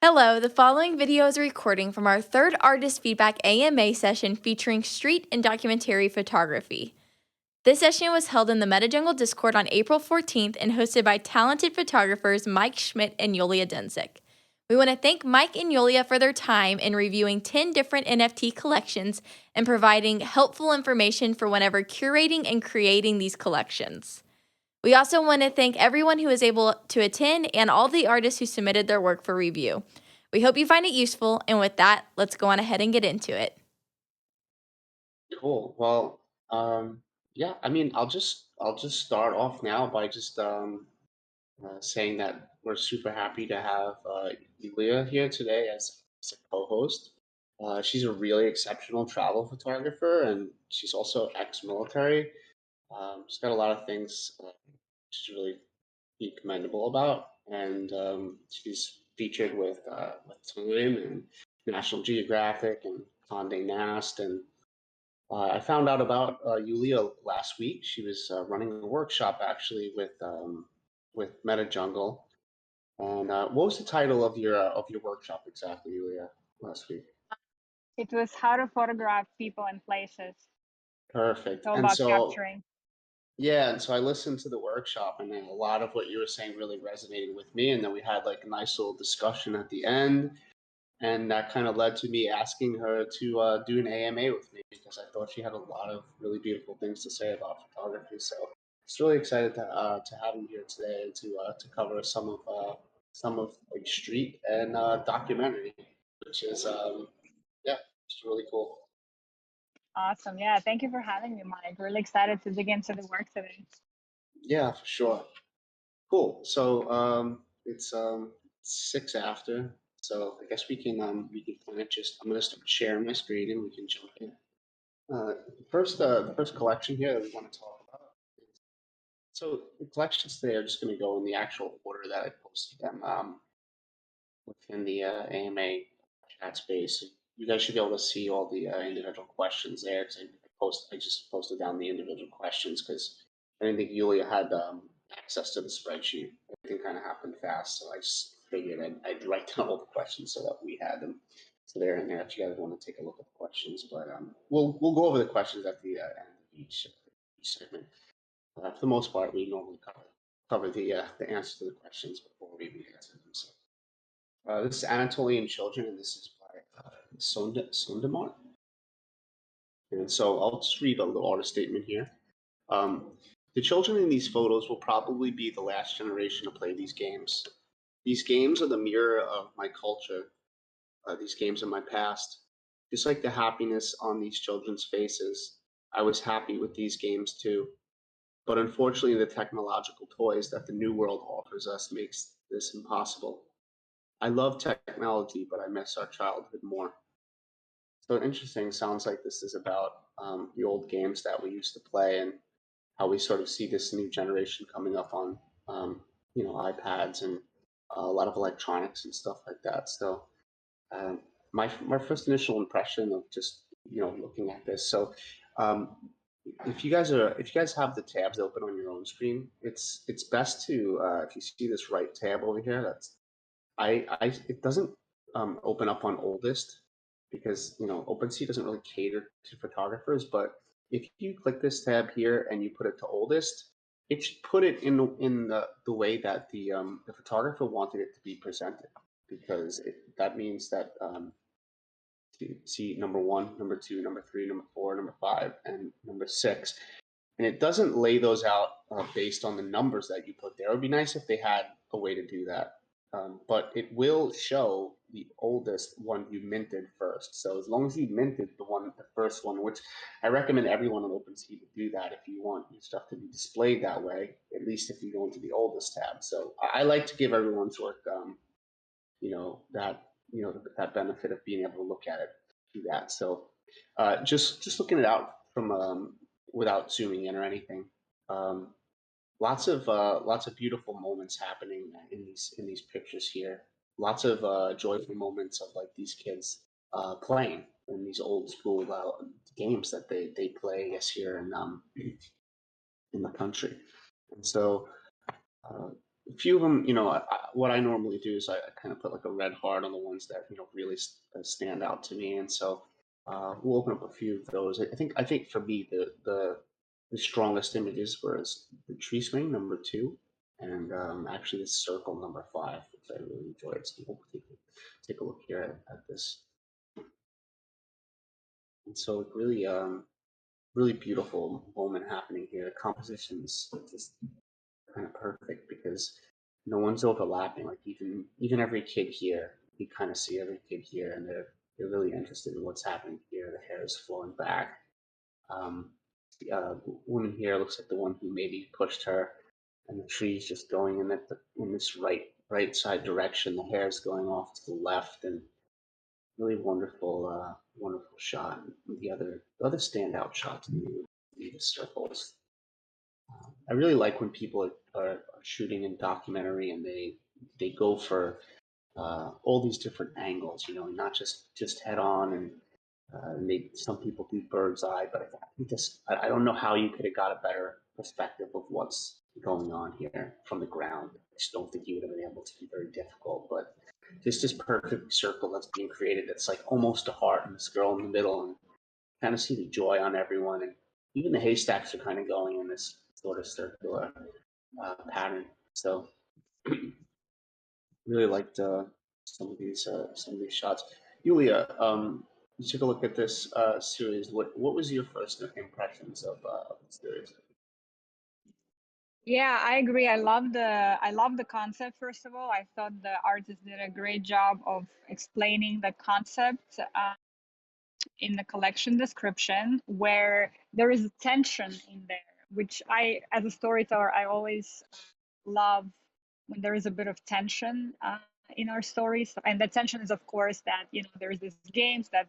Hello, the following video is a recording from our third Artist Feedback AMA session featuring street and documentary photography. This session was held in the MetaJungle Discord on April 14th and hosted by talented photographers Mike Schmidt and Yulia Denzik. We want to thank Mike and Yulia for their time in reviewing 10 different NFT collections and providing helpful information for whenever curating and creating these collections. We also want to thank everyone who was able to attend and all the artists who submitted their work for review. We hope you find it useful, and with that, let's go on ahead and get into it. Cool. Well, yeah, I mean, I'll just start off now by just saying that we're super happy to have Yulia here today as a co-host. She's a really exceptional travel photographer, and she's also ex-military. She's got a lot of things she's really be commendable about, and she's featured with Time and National Geographic and Condé Nast, and I found out about Yulia last week. She was running a workshop actually with MetaJungle. And what was the title of your workshop exactly, Yulia, last week? It was how to photograph people and places. It's Perfect. all And about so capturing. yeah, and so I listened to the workshop, and then a lot of what you were saying really resonated with me. And then we had like a nice little discussion at the end, and that kind of led to me asking her to do an AMA with me because I thought she had a lot of really beautiful things to say about photography. So it's really excited to have you here today and to cover some of like street and documentary, which is yeah, it's really cool. Awesome. Yeah, thank you for having me, Mike. Really excited to dig into the work today. Yeah, for sure. Cool. So it's 6 after. So I guess we can kind of just I'm gonna start sharing my screen and we can jump in. The first collection here that we want to talk about. So the collections today are just going to go in the actual order that I posted them within the AMA chat space. You guys should be able to see all the individual questions there because I just posted down the individual questions because I didn't think Yulia had access to the spreadsheet. Everything kind of happened fast, so I just figured I'd write down all the questions so that we had them. So they're in there if you guys want to take a look at the questions. But we'll go over the questions at the end of each segment. For the most part, we normally cover the answer to the questions before we even get to them. So this is Anatolian Children, and this is by Sondemar. And so I'll just read a little artist statement here. Um, the children in these photos will probably be the last generation to play these games. These games are the mirror of my culture. These games are my past. Just like the happiness on these children's faces, I was happy with these games too. But unfortunately, the technological toys that the new world offers us makes this impossible. I love technology, but I miss our childhood more. So interesting. Sounds like this is about the old games that we used to play and how we sort of see this new generation coming up on iPads and a lot of electronics and stuff like that. So um, my first initial impression of just looking at this. So um, if you guys have the tabs open on your own screen, it's best to if you see this right tab over here, that's I it doesn't open up on oldest because OpenSea doesn't really cater to photographers. But if you click this tab here and you put it to oldest, it should put it in the way that the photographer wanted it to be presented because that means that see number one, number two, number three, number four, number five, and number six. And it doesn't lay those out based on the numbers that you put there. It would be nice if they had a way to do that. But it will show the oldest one you minted first. So as long as you minted the first one, which I recommend everyone on OpenSea to do that if you want your stuff to be displayed that way, at least if you go into the oldest tab. So I like to give everyone's work, that that benefit of being able to look at it through that. So just looking it out from without zooming in or anything. Um, lots of beautiful moments happening in these pictures here. Lots of joyful moments of like these kids playing in these old school games that they play, I guess, here in the country. And so a few of them, what I normally do is I kind of put like a red heart on the ones that really stand out to me, and so we'll open up a few of those. I think for me the strongest images was the tree swing number 2, and actually the circle number 5, which I really enjoyed. So we'll take a look here at this, and so it really beautiful moment happening here. The composition's just kind of perfect because no one's overlapping. Like even every kid here, you kind of see every kid here, and they're really interested in what's happening here. The hair is flowing back. The woman here looks like the one who maybe pushed her, and the tree's just going in this right side direction. The hair is going off to the left, and really wonderful shot. And the other standout shot to me would be the circles. I really like when people are shooting in documentary and they go for all these different angles, not just head on, and some people do bird's eye, but I think I don't know how you could have got a better perspective of what's going on here from the ground. I just don't think you would have been able to. Be very difficult, but just this perfect circle that's being created. It's like almost a heart and this girl in the middle, and kind of see the joy on everyone, and even the haystacks are kind of going in this sort of circular pattern. So really liked some of these shots. Yulia, you took a look at this series. What was your first impressions of the series? Yeah, I agree. I love the concept. First of all, I thought the artist did a great job of explaining the concept in the collection description, where there is tension in there, which as a storyteller, I always love when there is a bit of tension in our stories. And the tension is, of course, that there's these games that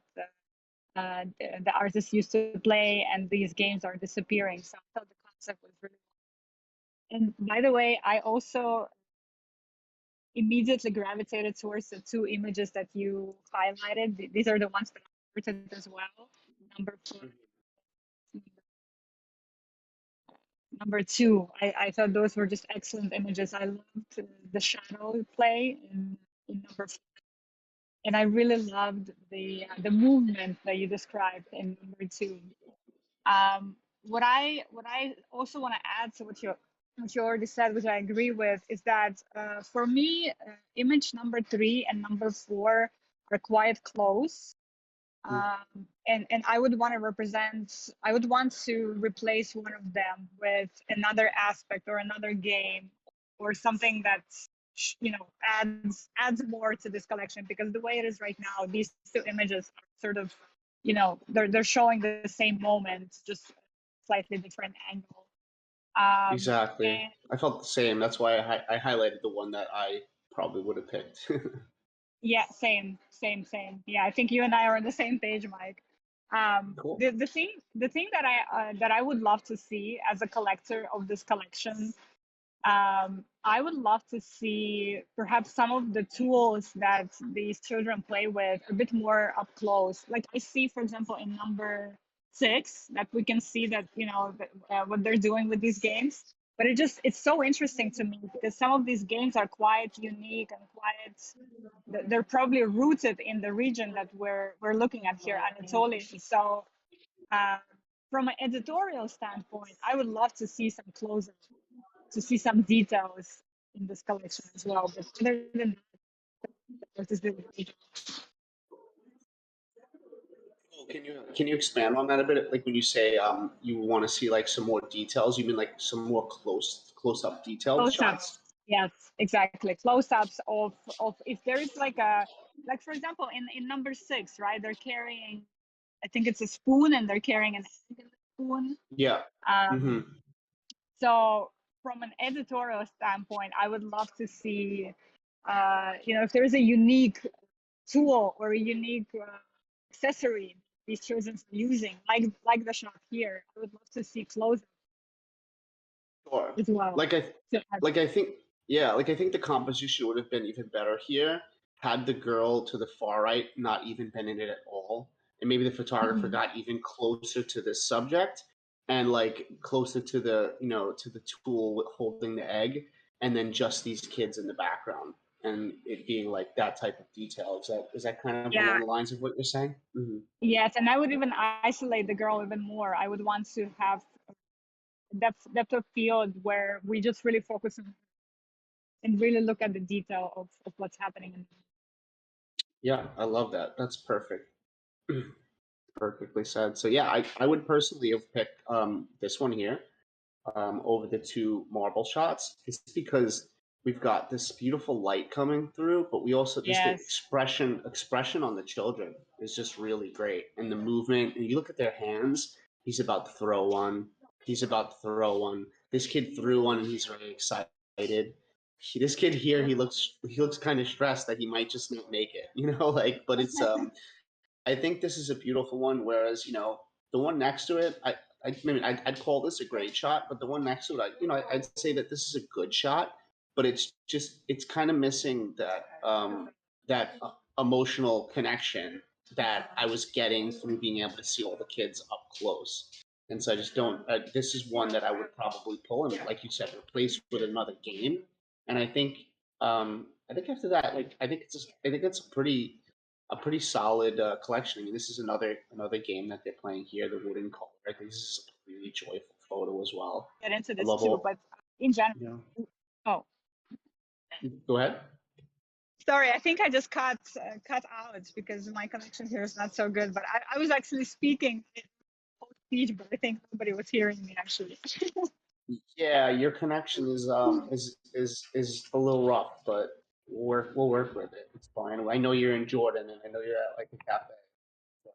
the artists used to play, and these games are disappearing. So I thought the concept was really. And by the way, I also immediately gravitated towards the 2 images that you highlighted. These are the ones that I noted as well. Number 4, number 2. I thought those were just excellent images. I loved the shadow play in number 4, and I really loved the movement that you described in number 2. What I also want to add to what you already said, which I agree with, is that for me, image number 3 and number 4 are quite close. And I would want to replace one of them with another aspect or another game or something that adds more to this collection, because the way it is right now, these 2 images are sort of they're showing the same moment, just slightly different angle. Exactly. And I felt the same. That's why I highlighted the one that I probably would have picked. yeah, same. Yeah, I think you and I are on the same page, Mike. Cool. The thing that I would love to see as a collector of this collection, I would love to see perhaps some of the tools that these children play with a bit more up close. Like I see, for example, in number 6, that we can see that what they're doing with these games. But it's so interesting to me because some of these games are quite unique and they're probably rooted in the region that we're looking at here, Anatolian. So uh, from an editorial standpoint, I would love to see some close-up, to see some details in this collection as well. But other than that, this is the Can you expand on that a bit? Like when you say you want to see like some more details, you mean like some more close up detailed close-ups. shots? Yes, exactly. Close-ups of if there is like for example in number 6, right? They're carrying, I think it's a spoon, and they're carrying an egg in the spoon. Yeah. Um, Mm-hmm. so from an editorial standpoint, I would love to see, if there is a unique tool or a unique accessory these children are using, like the shot here. I would love to see close Sure. as well. Like I To add. like I think yeah, like I think the composition would have been even better here had the girl to the far right not even been in it at all. And maybe the photographer Mhm. got even closer to the subject and like closer to the to the tool holding the egg. and then just these kids in the background, and it being like that type of detail. Is that kind of Yeah. along the lines of what you're saying? Mm-hmm. Yes, and I would even isolate the girl even more. I would want to have depth of field where we just really focus on and really look at the detail of what's happening. Yeah, I love that. That's perfect. Perfectly said. So yeah, I would personally have picked this one here over the two marble shots, just because we've got this beautiful light coming through, but we also just the Yes. expression on the children is just really great, and the movement. And you look at their hands. He's about to throw one. He's about to throw one. This kid threw one, and he's very excited. This kid here, he looks kind of stressed that he might just not make it. Like, but it's I think this is a beautiful one. Whereas, the one next to it, I'd call this a great shot, but the one next to it, I'd say that this is a good shot, but it's kind of missing that emotional connection that I was getting through being able to see all the kids up close. And so I just don't. This is one that I would probably pull and, like you said, replace with another game. And I think after that, like I think it's a pretty solid collection. I mean, this is another game that they're playing here, the Wooden Color. I think this is a really joyful photo as well. Get into I this love too, all. but in general, Yeah. oh, Go ahead. sorry, I think I just cut out because my connection here is not so good. But I was actually speaking whole speech, but I think nobody was hearing me actually. Yeah, your connection is a little rough, but we'll work with it. It's fine. I know you're in Jordan, and I know you're at like a cafe. So,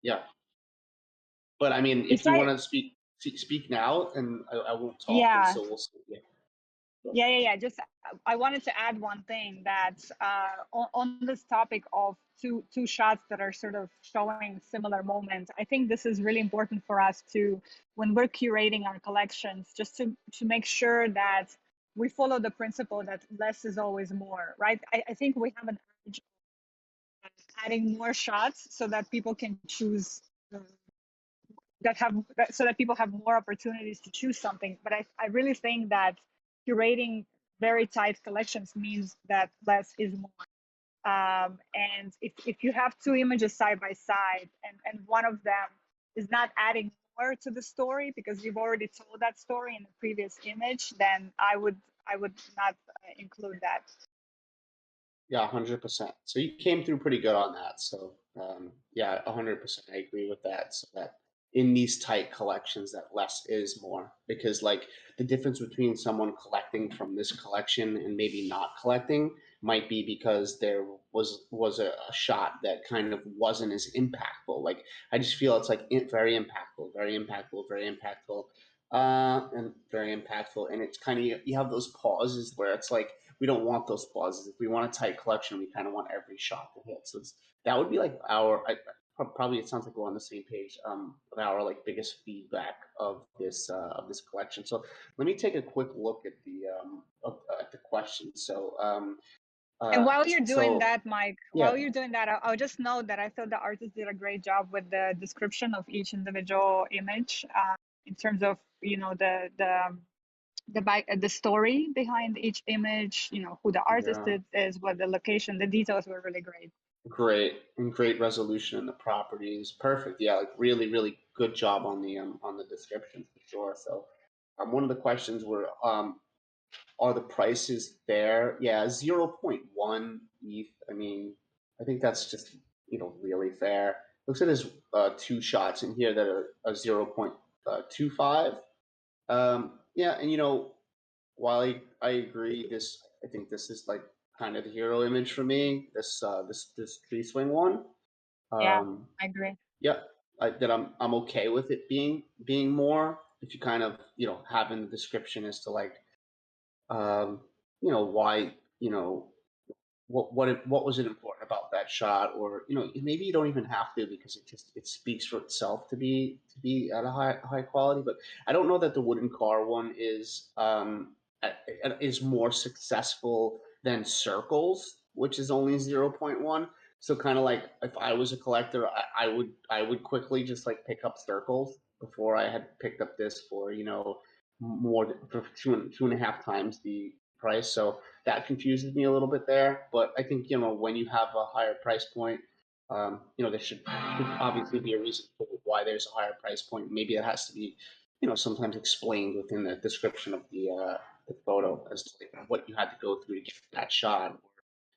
yeah, but I mean, if you Besides, want to speak now, and I won't talk, and yeah, so we'll see. Yeah. yeah. Just I wanted to add one thing that on this topic of two shots that are sort of showing similar moments. I think this is really important for us to, when we're curating our collections, just to make sure that we follow the principle that less is always more, right? I think we have an urge of adding more shots so that people can choose. So that people have more opportunities to choose something. But I really think that curating very tight collections means that less is more. And if you have two images side by side, and one of them is not adding more to the story because you've already told that story in the previous image, then I would not include that. Yeah, 100%. So you came through pretty good on that. So yeah, 100%. I agree with that. So that in these tight collections, that less is more, because like the difference between someone collecting from this collection and maybe not collecting might be because there was a shot that kind of wasn't as impactful. Like I just feel it's like very impactful, very impactful, very impactful, and very impactful. And it's kind of you have those pauses where it's like we don't want those pauses. If we want a tight collection, we kind of want every shot to hit. So that would be like probably it sounds like we're on the same page of our like biggest feedback of this collection. So let me take a quick look at at the question. So And while you're doing so that, Mike, yeah, while you're doing that, I'll just note that I thought the artist did a great job with the description of each individual image, in terms of the story behind each image. Who the artist yeah. is, what the location, the details were really great. Great resolution in the properties. Perfect. Yeah, like really, really good job on the descriptions for sure. So one of the questions were are the prices fair? Yeah, 0.1 ETH. I mean, I think that's just really fair. Looks like there's two shots in here that are 0.25. Yeah, and while I agree, I think this is like kind of the hero image for me. This tree swing one. Yeah, Um, I agree. yeah, that I'm okay with it being more. If you kind of have in the description as to like um, why what was it important about that shot, or maybe you don't even have to, because it speaks for itself to be at a high quality. But I don't know that the wooden car one is more successful than circles, which is only 0.1. So kind of like if I was a collector, I would quickly just like pick up circles before I had picked up this for more for two and a half times the price. So that confuses me a little bit there. But I think, when you have a higher price point, there should obviously be a reason for why there's a higher price point. Maybe it has to be, sometimes explained within the description of the photo as to what you had to go through to get that shot,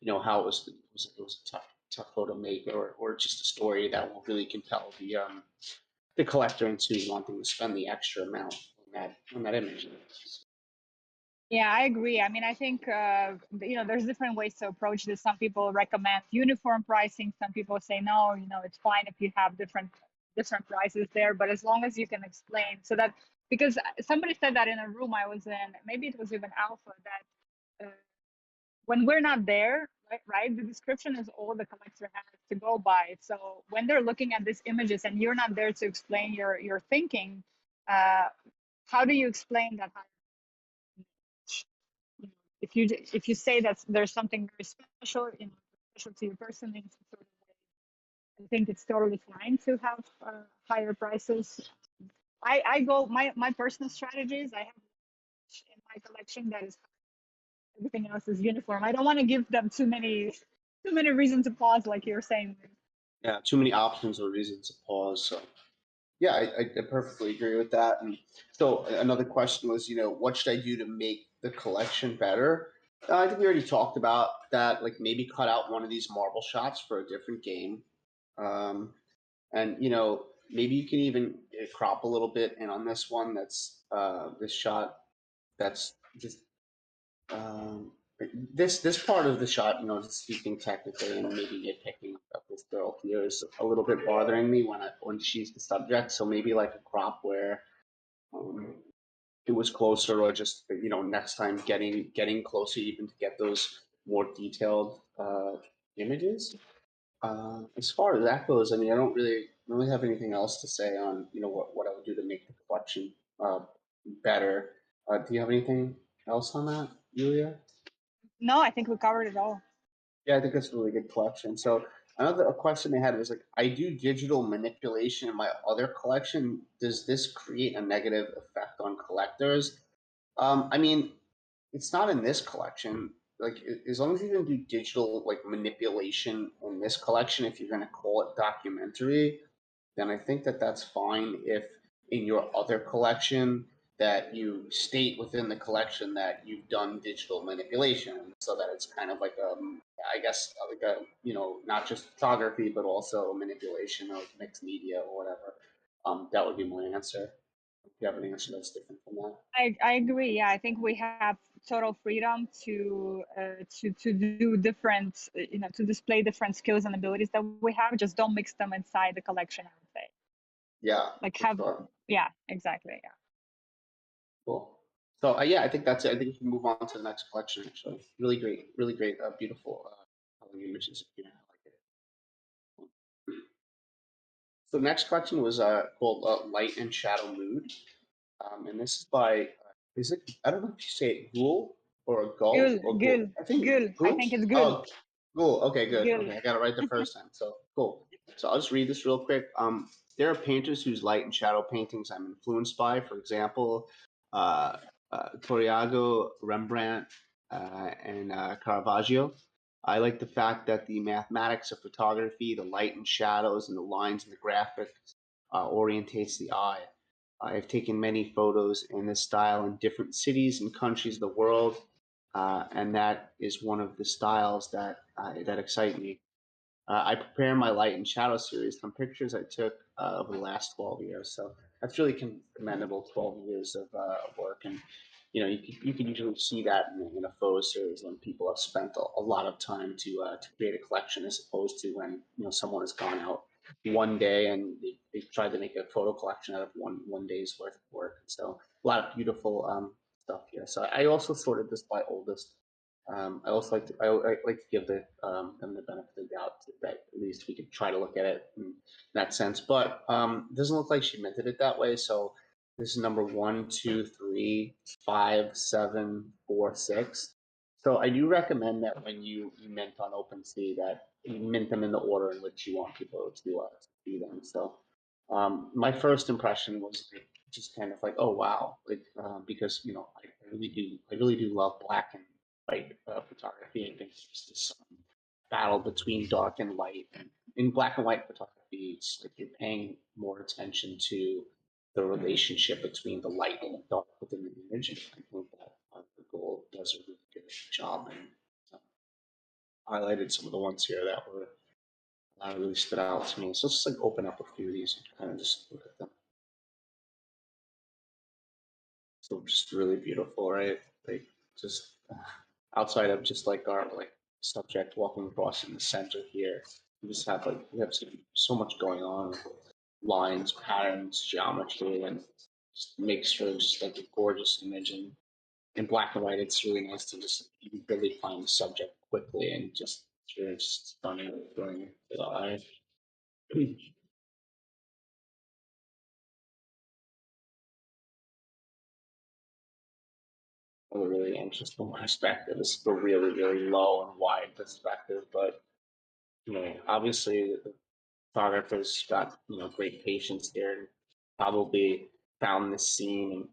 or how it was a tough photo to make, or just a story that will really compel the collector into wanting to spend the extra amount on that image. Yeah, I agree. I mean, I think there's different ways to approach this. Some people recommend uniform pricing. Some people say no, it's fine if you have different prices there, but as long as you can explain, so that, because somebody said that in a room I was in, maybe it was even Alpha, that when we're not there, right, the description is all the collector has to go by. So when they're looking at these images and you're not there to explain your thinking, how do you explain that? If you say that there's something very special, special to your person in some sort of way, I think it's totally fine to have higher prices. I go my personal strategies. I have in my collection that is everything else is uniform. I don't want to give them too many reasons to pause, like you're saying. Yeah, too many options or reasons to pause. So yeah, I perfectly agree with that. And so another question was, what should I do to make the collection better? I think we already talked about that, like maybe cut out one of these marble shots for a different game. And maybe you can even crop a little bit in on this one. That's this shot. That's just this part of the shot. Just speaking technically and maybe nitpicking of this girl here is a little bit bothering me when she's the subject. So maybe like a crop where it was closer, or just next time getting closer even to get those more detailed images. As far as that goes, I mean, I don't really have anything else to say on what I would do to make the collection better. Do you have anything else on that, Julia? No, I think we covered it all. Yeah, I think that's a really good collection. So another question they had was like, I do digital manipulation in my other collection. Does this create a negative effect on collectors? I mean, it's not in this collection. Like, as long as you can do digital like manipulation in this collection, if you're going to call it documentary, then I think that that's fine. If in your other collection that you state within the collection that you've done digital manipulation, so that it's kind of like I guess like a not just photography but also manipulation of mixed media or whatever. That would be my answer. If you have an answer that's different from that. I agree. Yeah, I think we have total freedom to do different, to display different skills and abilities that we have. Just don't mix them inside the collection, I would say. Yeah. Like have, sure. yeah, exactly. Yeah. Cool. So yeah, I think that's it. I think we can move on to the next collection. Actually, really great, beautiful coloring images. I like it. So the next collection was called Light and Shadow Mood, and this is by is it? I don't know if you say it Ghoul or a Gull or Ghoul. Gul. I think I Ghoul. think it's Gul. Oh, Ghoul. Okay, good. Gul. Okay, I got it right the first time. So cool. So I'll just read this real quick. There are painters whose light and shadow paintings I'm influenced by. For example, uh, Toriago, Rembrandt, and Caravaggio. I like the fact that the mathematics of photography, the light and shadows, and the lines and the graphics orientates the eye. I've taken many photos in this style in different cities and countries of the world, and that is one of the styles that excite me. I prepare my light and shadow series from pictures I took over the last 12 years. So that's really commendable. 12 years of work, and you can usually see that in a photo series when people have spent a lot of time to create a collection, as opposed to when someone has gone out one day and they've tried to make a photo collection out of one day's worth of work. So a lot of beautiful stuff here. So I also sorted this by oldest. I also like to give them the benefit of the doubt that at least we could try to look at it in that sense. But it doesn't look like she minted it that way. So this is number 1, 2, 3, 5, 7, 4, 6. So I do recommend that when you mint on OpenSea, that you mint them in the order in which you want people to see them. So my first impression was just kind of like, oh wow, like because I really do love black and white photography. I think it's this battle between dark and light. And in black and white photography, it's like you're paying more attention to the relationship between the light and the dark within the image. And I think that the goal does a really good job and highlighted some of the ones here that were really stood out to me. So let's just like open up a few of these and kind of just look at them. So just really beautiful, right? Like just outside of just like our like subject walking across in the center here, we just have like we have so much going on with lines, patterns, geometry, and just makes for just like a gorgeous image. And in black and white, it's really nice to just you really find the subject quickly and just it's really just stunning going to the eye. A really interesting perspective. It's a really, really low and wide perspective, but obviously the photographer's got great patience here and probably found this scene and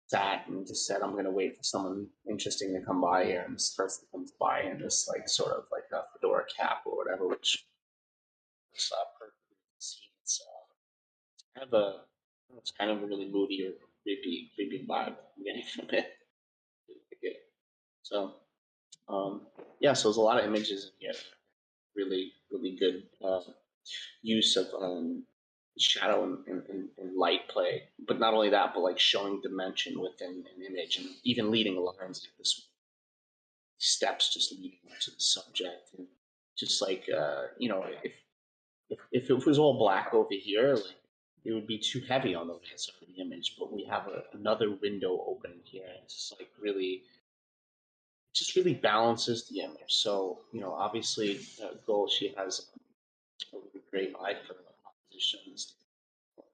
sat and just said, I'm gonna wait for someone interesting to come by here, and this person comes by in this like sort of like a fedora cap or whatever, which is perfect scene. It's kind of a really moody or creepy vibe I'm getting from it. So yeah, so there's a lot of images in here. Really, really good use of shadow and light play. But not only that, but like showing dimension within an image and even leading lines like this steps just leading to the subject. And just like, if it was all black over here, like it would be too heavy on the right side of the image. But we have another window open here. It's just like really just really balances the image. So, obviously, Gold, she has a really great eye for compositions.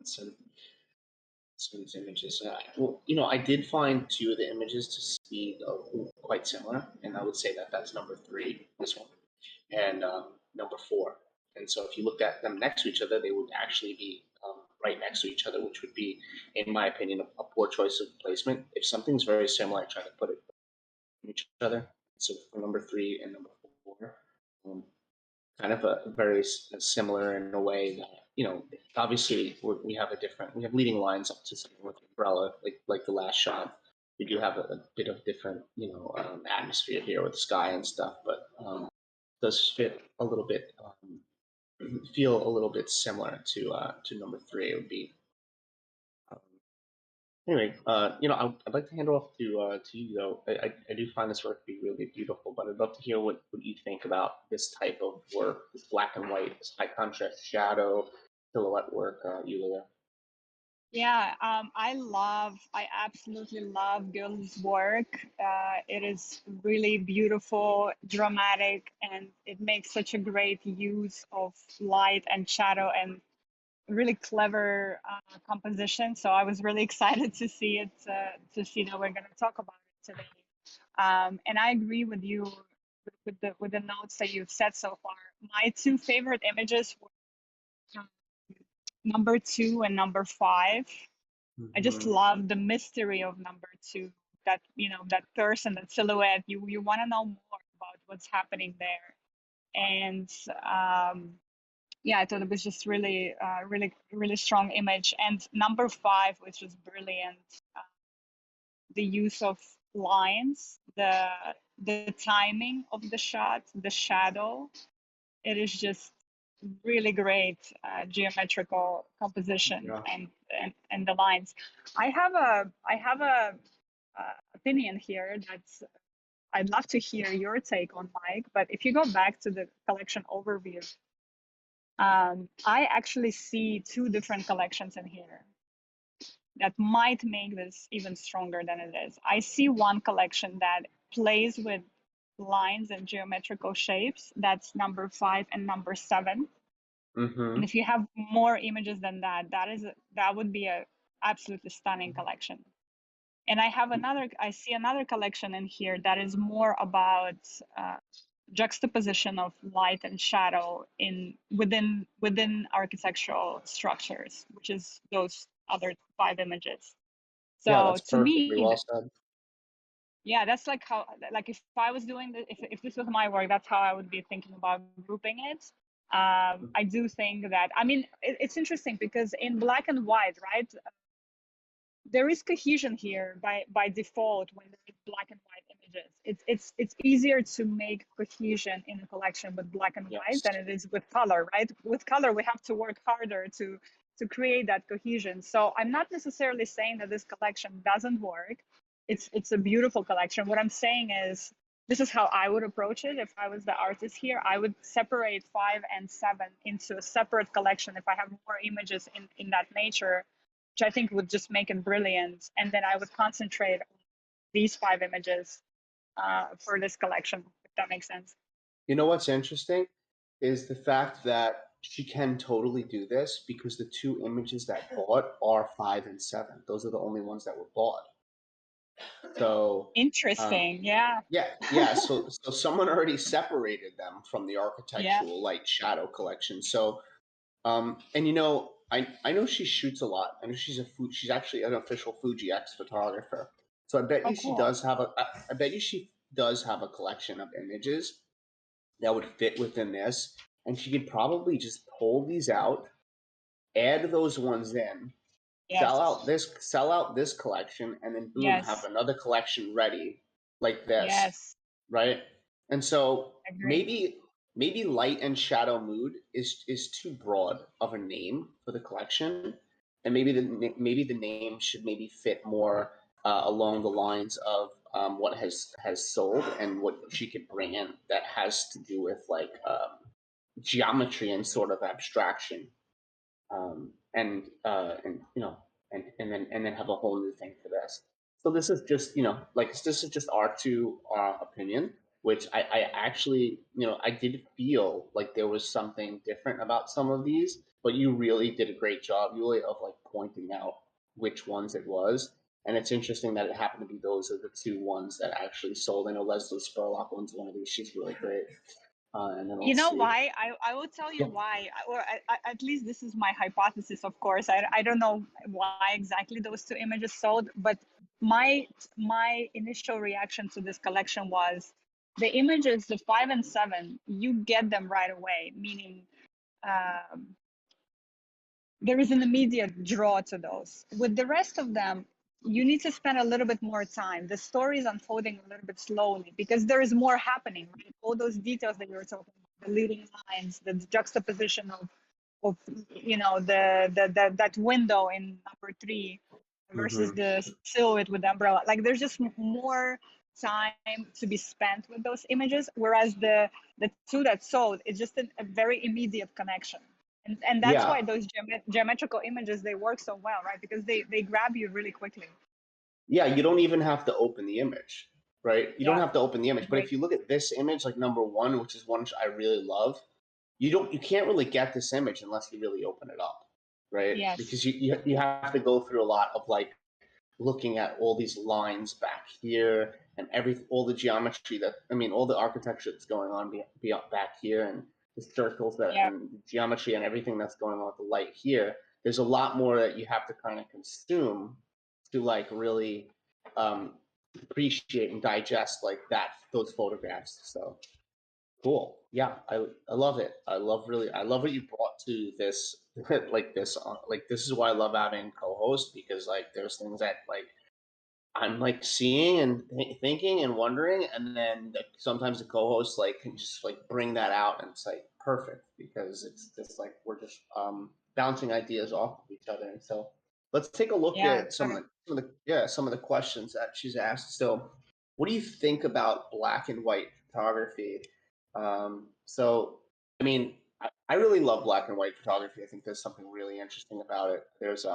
So, these images. I did find two of the images to be quite similar, and I would say that that's number 3, this one, and number 4. And so, if you looked at them next to each other, they would actually be right next to each other, which would be, in my opinion, a poor choice of placement. If something's very similar, I try to put it each other. So for number 3 and number 4, kind of a very similar in a way that obviously we have we have leading lines up to something with umbrella, like the last shot. We do have a bit of different atmosphere here with the sky and stuff, but does fit a little bit, feel a little bit similar to number 3. It would be anyway, I'd like to hand it off to you though. I do find this work to be really beautiful, but I'd love to hear what you think about this type of work, this black and white, this high contrast shadow silhouette work, Yulia. Yeah, I absolutely love Gil's work. It is really beautiful, dramatic, and it makes such a great use of light and shadow and really clever composition. So I was really excited to see it, to see that we're going to talk about it today. And I agree with you with the notes that you've said so far. My 2 favorite images were number 2 and number 5. I just love the mystery of number 2. That that person, that silhouette. You want to know more about what's happening there, and yeah, I thought it was just really, really strong image. And number 5 was just brilliant. The use of lines, the timing of the shot, the shadow. It is just really great geometrical composition. Yeah. and the lines. I have a opinion here that's I'd love to hear your take on, Mike. But if you go back to the collection overview, I actually see 2 different collections in here that might make this even stronger than it is. I see one collection that plays with lines and geometrical shapes. That's number 5 and number 7. And if you have more images than that, that would be a absolutely stunning collection. And I see another collection in here that is more about juxtaposition of light and shadow within architectural structures, which is those other 5 images. Yeah, So that's to perfectly me, well said. yeah, that's like how, like if I was doing this, if this was my work, that's how I would be thinking about grouping it. I do think that, I mean, it's interesting because in black and white, right, there is cohesion here by default when there is black and white images. It's easier to make cohesion in a collection with black and white than Yes. it is with color, right? With color, we have to work harder to create that cohesion. So I'm not necessarily saying that this collection doesn't work. It's a beautiful collection. What I'm saying is this is how I would approach it if I was the artist here. I would separate 5 and 7 into a separate collection if I have more images in that nature, which I think would just make it brilliant. And then I would concentrate on these 5 images for this collection, if that makes sense. You know what's interesting is the fact that she can totally do this because the 2 images that bought are 5 and 7. Those are the only ones that were bought. So, Interesting. Yeah. yeah. So someone already separated them from the Yeah. architectural light shadow collection. So, and I know she shoots a lot. I know she's actually an official Fuji X photographer. So I bet Oh, you she cool. does have I bet you she does have a collection of images that would fit within this, and she could probably just pull these out, add those ones in, Yes. sell out this collection, and then boom, have Yes. another collection ready like this, Yes. right? And so Agree. maybe light and shadow mood is too broad of a name for the collection, and maybe the name should maybe fit more along the lines of what has sold and what she could bring in that has to do with like geometry and sort of abstraction, and and then have a whole new thing for this. So this is just this is just our two opinion, which I actually I did feel like there was something different about some of these, but you really did a great job, Yulia, of like pointing out which ones it was. And it's interesting that it happened to be those are the 2 ones that actually sold. I know Leslie Spurlock owns one of these. She's really great. And then You let's know see. why? I will tell you Yeah. why, or at least this is my hypothesis, of course. I don't know why exactly those 2 images sold, but my initial reaction to this collection was the images, the 5 and 7, you get them right away, meaning um, there is an immediate draw to those. With the rest of them, you need to spend a little bit more time. The story is unfolding a little bit slowly because there is more happening, right? All those details that you were talking about, the leading lines, the juxtaposition of that window in number 3 versus Mm-hmm. the silhouette with the umbrella. Like there's just more time to be spent with those images, whereas the 2 that sold, it's just a very immediate connection. And that's Yeah. why those geometrical images, they work so well, right? Because they grab you really quickly. Yeah, you don't even have to open the image, right? You don't Yeah, have to open the image. But agree. if you look at this image, like number 1, which is one I really love, you can't really get this image unless you really open it up, right? Yes. Because you have to go through a lot of like looking at all these lines back here and all the geometry all the architecture that's going on back here, and the circles that Yeah. and geometry and everything that's going on with the light here. There's a lot more that you have to kind of consume to like really um, appreciate and digest like those photographs. So cool. Yeah, I love it. I love what you brought to this like this is why I love having co-hosts, because like there's things that like I'm like seeing and thinking and wondering, and then sometimes the co-host like can just like bring that out, and it's like perfect because it's just like we're just bouncing ideas off of each other. And so let's take a look Yeah, at totally. some of the questions that she's asked. So, what do you think about black and white photography? So, I mean, I really love black and white photography. I think there's something really interesting about it. There's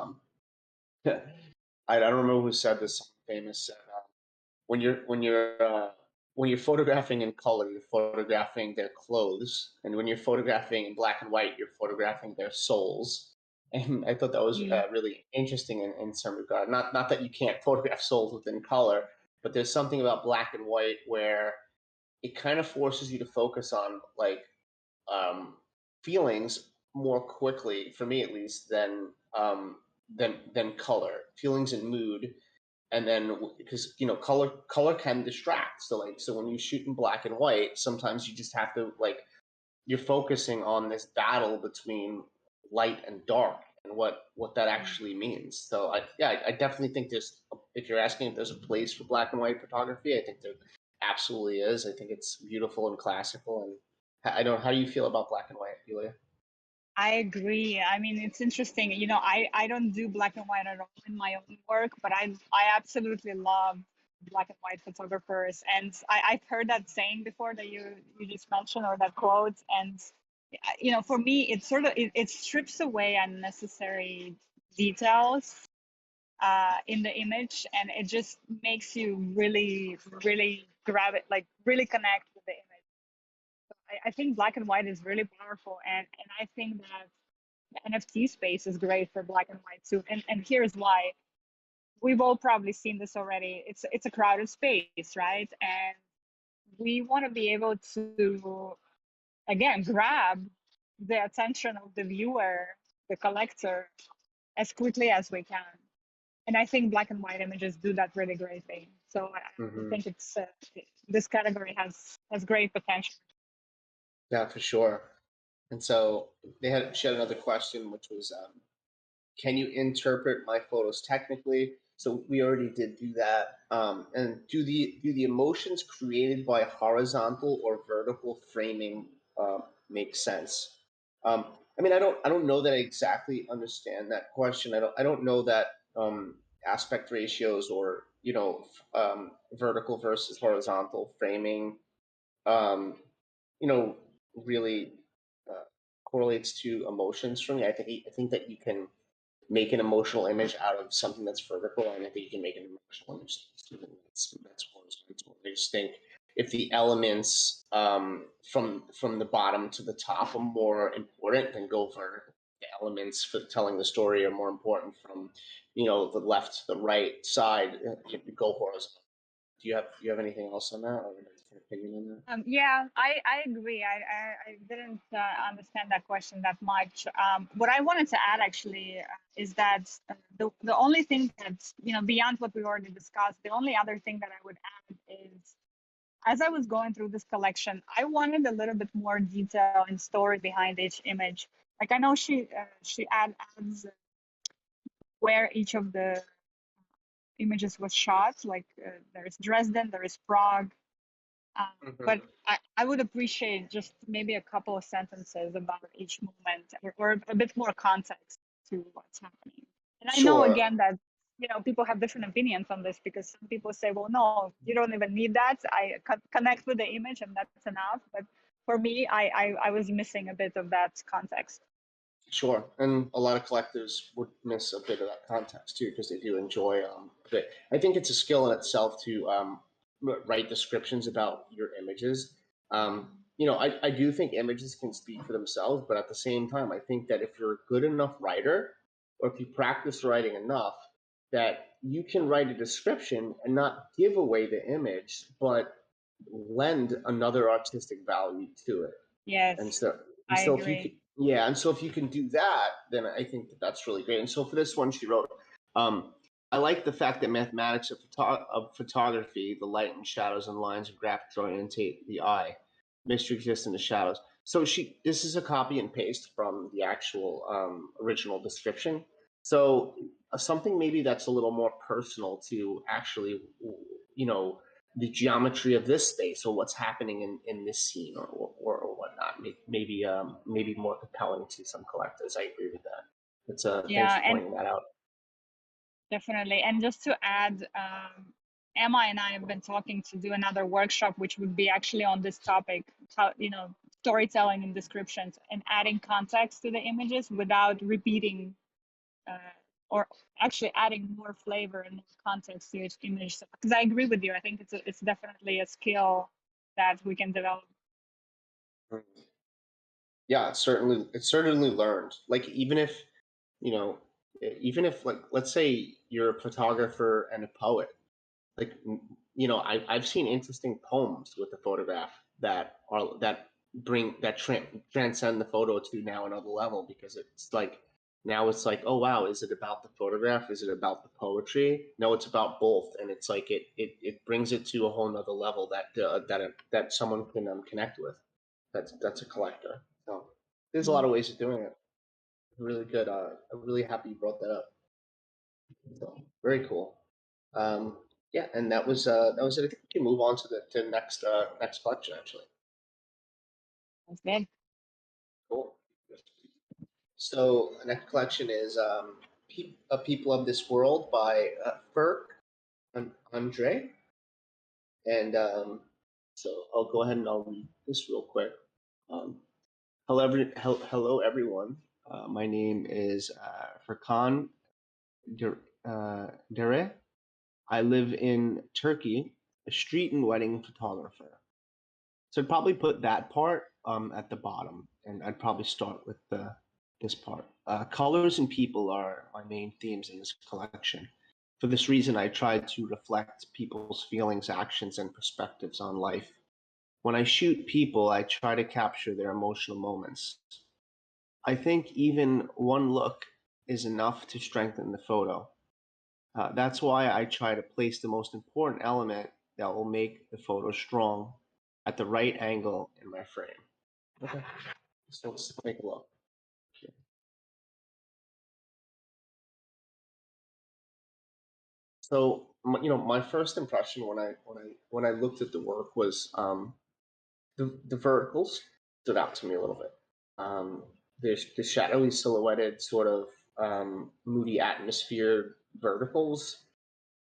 I don't remember who said this. Someone famous said when you're photographing in color, you're photographing their clothes, and when you're photographing in black and white, you're photographing their souls. And I thought that was Mm. really interesting in some regard. Not that you can't photograph souls within color, but there's something about black and white where it kind of forces you to focus on like um, feelings more quickly, for me at least, than color. Feelings and mood, and then because color can distract. So when you shoot in black and white, sometimes you just have to you're focusing on this battle between light and dark and what that actually means. So I definitely think if you're asking if there's a place for black and white photography, I think there absolutely is. I think it's beautiful and classical. And I don't. How do you feel about black and white, Julia? I agree. I mean, it's interesting. I don't do black and white at all in my own work, but I absolutely love black and white photographers. And I've heard that saying before that you just mentioned, or that quote. And for me, it strips away unnecessary details in the image, and it just makes you really, really grab it, like really connect with the image. I think black and white is really powerful, and I think that the NFT space is great for black and white too. And here's why. We've all probably seen this already. It's a crowded space, right? And we want to be able to, again, grab the attention of the viewer, the collector, as quickly as we can. And I think black and white images do that really greatly. So I think it's this category has great potential. Yeah, for sure. And so she had another question, which was, can you interpret my photos technically? So we already did do that. And do the emotions created by horizontal or vertical framing make sense? I mean, I don't know that I exactly understand that question. I don't know that aspect ratios or vertical versus horizontal framing um, really uh, correlates to emotions for me. I think that you can make an emotional image out of something that's vertical, and I think you can make an emotional image that's horizontal. I just think if the elements from the bottom to the top are more important, then go vertical. The elements for telling the story are more important from the left to the right side. You go horizontal. Do you have anything else on that, or a different opinion on that? Yeah, I agree. I didn't understand that question that much. What I wanted to add actually is that the only thing that's, beyond what we already discussed, the only other thing that I would add is, as I was going through this collection, I wanted a little bit more detail and story behind each image. Like, I know she adds where each of the images was shot. Like there's Dresden, there is Prague. But I would appreciate just maybe a couple of sentences about each moment, or a bit more context to what's happening. And I know, Sure. again, that people have different opinions on this, because some people say, well, no, you don't even need that. I connect with the image and that's enough. But for me, I was missing a bit of that context. Sure, and a lot of collectors would miss a bit of that context too, because they do enjoy a bit. I think it's a skill in itself to write descriptions about your images. I do think images can speak for themselves, but at the same time, I think that if you're a good enough writer, or if you practice writing enough, that you can write a description and not give away the image, but lend another artistic value to it. Yes, And so, I if you can, agree. yeah, and so if you can do that, then I think that's really great. And so for this one, she wrote, I like the fact that mathematics of photography, the light and shadows and lines of graphics orientate the eye. Mystery exists in the shadows. So this is a copy and paste from the actual original description. So something maybe that's a little more personal to actually, the geometry of this space, or what's happening in this scene, or whatnot, maybe more compelling to some collectors. I agree with that. It's thanks Yeah, for and pointing that out. definitely. And just to add, Emma and I have been talking to do another workshop, which would be actually on this topic, how, storytelling and descriptions, and adding context to the images without repeating, or actually adding more flavor and more context to each image. Because I agree with you. I think it's definitely a skill that we can develop. Yeah, it's certainly learned. Like you know, like let's say you're a photographer and a poet, like I've seen interesting poems with the photograph that bring that transcend the photo to now another level, because it's like Now it's like, oh wow, is it about the photograph? Is it about the poetry? No, it's about both, and it's like it brings it to a whole nother level that someone can connect with. That's a collector. So there's a lot of ways of doing it. Really good. I'm really happy you brought that up. So very cool. Um, yeah, and that was it. I think we can move on to the next collection actually. That's good. Cool. So the next collection is People of This World by Ferk and Andre. And so I'll go ahead and I'll read this real quick. Um, hello everyone. My name is Furkan Dere. I live in Turkey, a street and wedding photographer. So I'd probably put that part at the bottom, and I'd probably start with this part. Colors and people are my main themes in this collection. For this reason, I tried to reflect people's feelings, actions, and perspectives on life. When I shoot people, I try to capture their emotional moments. I think even one look is enough to strengthen the photo. That's why I try to place the most important element that will make the photo strong at the right angle in my frame. Okay, so let's take a look. So my first impression when I looked at the work was the verticals stood out to me a little bit. There's the shadowy silhouetted sort of moody atmosphere verticals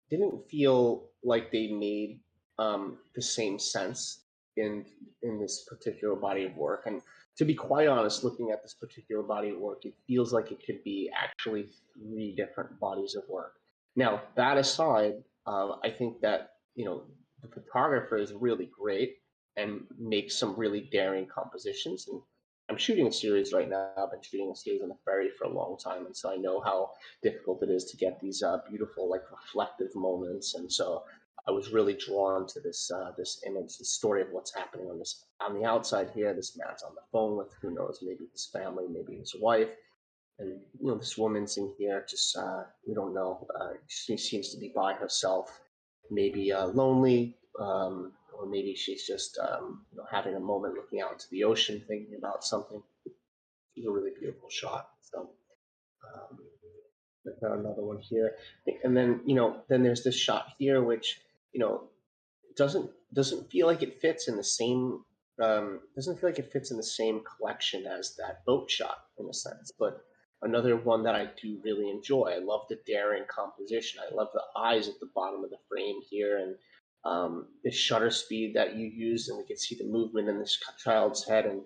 didn't feel like they made the same sense in this particular body of work. And to be quite honest, looking at this particular body of work, it feels like it could be actually three different bodies of work. Now, that aside, I think that the photographer is really great and makes some really daring compositions. And I'm shooting a series right now. I've been shooting a series on the ferry for a long time, and so I know how difficult it is to get these beautiful, like reflective moments. And so I was really drawn to this image, the story of what's happening on the outside here. This man's on the phone with who knows, maybe his family, maybe his wife, and this woman's in here. Just we don't know. She seems to be by herself, maybe lonely. Or maybe she's just having a moment looking out into the ocean, thinking about something. It's a really beautiful shot. So I've got another one here, and then then there's this shot here, which you know doesn't feel like it fits in the same doesn't feel like it fits in the same collection as that boat shot in a sense, but another one that I do really enjoy. I love the daring composition. I love the eyes at the bottom of the frame here, and the shutter speed that you use, and we can see the movement in this child's head, and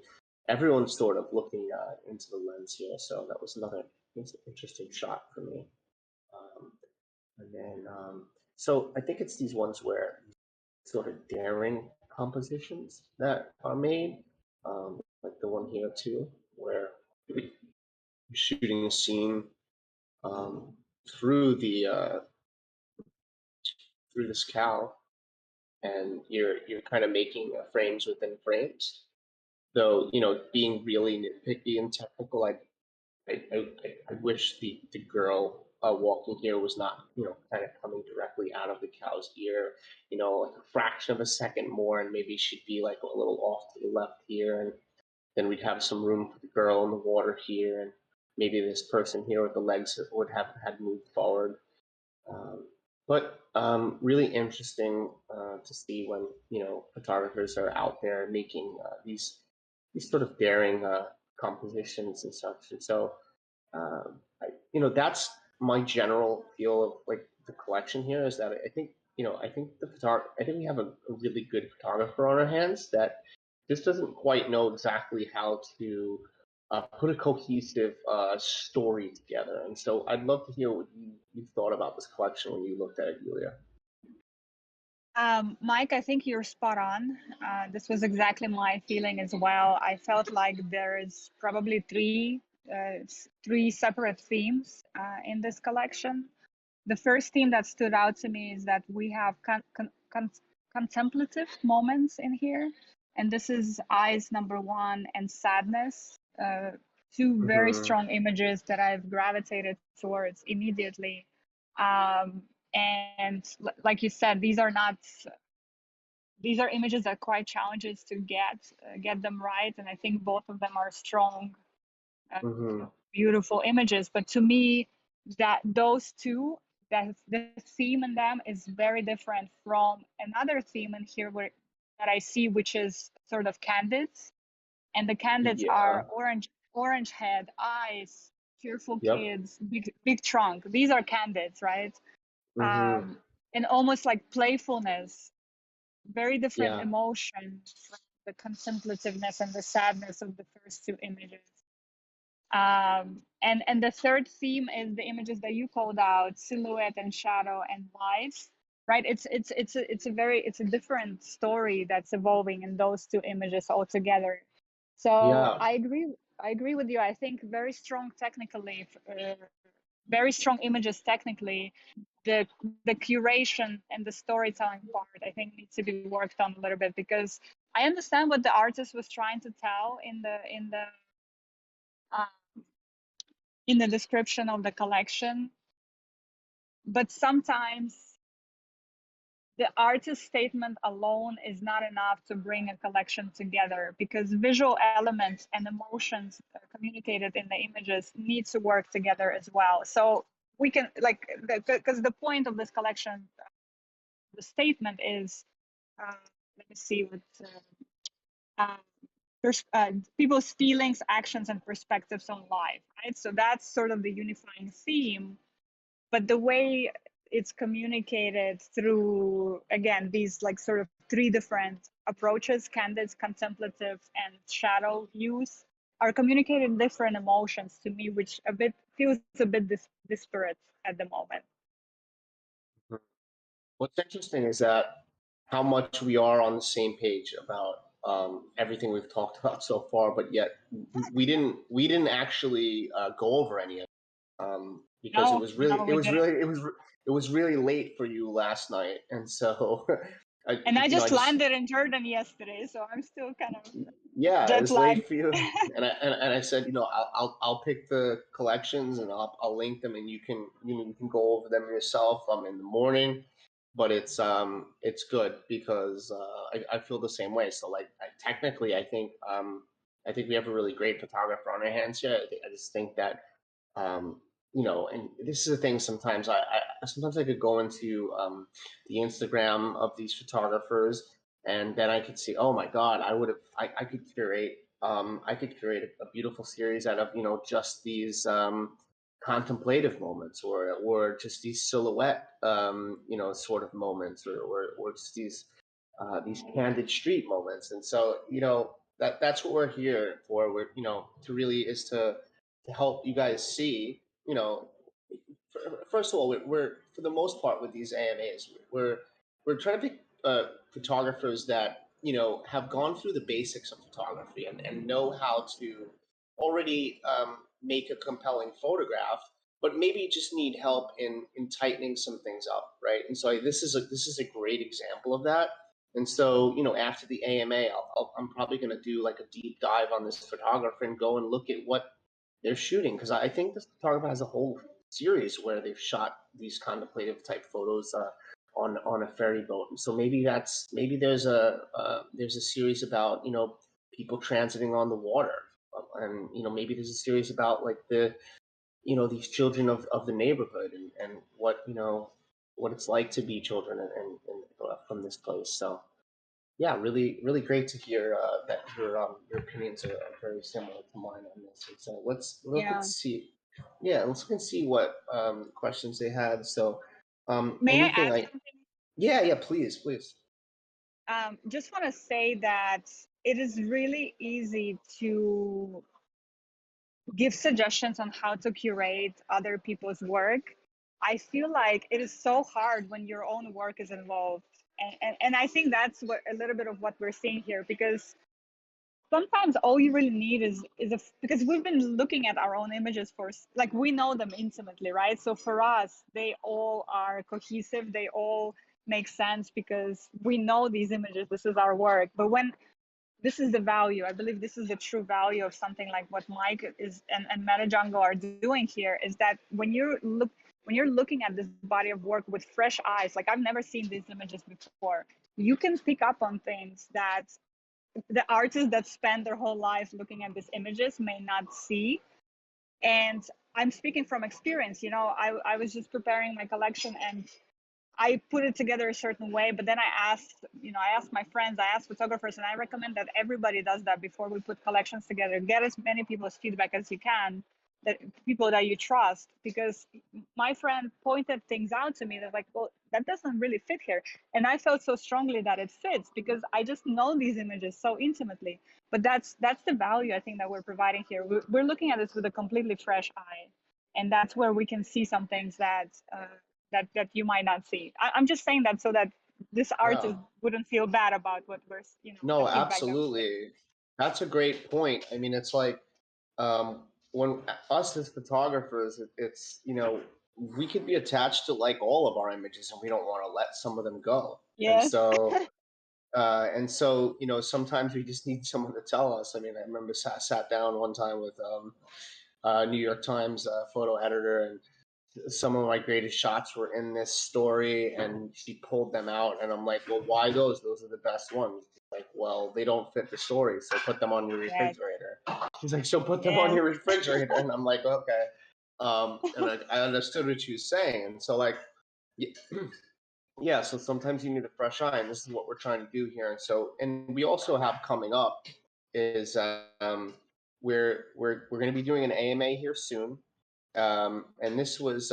everyone's sort of looking into the lens here. So that was another interesting shot for me. And then, so I think it's these ones where sort of daring compositions that are made, like the one here too, where you're shooting a scene um, through through this cow, and you're kind of making frames within frames. Though being really nitpicky and technical, I wish the girl walking here was not kind of coming directly out of the cow's ear, like a fraction of a second more, and maybe she'd be like a little off to the left here, and then we'd have some room for the girl in the water here, and maybe this person here with the legs would have had moved forward. But really interesting to see when photographers are out there making these sort of daring compositions and such. And so that's my general feel of like the collection here is that I think I think we have a really good photographer on our hands that just doesn't quite know exactly how to put a cohesive story together. And so I'd love to hear what you thought about this collection when you looked at it, Julia. Mike, I think you're spot on. This was exactly my feeling as well. I felt like there is probably three separate themes in this collection. The first theme that stood out to me is that we have contemplative moments in here, and this is eyes number one and sadness. two very Mm-hmm. strong images that I've gravitated towards immediately. And like you said, these are images that are quite challenges to get them right. And I think both of them are strong, Mm-hmm. beautiful images. But to me, that those two, that the theme in them is very different from another theme in here that I see, which is sort of candids. And the candids Yeah. are orange head, eyes, cheerful Yep. kids, big trunk. These are candids, right? Mm-hmm. And almost like playfulness, very different Yeah. emotion from the contemplativeness and the sadness of the first two images. And the third theme is the images that you called out: silhouette and shadow and light. Right? It's a different story that's evolving in those two images altogether. So Yeah. I agree with you. I think very strong technically, very strong images technically. The curation and the storytelling part, I think, needs to be worked on a little bit, because I understand what the artist was trying to tell uh, in the description of the collection, but sometimes the artist statement alone is not enough to bring a collection together, because visual elements and emotions communicated in the images need to work together as well. So we can, like, because the point of this collection, the statement is, let me see what people's feelings, actions, and perspectives on life, right? So that's sort of the unifying theme. But the way it's communicated through, again, these like sort of three different approaches: candid, contemplative, and shadow views, are communicating different emotions to me, which feels a bit disparate at the moment. What's interesting is that how much we are on the same page about everything we've talked about so far, but yet we didn't actually go over any of it, because No, no, we didn't. it was really late for you last night, and so And I I just just landed in Jordan yesterday, so I'm still kind of yeah, it jet was late lagged. for you, and I said, I'll pick the collections and I'll link them, and you can go over them yourself in the morning. But it's good because I feel the same way. So like technically, I think we have a really great photographer on our hands here. I just think that and this is the thing. Sometimes I could go into the Instagram of these photographers, and then I could see, oh my God, I could curate a beautiful series out of just these contemplative moments, or just these silhouette sort of moments, or just these candid street moments. And so that's what we're here for. We're to really is to help you guys see, first of all, we're for the most part with these AMAs, we're trying to pick photographers that have gone through the basics of photography, and know how to already make a compelling photograph, but maybe just need help in tightening some things up, right? And so this is a great example of that. And so after the AMA, I'm probably going to do like a deep dive on this photographer and go and look at what they're shooting, because I think this photographer has a whole series where they've shot these contemplative type photos on a ferry boat. And so maybe there's a series about people transiting on the water, and maybe there's a series about like these children of the neighborhood, and what it's like to be children and from this place. So yeah, really, really great to hear that your opinions are very similar to mine on this. And so let's look and Yeah. see. Yeah, let's look and see what questions they had. So May I anything add like something? yeah, please, please. Just want to say that it is really easy to give suggestions on how to curate other people's work. I feel like it is so hard when your own work is involved. And I think that's what a little bit of what we're seeing here, because sometimes all you really need because we've been looking at our own images for, like, we know them intimately, right? So for us, they all are cohesive, they all make sense because we know these images, this is our work. But when this is the value. I believe this is the true value of something like what Mike is and MetaJungle are doing here, is that when you're looking at this body of work with fresh eyes, like I've never seen these images before, you can pick up on things that the artists that spend their whole life looking at these images may not see. And I'm speaking from experience. I was just preparing my collection, and I put it together a certain way, but then I asked my friends, I asked photographers, and I recommend that everybody does that before we put collections together. Get as many people's feedback as you can, that people that you trust, because my friend pointed things out to me. They're like, well, that doesn't really fit here. And I felt so strongly that it fits because I just know these images so intimately. But that's the value I think that we're providing here. We're looking at this with a completely fresh eye. And that's where we can see some things that that you might not see. I'm just saying that so that this artist wouldn't feel bad about what we're, No, the feedback that absolutely. That's a great point. I mean, it's like when us as photographers, it's, we could be attached to like all of our images and we don't want to let some of them go. Yes. And so, sometimes we just need someone to tell us. I mean, I remember sat down one time with New York Times photo editor, and some of my greatest shots were in this story, and she pulled them out, and I'm like, well, why those? Those are the best ones. Like, well, they don't fit the story, so put them on your refrigerator. She's like, so put them on your refrigerator, and I'm like, okay. And I understood what she was saying, and so like, yeah. So sometimes you need a fresh eye, and this is what we're trying to do here. And so, and we also have coming up is we're going to be doing an AMA here soon. And this was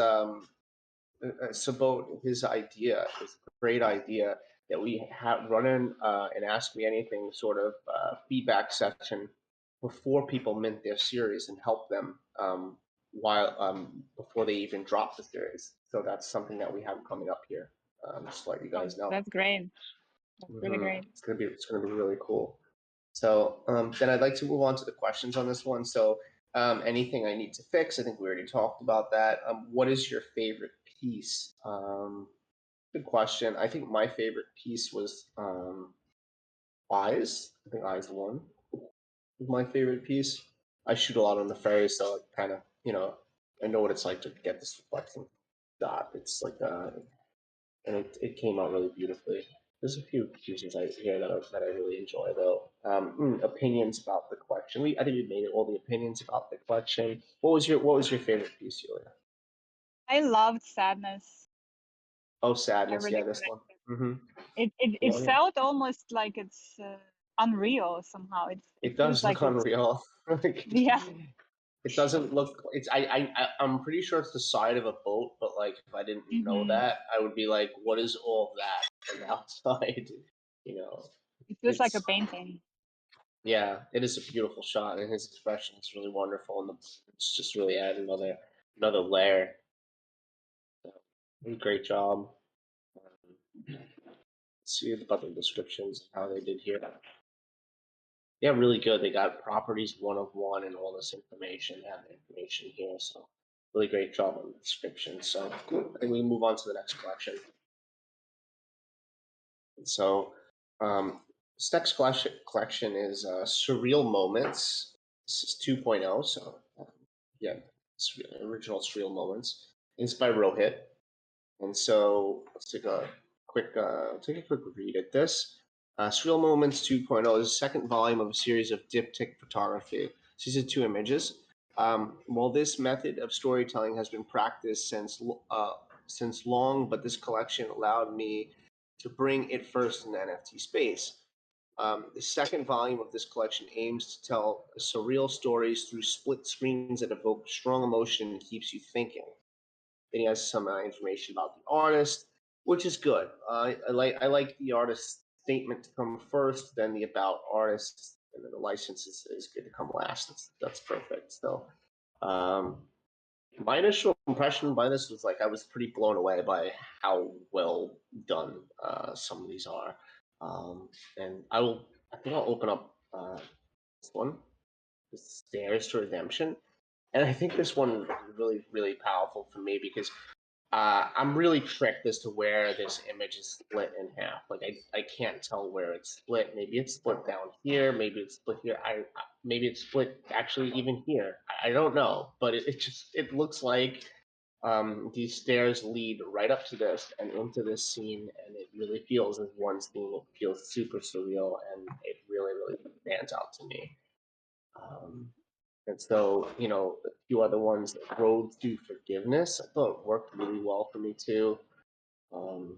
Sabot, his idea, his great idea that we have running an Ask Me Anything sort of feedback section before people mint their series and help them before they even drop the series. So that's something that we have coming up here. Just to let you guys know. That's great. That's really great. It's gonna be really cool. So then I'd like to move on to the questions on this one. So anything I need to fix? I think we already talked about that. What is your favorite piece? Good question. I think my favorite piece was Eyes. I think Eyes 1 was my favorite piece. I shoot a lot on the ferry, so I kind of, I know what it's like to get this reflecting dot. It's like, and it came out really beautifully. There's a few pieces here that I really enjoy though. Opinions about the collection. I think we made all the opinions about the collection. What was your favorite piece, Julia? I loved Sadness. Oh, Sadness. Really Yeah, this one. Mm-hmm. It felt almost like it's unreal somehow. It does look unreal. Yeah. It doesn't look. I'm pretty sure it's the side of a boat, but like if I didn't know that, I would be like, what is all of that on the outside? It feels like a painting. Yeah, it is a beautiful shot, and his expression is really wonderful, and it's just really added another layer. So, great job. Let's see about the descriptions and how they did here. Yeah, really good. They got properties 1 of 1 and all this information. They have the information here, so really great job on the description. So I think we can move on to the next collection. So this next collection is Surreal Moments. This is 2.0, so yeah, original Surreal Moments. It's by Rohit. And so let's take a quick read at this. Surreal Moments 2.0 is the second volume of a series of diptych photography. So these are 2 images. While this method of storytelling has been practiced since long, but this collection allowed me to bring it first in the NFT space. The second volume of this collection aims to tell surreal stories through split screens that evoke strong emotion and keeps you thinking. Then he has some information about the artist, which is good. I like the artist statement to come first, then the about artist, and then the license is good to come last. That's perfect. So, my initial impression by this was like I was pretty blown away by how well done some of these are. And I think I'll open up this one, the Stairs to Redemption. And I think this one is really, really powerful for me because I'm really tricked as to where this image is split in half. Like I can't tell where it's split. Maybe it's split down here. Maybe it's split here. Maybe it's split actually even here. I don't know, but it looks like these stairs lead right up to this and into this scene, and it really feels as one scene. It feels super surreal, and it really stands out to me. And so, a few other ones, Road to Forgiveness, I thought worked really well for me too. Um,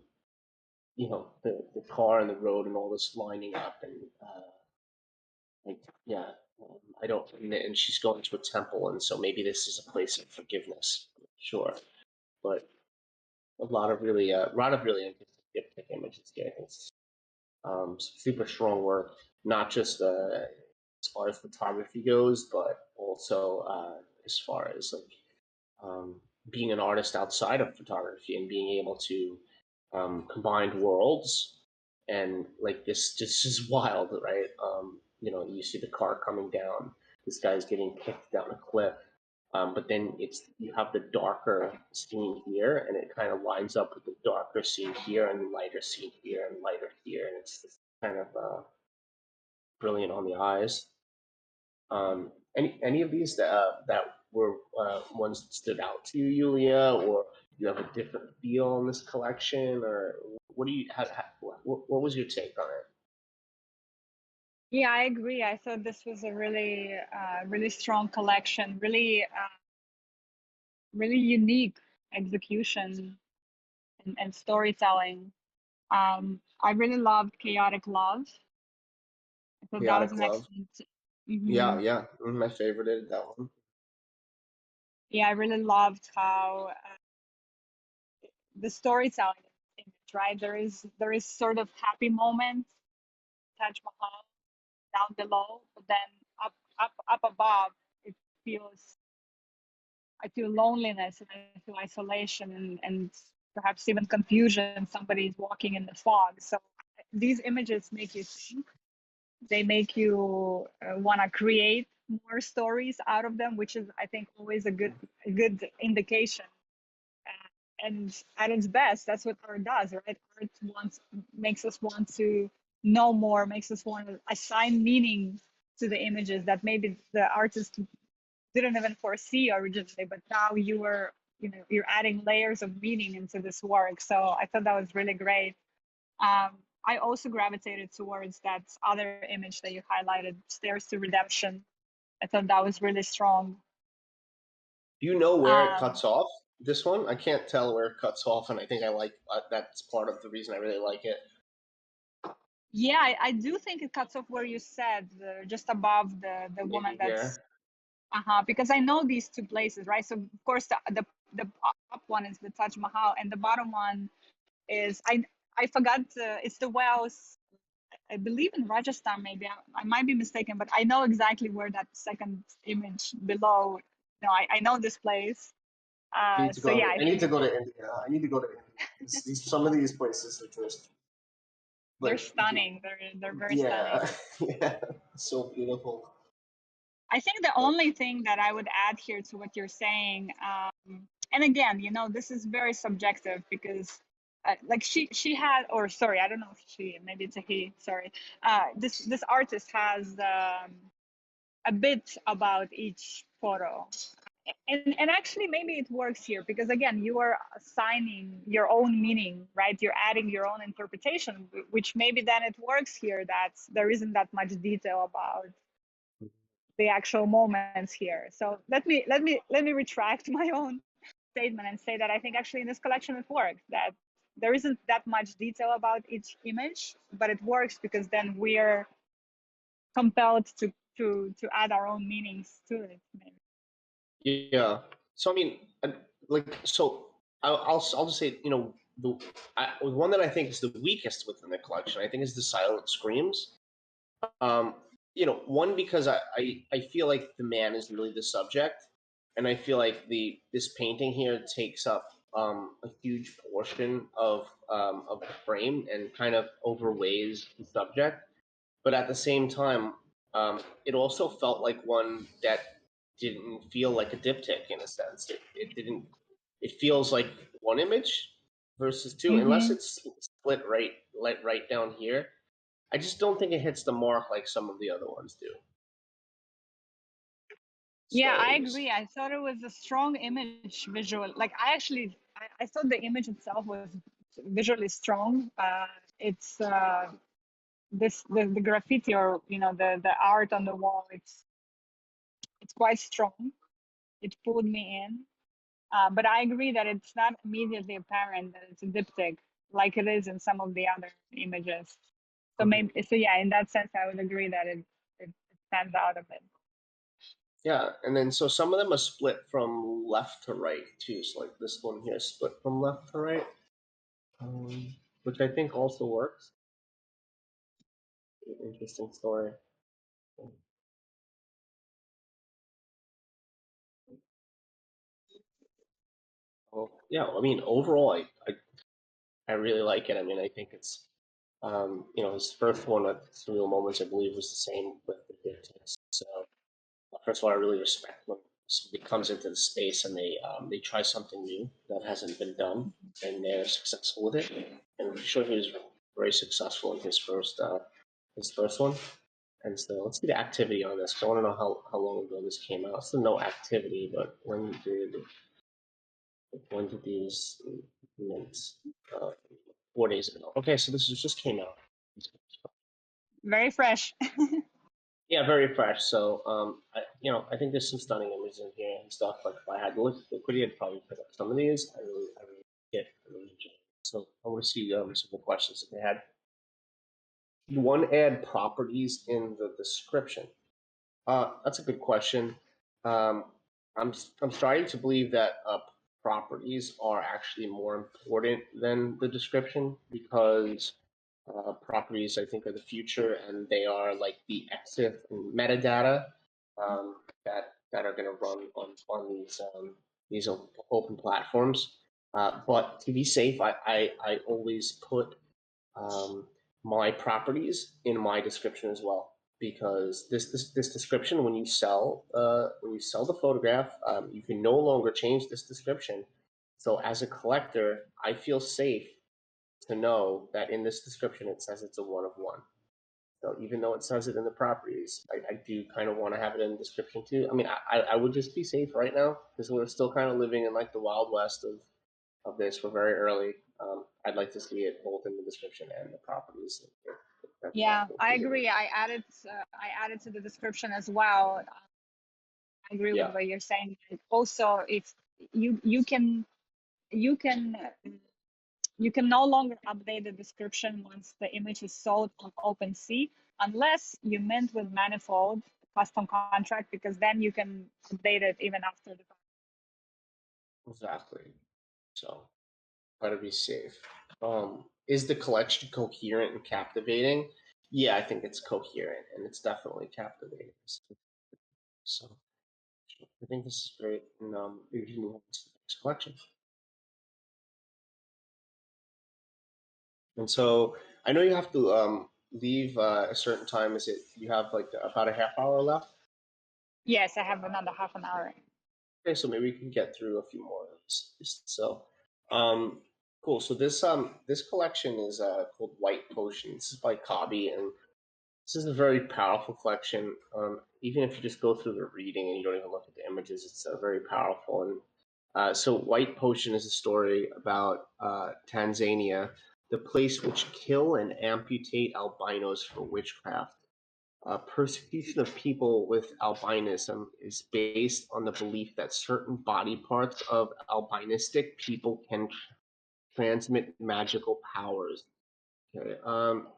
the car and the road and all this lining up, and like, yeah, I don't, and she's going to a temple, and so maybe this is a place of forgiveness, sure. But a lot of really interesting images here. I think super strong work, not just as far as photography goes, but also as far as like being an artist outside of photography and being able to combine worlds. And like this is wild, right? You see the car coming down, this guy's getting kicked down a cliff, but then you have the darker scene here, and it kind of lines up with the darker scene here and lighter scene here and lighter here, and it's just kind of brilliant on the eyes. Any of these that were ones that stood out to you, Yulia, or you have a different feel on this collection, or what do you what was your take on it? Yeah, I agree. I thought this was a really strong collection, really unique execution and storytelling. I really loved Chaotic Love. I thought that was Chaotic an Love. excellent. Yeah, Mhm. yeah, my favorite is that one. Yeah, I really loved how the storytelling in it, right? There is sort of happy moments, Taj Mahal down below, but then up above, it feels I feel loneliness and I feel isolation and perhaps even confusion. Somebody's walking in the fog. So these images make you think. They make you want to create more stories out of them, which is, I think, always a good indication. And at its best, that's what art does, right? Art makes us want to know more, makes us want to assign meaning to the images that maybe the artist didn't even foresee originally, but now you're adding layers of meaning into this work. So I thought that was really great. I also gravitated towards that other image that you highlighted, Stairs to Redemption. I thought that was really strong. Do you know where it Um, cuts off? This one, I can't tell where it cuts off, and I think I like that's part of the reason I really like it. yeah, I do think it cuts off where you said, just above the woman Maybe that's, here. because I know these two places, right? So of course the up one is the Taj Mahal, and the bottom one is I forgot, it's the wells, I believe in Rajasthan, maybe I might be mistaken, but I know exactly where that second image below. I know this place. I need to So go. yeah, I I need think to go to India. I need to go to India. Some of these places are just they're like, stunning. They're very yeah, stunning. yeah, so beautiful. I think the only thing that I would add here to what you're saying, and again, this is very subjective because, like she had, or sorry, I don't know if she, maybe it's a he. Sorry, this artist has a bit about each photo. And actually maybe it works here because again you are assigning your own meaning, right? You're adding your own interpretation, which maybe then it works here that there isn't that much detail about the actual moments here. So let me retract my own statement and say that I think actually in this collection it works, that there isn't that much detail about each image, but it works because then we're compelled to add our own meanings to it, maybe. Yeah. So I mean, so I'll just say, the one that I think is the weakest within the collection, I think, is the Silent Screams. Um, one, because I feel like the man is really the subject, and I feel like this painting here takes up a huge portion of the frame and kind of overweighs the subject. But at the same time, it also felt like one that didn't feel like a diptych in a sense. It didn't. it feels like one image versus two, unless it's split right down here. I just don't think it hits the mark like some of the other ones do. Yeah, I So agree. I thought it was a strong image visual. Like I thought the image itself was visually strong. It's the graffiti, or the art on the wall. It's quite strong. It pulled me in. But I agree that it's not immediately apparent that it's a diptych like it is in some of the other images. So yeah, in that sense, I would agree that it stands out a bit. yeah, and then so some of them are split from left to right too. So like this one here is split from left to right, which I think also works. Interesting story. Well, yeah, I mean, overall, I really like it. I mean, I think it's, his first one at Surreal Moments, I believe, was the same with the pertains. So, first of all, I really respect when somebody comes into the space and they try something new that hasn't been done, and they're successful with it. And I'm sure he was very successful in his first one. And so let's see the activity on this. I want to know how long ago this came out. Still no activity, but when did these mints? 4 days ago. Okay, so this just came out. Very fresh. Yeah, very fresh. So, I think there's some stunning images in here and stuff. Like if I had liquidity, I'd probably pick up some of these. I really enjoy it. So I want to see some of the questions that they had. One, add properties in the description. That's a good question. Um, I'm starting to believe that properties are actually more important than the description, because properties, I think, are the future, and they are like the EXIF and metadata that are going to run on these open platforms. But to be safe, I always put my properties in my description as well, because this description, when you sell the photograph, you can no longer change this description. So as a collector, I feel safe to know that in this description it says it's a one of one. So even though it says it in the properties, I do kind of want to have it in the description too. I mean, I would just be safe right now, because we're still kind of living in like the wild west of this. We're very early. I'd like to see it both in the description and the properties. Yeah, I agree. I added to the description as well. I agree with what you're saying. Also, if you can no longer update the description once the image is sold on OpenSea, unless you mint with Manifold custom contract, because then you can update it even after the fact. Exactly. So, gotta be safe. Is the collection coherent and captivating? Yeah, I think it's coherent and it's definitely captivating. So, I think this is great, and we can move on to the next collection. And so, I know you have to leave a certain time. Is it you have like about a half hour left? Yes, I have another half an hour. Okay, so maybe we can get through a few more of these. So, cool. So this collection is called White Potion. This is by Cobby, and this is a very powerful collection. Even if you just go through the reading and you don't even look at the images, it's very powerful. And so, White Potion is a story about Tanzania, the place which kill and amputate albinos for witchcraft. Persecution of people with albinism is based on the belief that certain body parts of albinistic people can transmit magical powers. Okay.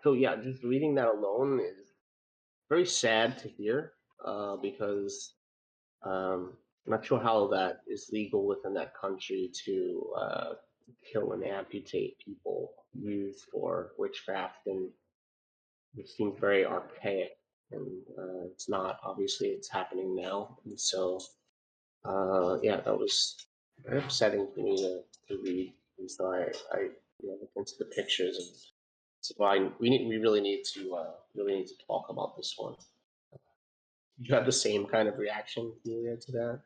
So yeah, just reading that alone is very sad to hear, because I'm not sure how that is legal within that country to kill and amputate people used for witchcraft, and it seems very archaic, and it's not. Obviously, it's happening now, and so yeah, that was very upsetting for me to read. And so I looked into the pictures, and so we really need to talk about this one. You have the same kind of reaction, Julia, to that?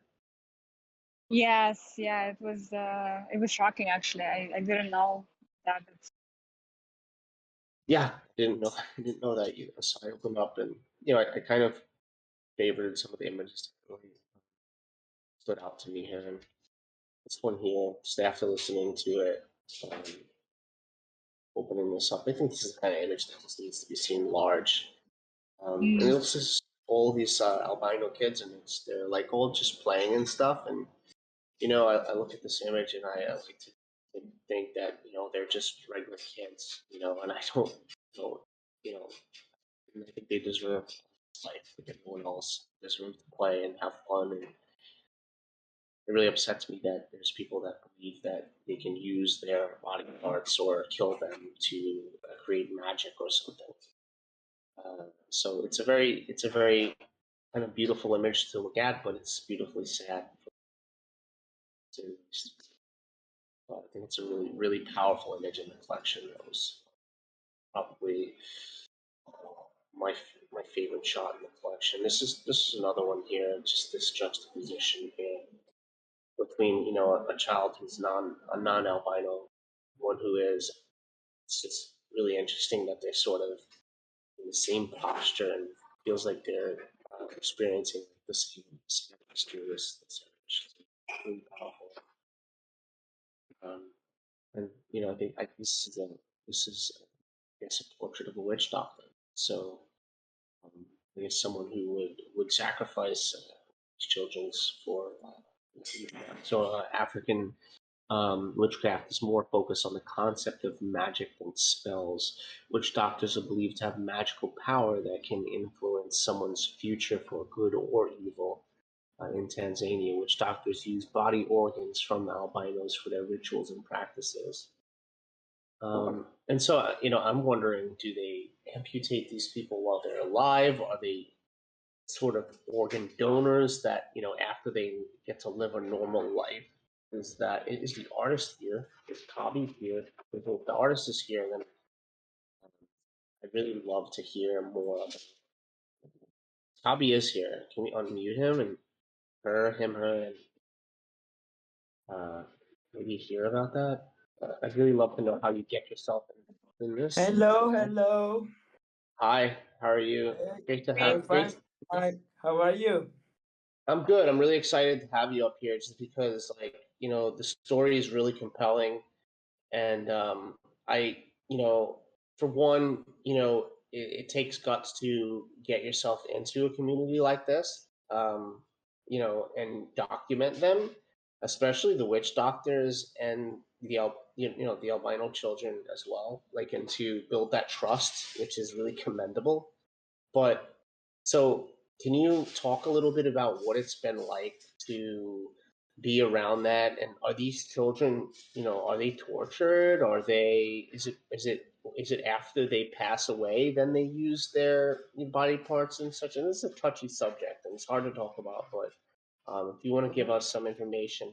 Yes, yeah, it was shocking actually. I didn't know that. Yeah, I didn't know that either. So I opened up and I kind of favored some of the images that really stood out to me here. And this one here, just after listening to it, um, opening this up, I think this is the kind of image that just needs to be seen large. And Mm, it's just all these albino kids, and they're like all just playing and stuff. And I look at this image and I like to think that they're just regular kids, and I don't, you know, and I think they deserve life like everyone else. There's room to play and have fun, and it really upsets me that there's people that believe that they can use their body parts or kill them to create magic or something. So it's a very kind of beautiful image to look at, but it's beautifully sad. I think it's a really really powerful image in the collection. That was probably my my favorite shot in the collection. This is another one here. Just this juxtaposition here between a child who's a non albino, one who is. It's just really interesting that they're sort of in the same posture and feels like they're experiencing the same experience. This really powerful. Um, and I think this is I guess a portrait of a witch doctor. So um, I guess someone who would sacrifice children's for African witchcraft is more focused on the concept of magic than spells. Witch doctors are believed to have magical power that can influence someone's future for good or evil. In Tanzania, witch doctors use body organs from albinos for their rituals and practices. And so, I'm wondering, do they amputate these people while they're alive? Are they sort of organ donors that, after they get to live a normal life? Is the artist here? Is Kabi here? If the artist is here, then I'd really love to hear more of it. Kabi is here. Can we unmute him and her, and uh, maybe hear about that? I'd really love to know how you get yourself in this. Hello. Hi, how are you? Great to I'm have. fine. Hi, how are you? I'm good. I'm really excited to have you up here, just because, like, the story is really compelling, and I, for one, it takes guts to get yourself into a community like this, and document them, especially the witch doctors and the albino children as well, like, and to build that trust, which is really commendable. But so, can you talk a little bit about what it's been like to be around that? And are these children, are they tortured? Are they? Is it after they pass away then they use their body parts and such? And this is a touchy subject and it's hard to talk about. But if you want to give us some information,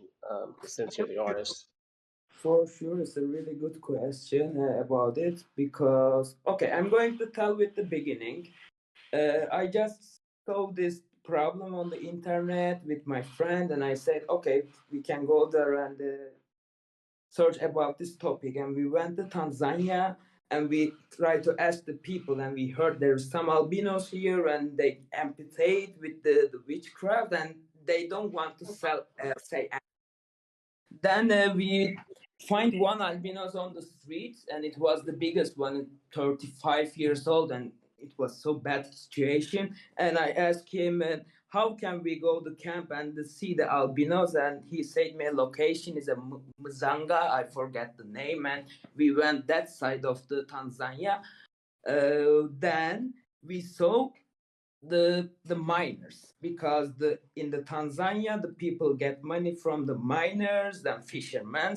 since you're the artist. For sure, it's a really good question about it because, okay, I'm going to tell with the beginning. I just saw this problem on the internet with my friend, and I said, okay, we can go there and search about this topic. And we went to Tanzania and we tried to ask the people, and we heard there's some albinos here and they amputate with the witchcraft and they don't want to say. Then we find one albinos on the streets, and it was the biggest one, 35 years old, and it was so bad situation. And I asked him, how can we go to camp and see the albinos? And he said my location is a Mzanga, I forget the name, and we went that side of the Tanzania. Then we saw the miners, because in the Tanzania the people get money from the miners and fishermen.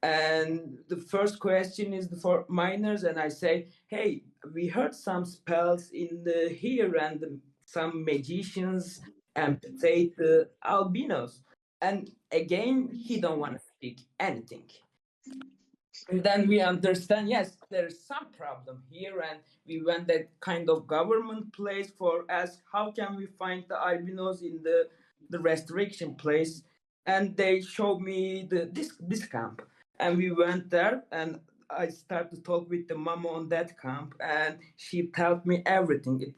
And the first question is for miners, and I say, hey, we heard some spells in the here, and some magicians amputate the albinos. And again, he don't want to speak anything. And then we understand, yes, there's some problem here, and we went that kind of government place for ask how can we find the albinos in the restriction place. and they showed me this camp, and we went there, and I started to talk with the mama on that camp, and she told me everything.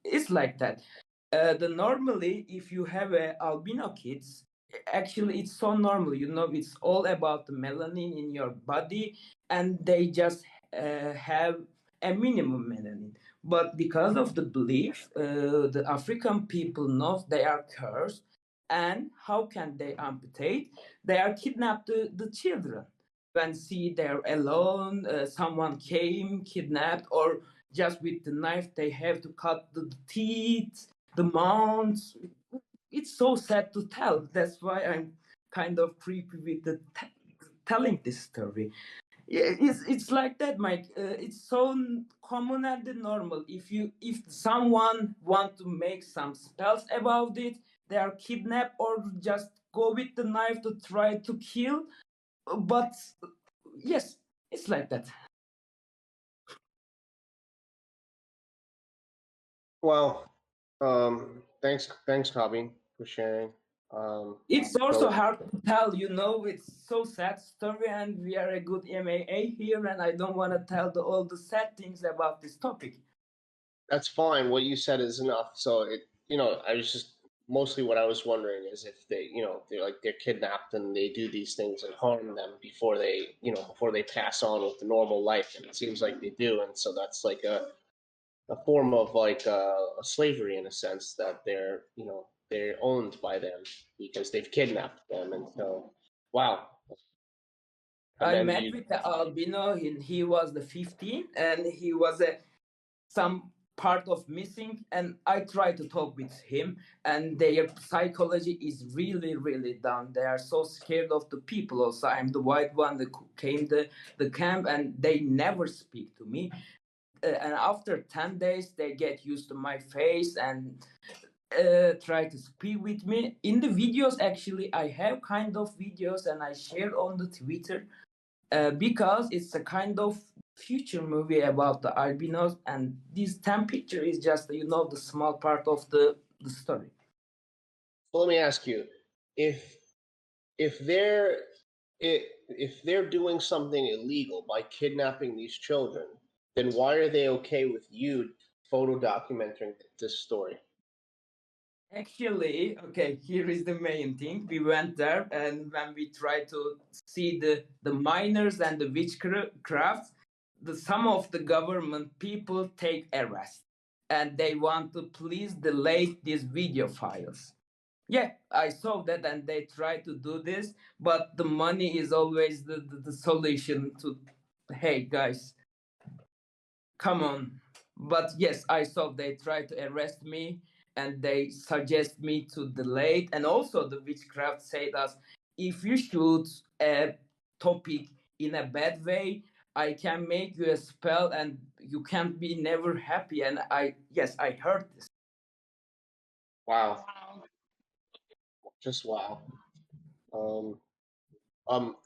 It's like that. The normally, if you have a albino kids, actually it's so normal. It's all about the melanin in your body, and they just have a minimum melanin. But because of the belief, the African people know they are cursed, and how can they amputate? They are kidnapped the children. When see they're alone, someone came, kidnapped, or just with the knife they have to cut the teeth, the mouths. It's so sad to tell. That's why I'm kind of creepy with the telling this story. Yeah, it's like that, Mike. It's so common and normal. If someone want to make some spells about it, they are kidnapped or just go with the knife to try to kill. But yes, it's like that. Well, thanks, Kabi, for sharing. It's also So hard to tell, it's so sad story, and we are a good MAA here, and I don't want to tell all the sad things about this topic. that's fine. What you said is enough. So I was just mostly what I was wondering is if they, they're kidnapped and they do these things and harm them before they pass on with the normal life, and it seems like they do, and so that's like a form of like a slavery in a sense that they're owned by them because they've kidnapped them, and so wow. And I then met with the albino, and he was the 15, and he was some part of missing, and I tried to talk with him, and their psychology is really, really down. They are so scared of the people. Also, I'm the white one that came the camp, and they never speak to me. And after 10 days, they get used to my face and try to speak with me. In the videos, actually, I have kind of videos, and I share on the Twitter, because it's a kind of future movie about the albinos, and this 10 picture is just the small part of the story. so let me ask you, if if they're if they're doing something illegal by kidnapping these children, then why are they okay with you photo documenting this story? Actually, okay, here is the main thing. We went there, and when we tried to see the miners and the witchcraft, some of the government people take arrest, and they want to please delete these video files. Yeah, I saw that, and they try to do this, but the money is always the solution to, hey guys, come on. But yes, I saw they try to arrest me, and they suggest me to delay it. And also the witchcraft said us, if you shoot a topic in a bad way, I can make you a spell and you can't be never happy. And I heard this. Wow, just wow.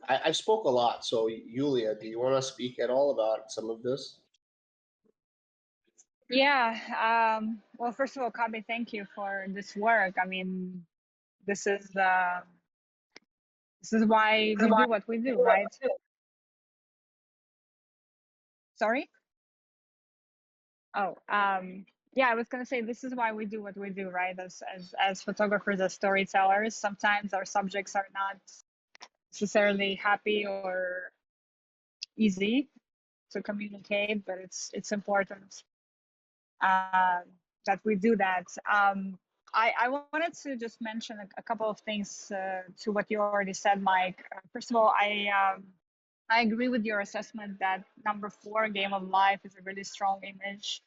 I spoke a lot, so Yulia, do you want to speak at all about some of this? Yeah. Well, first of all, Kabe, thank you for this work. I mean, this is why we do what we do, right? Sorry. Oh, yeah. I was gonna say this is why we do what we do, right? As photographers, as storytellers, sometimes our subjects are not necessarily happy or easy to communicate, but it's important that we do that. I wanted to just mention a couple of things to what you already said, Mike. First of all, I agree with your assessment that number 4, Game of Life, is a really strong image.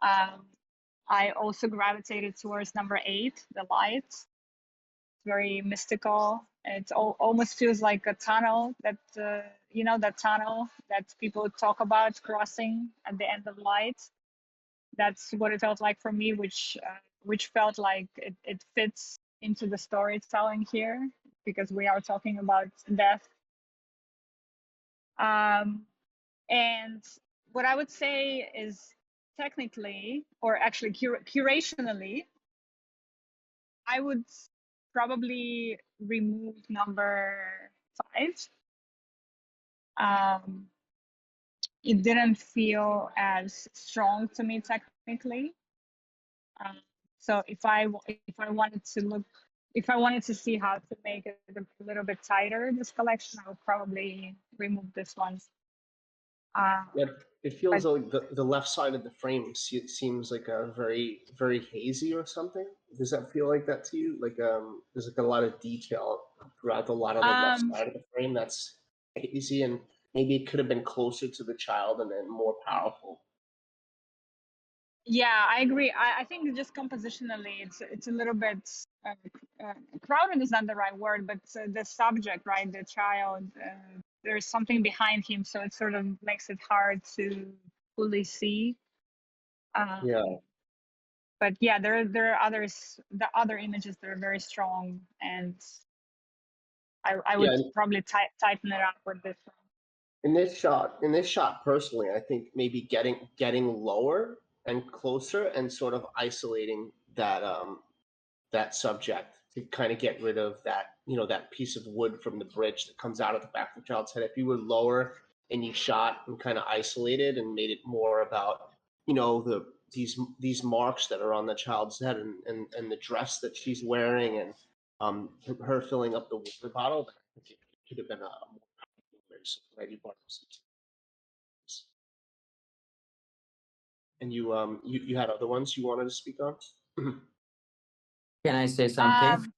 I also gravitated towards number 8, The Light. It's very mystical. It almost feels like a tunnel that that tunnel that people talk about crossing at the end of light. That's what it felt like for me, which felt like it fits into the storytelling here, because we are talking about death. And what I would say is, technically, or actually curationally, I would probably remove number 5. It didn't feel as strong to me technically. So if I wanted to see how to make it a little bit tighter, this collection, I would probably remove this one. Yeah, it feels But like the left side of the frame seems like a very hazy or something. Does that feel like that to you? Like there's like a lot of detail throughout a lot of the left side of the frame that's hazy, and maybe it could have been closer to the child and then more powerful. yeah, I agree. I think just compositionally, it's a little bit crowded is not the right word, but the subject, right, the child, there's something behind him, so it sort of makes it hard to fully see. Yeah. But yeah, there are others, the other images that are very strong, and I would Yeah, probably tighten it up with this one. in this shot personally, I think maybe getting lower and closer and sort of isolating that subject to kind of get rid of that, that piece of wood from the bridge that comes out of the back of the child's head. If you were lower and you shot and kind of isolated and made it more about, these marks that are on the child's head and the dress that she's wearing and her filling up the water bottle, I think it could have been a more so glad you brought this up. And you had other ones you wanted to speak on? Can I say something?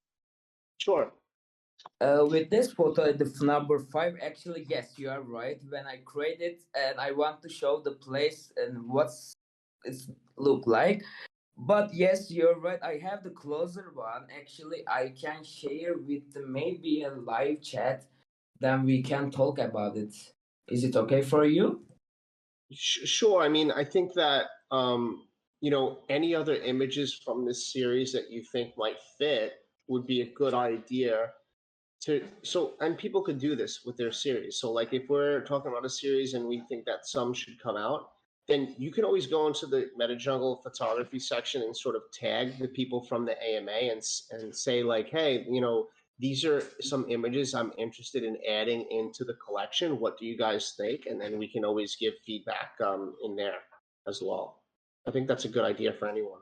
Sure. With this photo, the number 5, actually, yes, you are right. When I created and I want to show the place and what's it look like. But yes, you're right. I have the closer one. Actually, I can share with maybe a live chat. Then we can talk about it. Is it okay for you? Sure. I mean, I think that any other images from this series that you think might fit would be a good idea and people could do this with their series. So like if we're talking about a series and we think that some should come out, then you can always go into the MetaJungle photography section and sort of tag the people from the AMA and say like, hey, these are some images I'm interested in adding into the collection. What do you guys think? And then we can always give feedback in there as well. I think that's a good idea for anyone.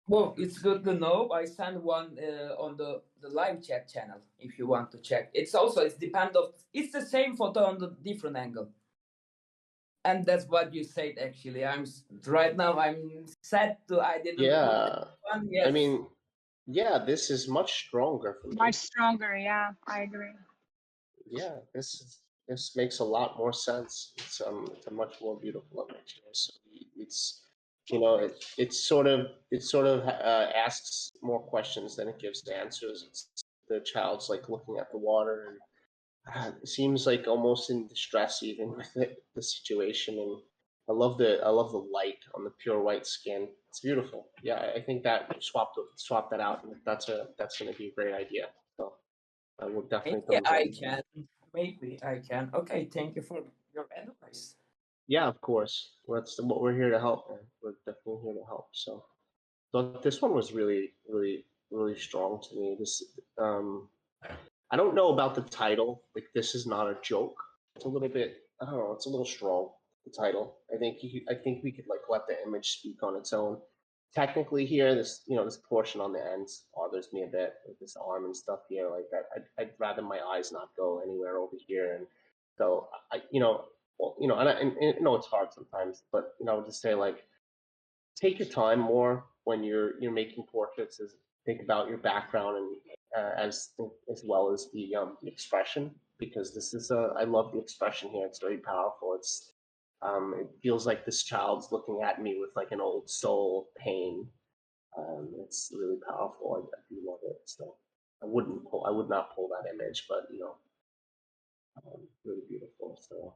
Well, it's good to know. I send one on the live chat channel if you want to check. It's depend of it's the same photo on the different angle. And that's what you said actually. I'm sad to I didn't Yeah. one. Yes. I mean, yeah, this is much stronger for me. Much stronger, yeah, I agree. Yeah, this makes a lot more sense. It's a much more beautiful image. So it's it sort of asks more questions than it gives answers. The child's like looking at the water and it seems like almost in distress even with the situation. And I love the light on the pure white skin. It's beautiful. Yeah, I think that swap that out. And that's going to be a great idea. So I will definitely. Maybe I can. Okay, thank you for your advice. Yeah, of course. That's what we're here to help, man. We're definitely here to help. So this one was really, really, really strong to me. I don't know about the title. Like, this is not a joke. It's a little bit. I don't know. It's a little strong. The title. I think we could like let the image speak on its own. Technically, here, this portion on the ends bothers me a bit. Like this arm and stuff here, like that. I'd rather my eyes not go anywhere over here. And so and it's hard sometimes, but I would just say like take your time more when you're making portraits. Think about your background and as well as the expression, because I love the expression here. It's very powerful. It feels like this child's looking at me with like an old soul pain. It's really powerful. I do love it. So I would not pull that image, but really beautiful. So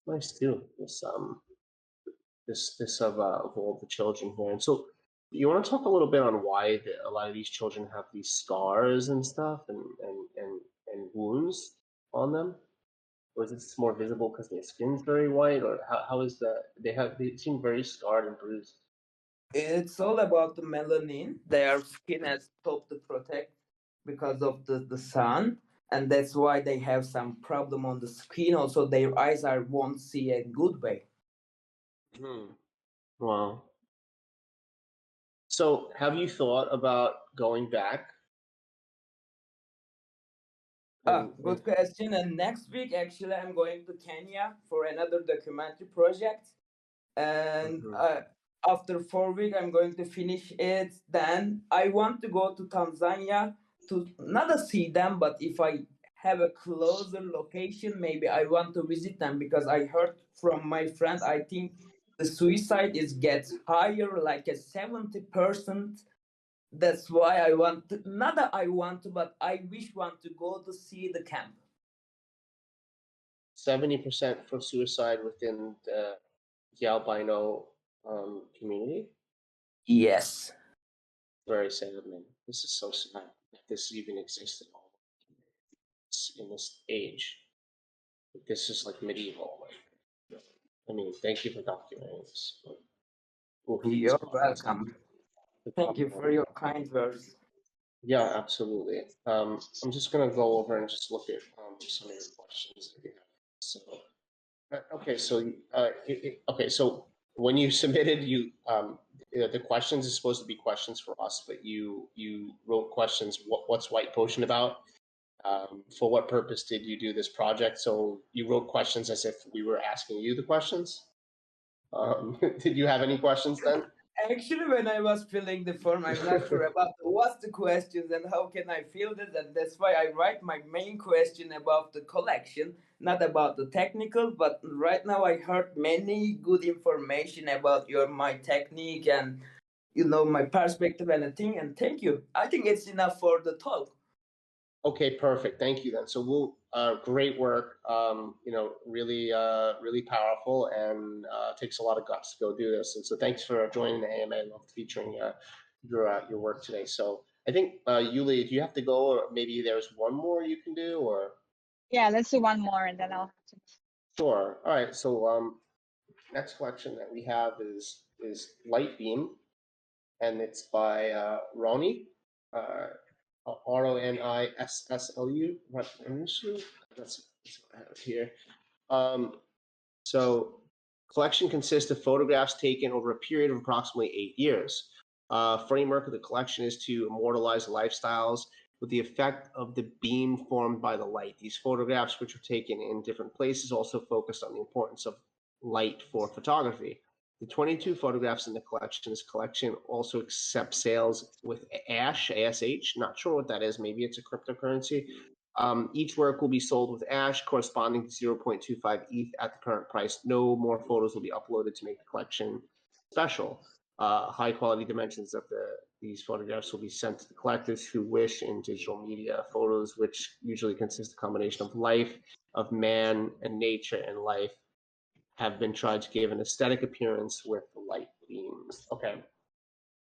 nice too. This of all the children here. And so you want to talk a little bit on why a lot of these children have these scars and stuff and wounds on them? Or is this more visible because their skin's very white, or how is that? They seem very scarred and bruised. It's all about the melanin. Their skin has stopped to protect because of the sun, and that's why they have some problem on the skin. Also, their eyes are won't see a good way. Wow. So have you thought about going back? Good question. And next week, actually, I'm going to Kenya for another documentary project. And after 4 weeks, I'm going to finish it. Then I want to go to Tanzania to not to see them, but if I have a closer location, maybe I want to visit them because I heard from my friend. I think the suicide is gets higher, like a 70%. That's why I want to, not that I want to, but I wish want to go to see the camp. 70% for suicide within the albino community. Yes. Very sad, man. This is so sad that this even exists at all in this age. This is like medieval. I mean, thank you for documenting this. You're welcome. Thank you for your kind words. Yeah, absolutely. I'm just gonna go over and just look at some of your questions that you have. So, okay, so when you submitted, the questions is supposed to be questions for us, but you wrote questions. What's White Potion about? For what purpose did you do this project? So you wrote questions as if we were asking you the questions. Did you have any questions then? Actually, when I was filling the form, I'm not sure about what's the questions and how can I fill this, and that's why I write my main question about the collection, not about the technical. But right now, I heard many good information about my technique and my perspective and a thing. And thank you. I think it's enough for the talk. Okay, perfect. Thank you then. So we'll great work. Really really powerful and takes a lot of guts to go do this. And so thanks for joining the AMA. I loved featuring your work today. So I think Yuli, do you have to go, or maybe there's one more you can do, or? Yeah, let's do one more and then I'll have to. Sure. All right. So next collection that we have is Light Beam, and it's by Roni. Ronisslu. That's what I have here. So collection consists of photographs taken over a period of approximately 8 years. Framework of the collection is to immortalize lifestyles with the effect of the beam formed by the light. These photographs, which were taken in different places, also focused on the importance of light for photography. The 22 photographs in the collection also accepts sales with ASH, ASH. Not sure what that is. Maybe it's a cryptocurrency. Each work will be sold with ASH corresponding to 0.25 ETH at the current price. No more photos will be uploaded to make the collection special. High quality dimensions of these photographs will be sent to the collectors who wish in digital media. Photos, which usually consist of a combination of life, of man and nature and life, have been tried to give an aesthetic appearance with the light beams. Okay.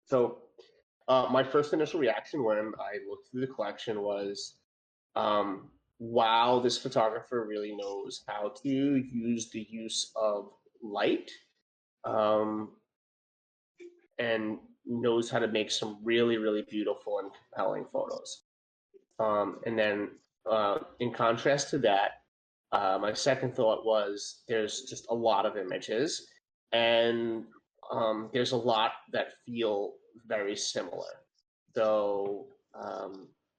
So my first initial reaction when I looked through the collection was, wow, this photographer really knows how to use the use of light, and knows how to make some really, really beautiful and compelling photos. And then in contrast to that, my second thought was there's just a lot of images, and there's a lot that feel very similar. So,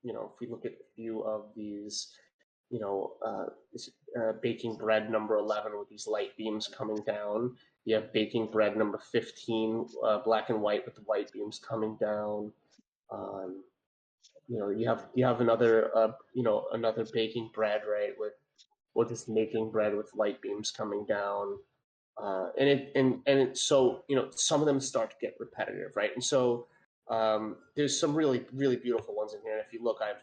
if we look at a few of these, baking bread number 11 with these light beams coming down. You have baking bread number 15, black and white with the white beams coming down. You have another another baking bread, right, with just making bread with light beams coming down. And so some of them start to get repetitive, right? And so there's some really, really beautiful ones in here. If you look, I've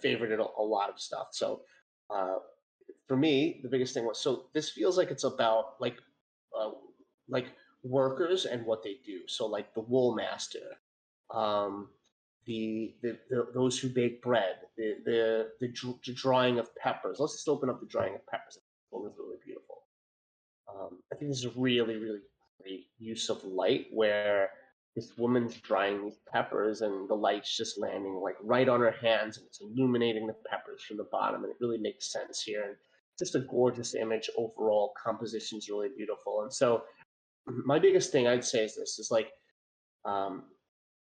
favorited a lot of stuff. So for me, the biggest thing was, so this feels like it's about like workers and what they do. So like the wool master, the those who bake bread, the drying of peppers. Let's just open up the drying of peppers. That was really beautiful. I think this is really, really great use of light where this woman's drying these peppers and the light's just landing like right on her hands and it's illuminating the peppers from the bottom, and it really makes sense here. And just a gorgeous image overall. Composition's really beautiful. And so my biggest thing I'd say is this is like,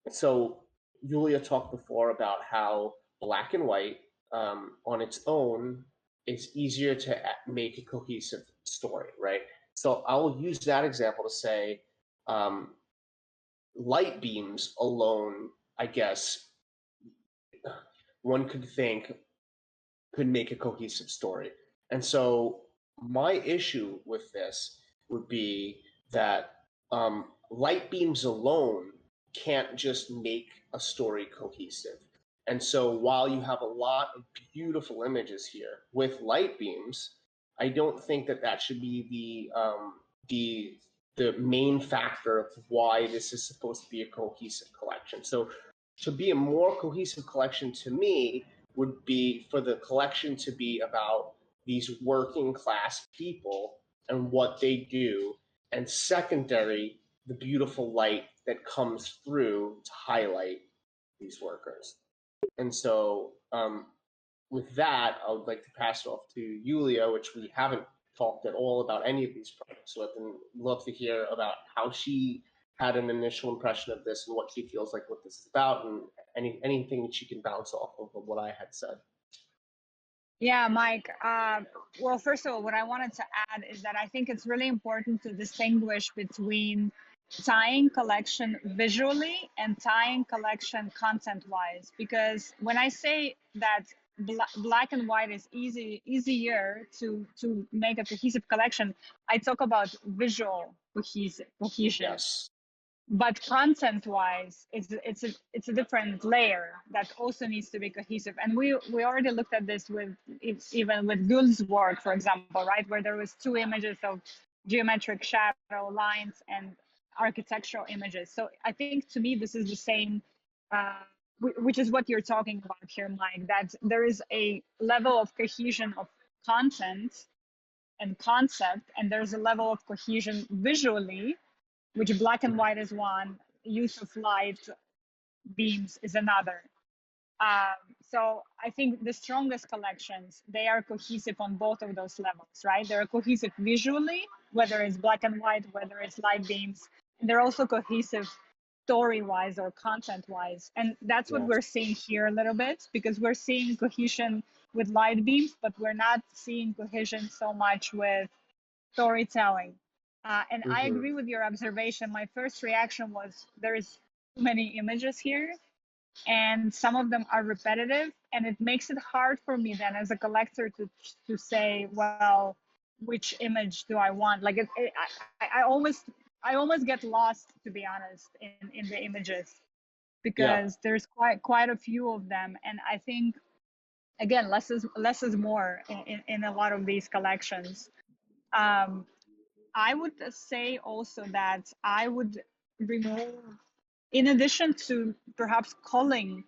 so Julia talked before about how black and white on its own is easier to make a cohesive story, right? So I'll use that example to say light beams alone, I guess, one could think could make a cohesive story. And so my issue with this would be that light beams alone can't just make a story cohesive. And so while you have a lot of beautiful images here with light beams, I don't think that that should be the main factor of why this is supposed to be a cohesive collection. So to be a more cohesive collection to me would be for the collection to be about these working class people and what they do, and secondary, the beautiful light that comes through to highlight these workers. And so with that, I would like to pass it off to Yulia, which we haven't talked at all about any of these projects. So I'd love to hear about how she had an initial impression of this and what she feels like what this is about, and anything that she can bounce off of what I had said. Yeah, Mike. Well, first of all, what I wanted to add is that I think it's really important to distinguish between tying collection visually and tying collection content-wise. Because when I say that black and white is easier to make a cohesive collection, I talk about visual cohesion. Yes. But content-wise, it's a different layer that also needs to be cohesive. And we already looked at this with even with Gul's work, for example, right, where there was 2 images of geometric shadow lines and architectural images. So I think to me this is the same, which is what you're talking about here, Mike. That there is a level of cohesion of content and concept, and there's a level of cohesion visually, which black and white is one, use of light beams is another. So I think the strongest collections, they are cohesive on both of those levels, right? They're cohesive visually, whether it's black and white, whether it's light beams, and they're also cohesive story-wise or content-wise. And that's what we're seeing here a little bit, because we're seeing cohesion with light beams, but we're not seeing cohesion so much with storytelling. And I agree with your observation. My first reaction was there's too many images here, and some of them are repetitive, and it makes it hard for me then as a collector to say, well, which image do I want? Like I almost get lost, to be honest, in the images, because there's quite a few of them, and I think again less is more in a lot of these collections. I would say also that I would remove, in addition to perhaps calling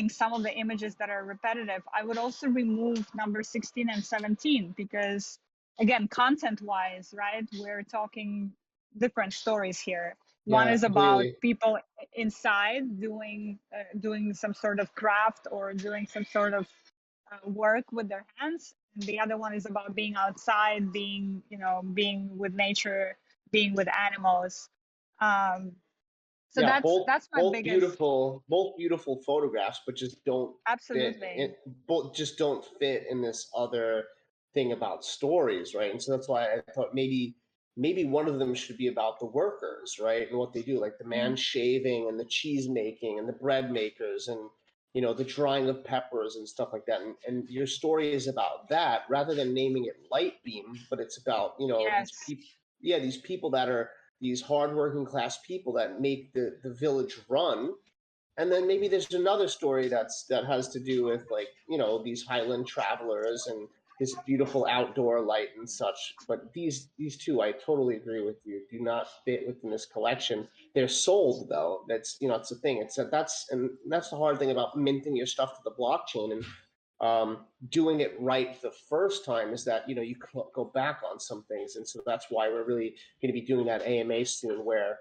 some of the images that are repetitive, I would also remove number 16 and 17, because again, content-wise, right, we're talking different stories here. One is about people inside doing some sort of craft or doing some sort of work with their hands. And the other one is about being outside, being with nature, being with animals. So that's my biggest. Both beautiful photographs, but just don't absolutely just don't fit in this other thing about stories, right? And so that's why I thought maybe one of them should be about the workers, right, and what they do, like the man shaving and the cheese making and the bread makers and the drying of peppers and stuff like that. And your story is about that rather than naming it light beam, but it's about these people that are these hardworking class people that make the village run. And then maybe there's another story that has to do with, like, these highland travelers and this beautiful outdoor light and such. But these two, I totally agree with you, do not fit within this collection. They're sold though. That's it's the thing. That's the hard thing about minting your stuff to the blockchain. And doing it right the first time is that, you know, you go back on some things. And so that's why we're really going to be doing that AMA soon, where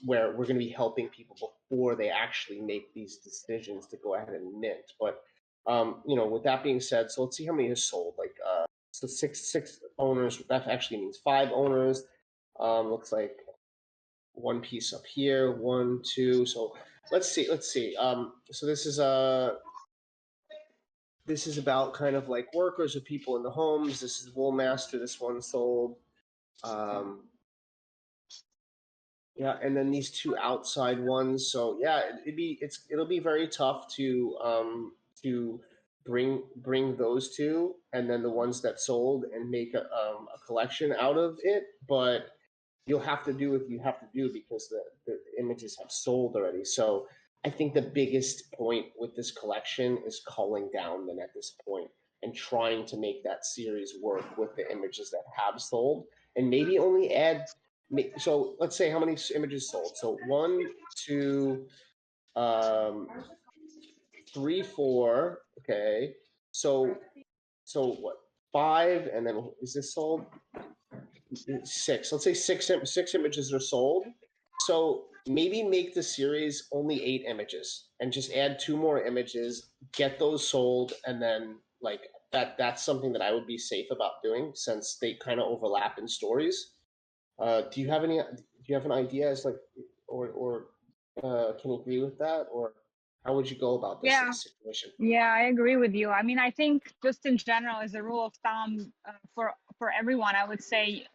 we're going to be helping people before they actually make these decisions to go ahead and mint. But you know, with that being said, so let's see how many is sold. Like so six owners. That actually means 5 owners. Looks like one piece up here, 1, 2. So let's see. So this is about kind of like workers or people in the homes. This is Woolmaster. This one sold. Yeah, and then these 2 outside ones. So yeah, it'll be very tough to bring those 2, and then the ones that sold, and make a collection out of it. But you'll have to do what you have to do because the images have sold already. So I think the biggest point with this collection is culling down them at this point and trying to make that series work with the images that have sold, and maybe only add. So let's say how many images sold. So 1, 2, 3, 4. Okay. So what? 5, and then is this sold? 6. Let's say six images are sold. So maybe make the series only 8 images and just add 2 more images, get those sold, and then like that's something that I would be safe about doing, since they kind of overlap in stories. Do you have an idea as like, or can you agree with that, or how would you go about this Yeah. situation? Yeah, I agree with you. I mean, I think just in general, as a rule of thumb, for everyone, I would say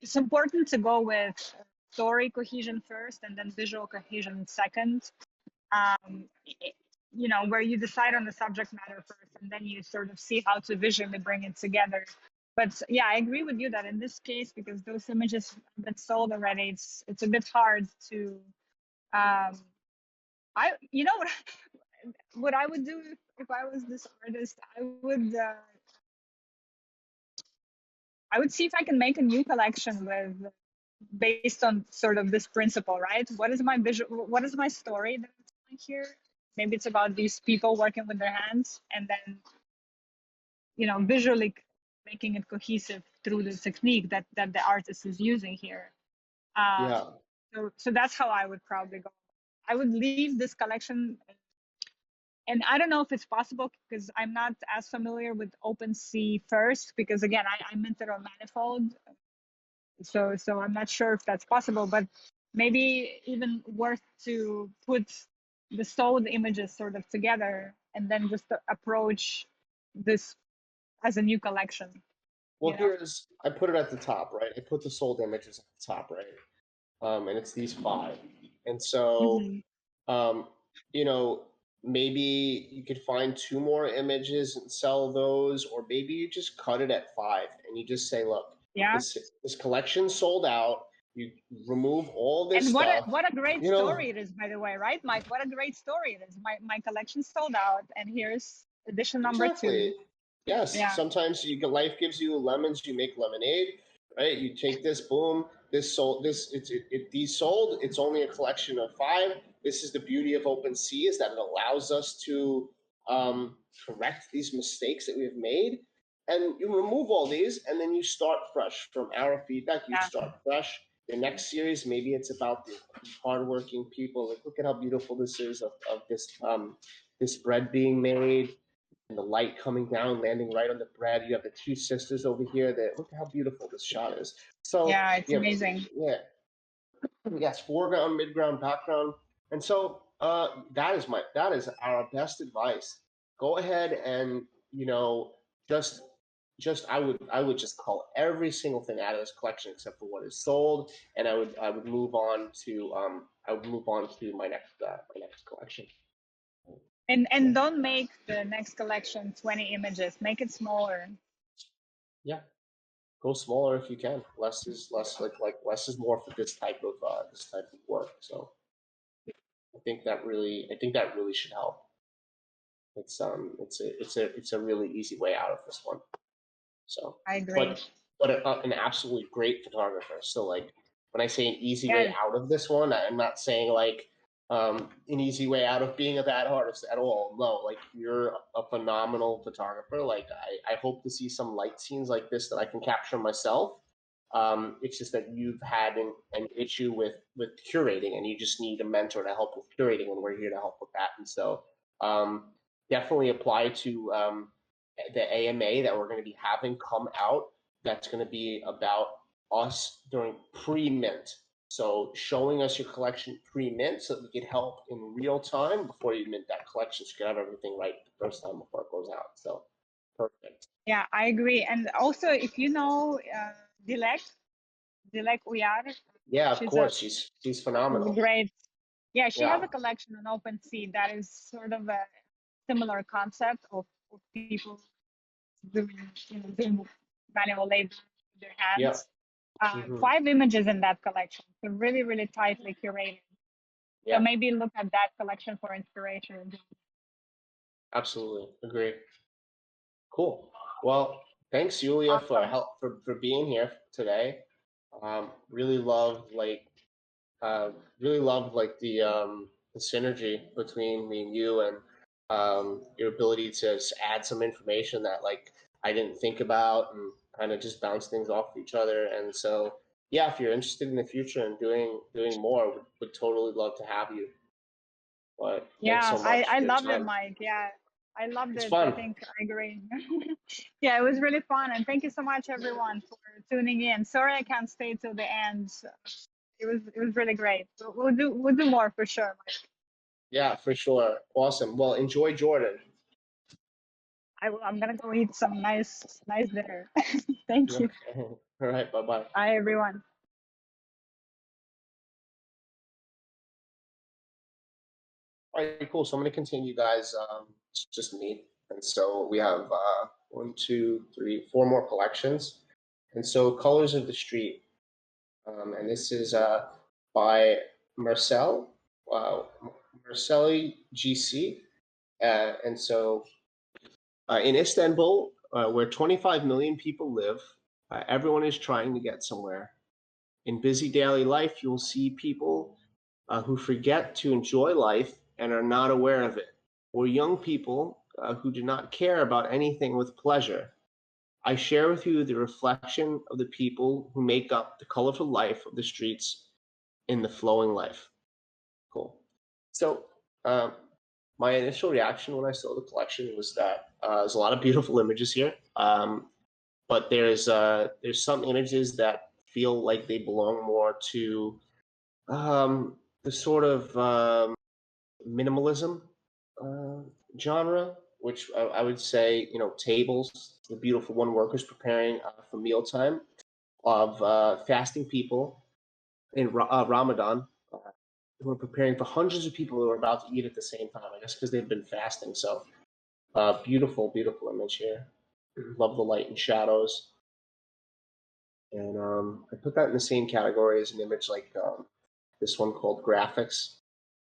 it's important to go with story cohesion first and then visual cohesion second. You know, where you decide on the subject matter first, and then you sort of see how to visually bring it together. But yeah, I agree with you that in this case, because those images have been sold already, it's a bit hard to. You know what I would do if I was this artist, I would see if I can make a new collection based on sort of this principle, right? What is my story that I'm telling here? Maybe it's about these people working with their hands, and then, you know, visually making it cohesive through the technique that the artist is using here. Yeah. So that's how I would probably go. I would leave this collection, and I don't know if it's possible because I'm not as familiar with OpenSea first, because again, I minted on Manifold, so I'm not sure if that's possible, but maybe even worth to put the sold images sort of together and then just approach this as a new collection. Well, I put it at the top, right? I put the sold images at the top, right? And it's these 5. And so, you know, maybe you could find 2 more images and sell those, or maybe you just cut it at 5 and you just say, look, this collection sold out. You remove all this stuff. What a great story it is, by the way, right, Mike? What a great story it is. My collection sold out, and here's edition number 2. Yes. Yeah. Sometimes life gives you lemons, you make lemonade, right? You take this, boom, this sold. These sold. It's only a collection of 5. This is the beauty of OpenSea, is that it allows us to correct these mistakes that we've made, and you remove all these, and then you start fresh from our feedback. You start fresh. The next series, maybe it's about the hardworking people. Like, look at how beautiful this is of this bread being made, and the light coming down, landing right on the bread. You have the 2 sisters over here. That, look how beautiful this shot is. So yeah, it's amazing. Yeah. Yes, foreground, midground, background, and so that is our best advice. Go ahead and, you know, just I would just call every single thing out of this collection except for what is sold, and I would move on to my next collection. And don't make the next collection 20 images. Make it smaller. Yeah, go smaller if you can. Less is less. Like less is more for this type of work. So I think that really should help. It's a really easy way out of this one. So I agree. But an absolutely great photographer. So like, when I say an easy way out of this one, I'm not saying like an easy way out of being a bad artist at all. No, like you're a phenomenal photographer. Like I hope to see some light scenes like this that I can capture myself. It's just that you've had an issue with curating, and you just need a mentor to help with curating, and we're here to help with that. And so definitely apply to the AMA that we're going to be having come out. That's going to be about us during pre-mint. So showing us your collection pre-mint so that we can help in real time before you mint that collection, so you can have everything right the first time before it goes out. So perfect. Yeah, I agree. And also, if you know Dilek Uyar, Yeah, of she's course. She's phenomenal. great. Yeah, she has Yeah. a collection on OpenSea that is sort of a similar concept of people doing manual labor with their Yeah. hands. 5 images in that collection, so really, really tightly curated. Yeah. So maybe look at that collection for inspiration. Absolutely. Agree. Cool. Well, thanks, Julia, for help for being here today. Really loved the synergy between me and you, and your ability to add some information that like I didn't think about, and kind of just bounce things off each other. And so yeah, if you're interested in the future and doing more, would totally love to have you. But thanks so much I for your loved it, time. Mike. Yeah, I loved It's it. fun. I think I agree. Yeah, it was really fun, and thank you so much, everyone, for tuning in. Sorry I can't stay till the end. It was really great. We'll do more for sure, Mike. Yeah, for sure. Awesome. Well, enjoy Jordan. I'm gonna go eat some nice dinner. Thank you. All right. Bye-bye. Bye, everyone. All right, cool. So I'm going to continue, guys. It's just me. And so we have 1, 2, 3, 4 more collections. And so Colors of the Street. And this is by Marcel, Marcelli GC. And so in Istanbul, where 25 million people live, everyone is trying to get somewhere. In busy daily life, you'll see people who forget to enjoy life and are not aware of it, or young people who do not care about anything with pleasure. I share with you the reflection of the people who make up the colorful life of the streets in the flowing life. Cool. So my initial reaction when I saw the collection was that there's a lot of beautiful images here, but there's some images that feel like they belong more to the sort of minimalism genre, which I would say, tables, the beautiful one, workers preparing for mealtime, of fasting people in Ramadan, who are preparing for hundreds of people who are about to eat at the same time, I guess because they've been fasting. So beautiful, beautiful image here. Love the light and shadows. And I put that in the same category as an image like this one called Graphics.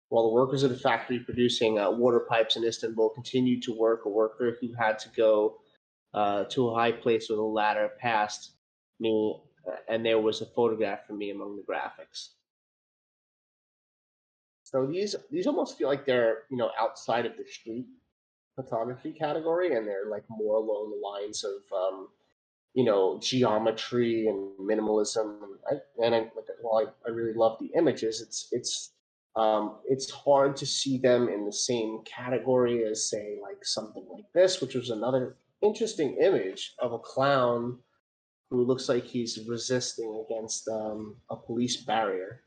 While the workers at a factory producing water pipes in Istanbul continued to work, a worker who had to go to a high place with a ladder passed me, and there was a photograph for me among the graphics. So these almost feel like they're outside of the street photography category, and they're like more along the lines of geometry and minimalism. While I really love the images, it's hard to see them in the same category as, say, like something like this, which was another interesting image of a clown who looks like he's resisting against a police barrier.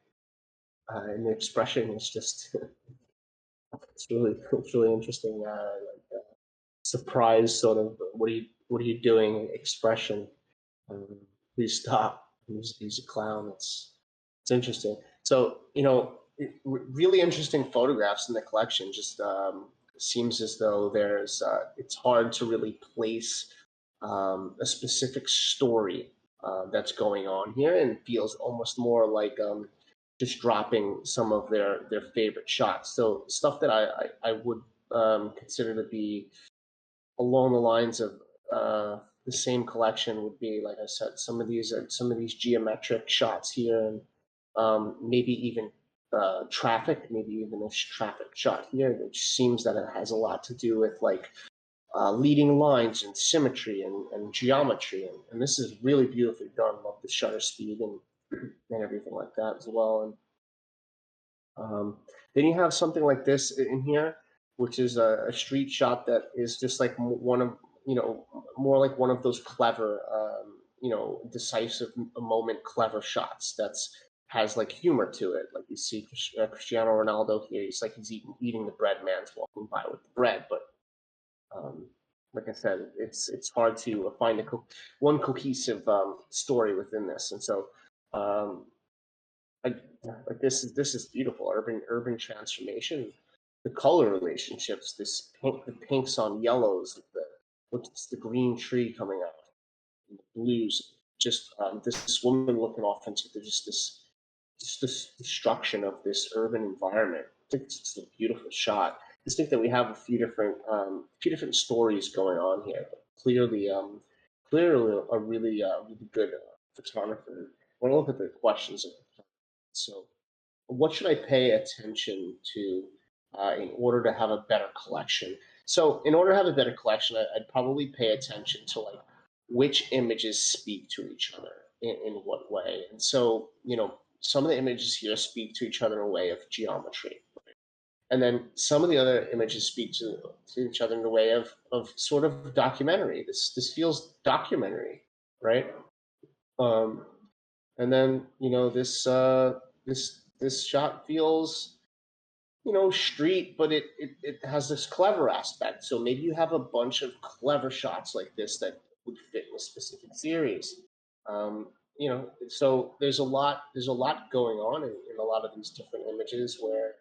And the expression is just it's really interesting. Surprise, sort of, what are you doing expression. Please stop. He's a clown. It's interesting. So really interesting photographs in the collection. Just seems as though it's hard to really place a specific story that's going on here, and feels almost more like just dropping some of their favorite shots. So stuff that I would consider to be along the lines of the same collection would be, like I said, some of these geometric shots here, and maybe even traffic, maybe even a traffic shot here, which seems that it has a lot to do with like leading lines and symmetry and geometry, and this is really beautifully done. Love the shutter speed and everything like that as well. And then you have something like this in here, which is a street shot that is just like one of, more like one of those clever, decisive moment, clever shots that's has like humor to it. Like you see Cristiano Ronaldo here, he's like he's eating the bread, man's walking by with the bread, but like I said, it's hard to find one cohesive story within this, and so like this is beautiful urban transformation, the color relationships, this the pinks on yellows, the green tree coming out, and the blues, just this woman looking off into this destruction of this urban environment. I think it's a beautiful shot. I just think that we have a few different stories going on here. But clearly a really really good photographer. I want to look at the questions. So, what should I pay attention to in order to have a better collection? So, in order to have a better collection, I'd probably pay attention to like which images speak to each other in what way. And so, some of the images here speak to each other in a way of geometry. Right? And then some of the other images speak to each other in a way of sort of documentary. This feels documentary, right? And then this shot feels street, but it has this clever aspect. So maybe you have a bunch of clever shots like this that would fit in a specific series. So there's a lot going on in a lot of these different images where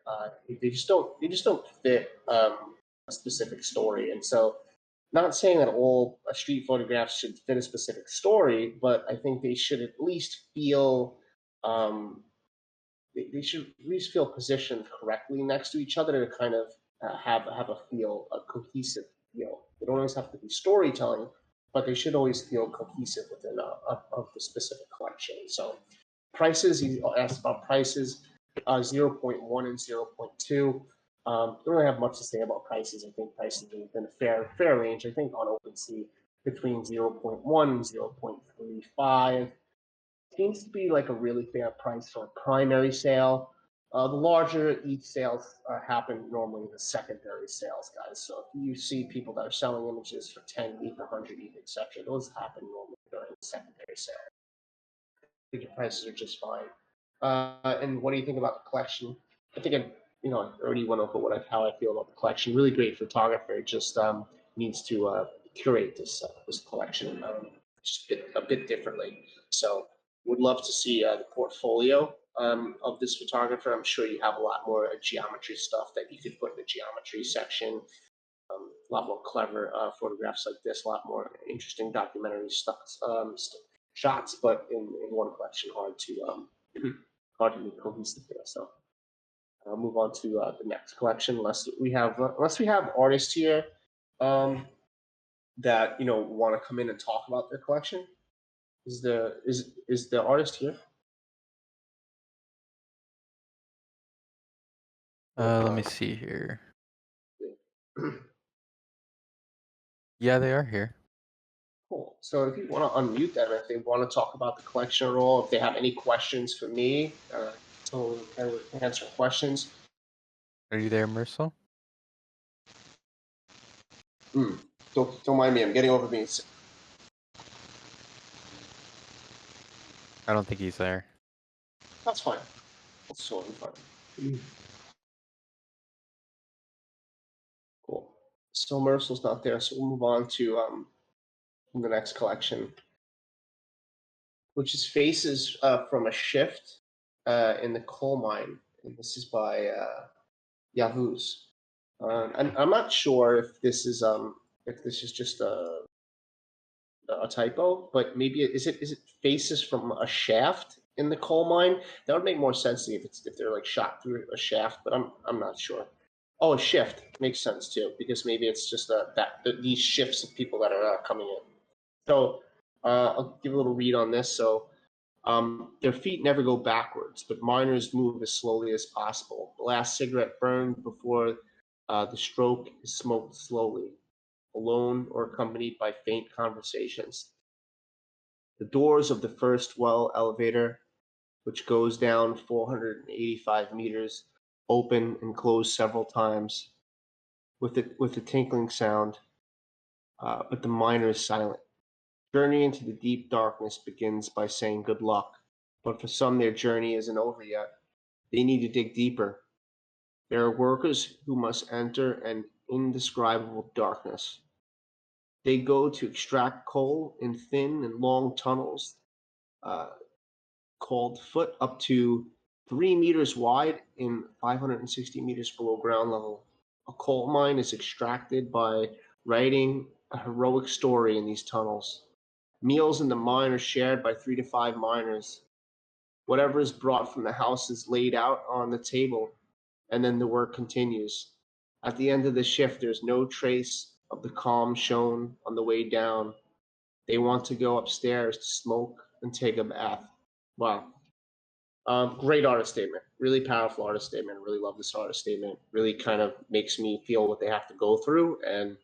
they just don't fit a specific story. And so, not saying that all street photographs should fit a specific story, but I think they should at least feel they should at least feel positioned correctly next to each other to kind of have a cohesive feel. They don't always have to be storytelling, but they should always feel cohesive within of the specific collection. So prices, you asked about prices, 0.1 and 0.2. Don't really have much to say about prices. I think prices have been a fair range. I think on OpenSea between 0.1 and 0.35 seems to be like a really fair price for a primary sale. The larger each sales happen normally in the secondary sales, guys. So if you see people that are selling images for 10 ETH, 100 ETH, etc., those happen normally during the secondary sale. I think your prices are just fine. And what do you think about the collection? I think I already went over how I feel about the collection. Really great photographer. Just needs to curate this collection just a bit differently. So would love to see the portfolio of this photographer. I'm sure you have a lot more geometry stuff that you could put in the geometry section. A lot more clever photographs like this, a lot more interesting documentary stuff, shots, but in one collection, hard to be cohesive there. So I'll move on to the next collection, unless we have artists here that want to come in and talk about their collection. Is the artist here? Let me see here. Yeah, they are here. Cool. So if you want to unmute them, if they want to talk about the collection at all, if they have any questions for me, so I would answer questions. Are you there, Mercel? Don't mind me. I'm getting over being sick. I don't think he's there. That's fine. That's totally fine. Cool. So Mercel's not there, so we'll move on to the next collection, which is Faces from a Shift in the Coal Mine. And this is by Yahoo's. And I'm not sure if this is just a typo, but maybe is it Faces from a Shaft in the coal mine? That would make more sense to me if they're like shot through a shaft, but I'm not sure. Oh, a shift makes sense too, because maybe it's just these shifts of people that are coming in. So I'll give a little read on this. So Their feet never go backwards, but miners move as slowly as possible. The last cigarette burned before the stroke is smoked slowly, alone or accompanied by faint conversations. The doors of the first well elevator, which goes down 485 meters, open and close several times with a tinkling sound, but the miner is silent. Journey into the deep darkness begins by saying good luck, but for some their journey isn't over yet. They need to dig deeper. There are workers who must enter an indescribable darkness. They go to extract coal in thin and long tunnels uh, called foot up to 3 meters wide and 560 meters below ground level. A coal mine is extracted by writing a heroic story in these tunnels. Meals in the mine are shared by 3 to 5 miners. Whatever is brought from the house is laid out on the table, and then the work continues. At the end of the shift, there's no trace of the calm shown on the way down. They want to go upstairs to smoke and take a bath. Wow. Great artist statement. Really powerful artist statement. Really love this artist statement. Really kind of makes me feel what they have to go through. And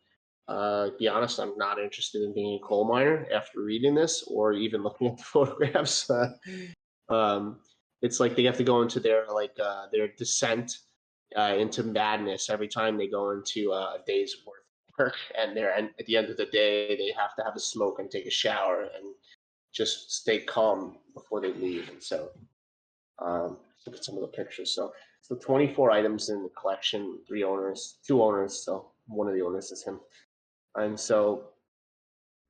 be honest, I'm not interested in being a coal miner after reading this or even looking at the photographs. It's like they have to go into their descent into madness every time they go into a day's worth of work, and at the end of the day they have to have a smoke and take a shower and just stay calm before they leave. And so look at some of the pictures. So 24 items in the collection, 2 owners. So one of the owners is him, and so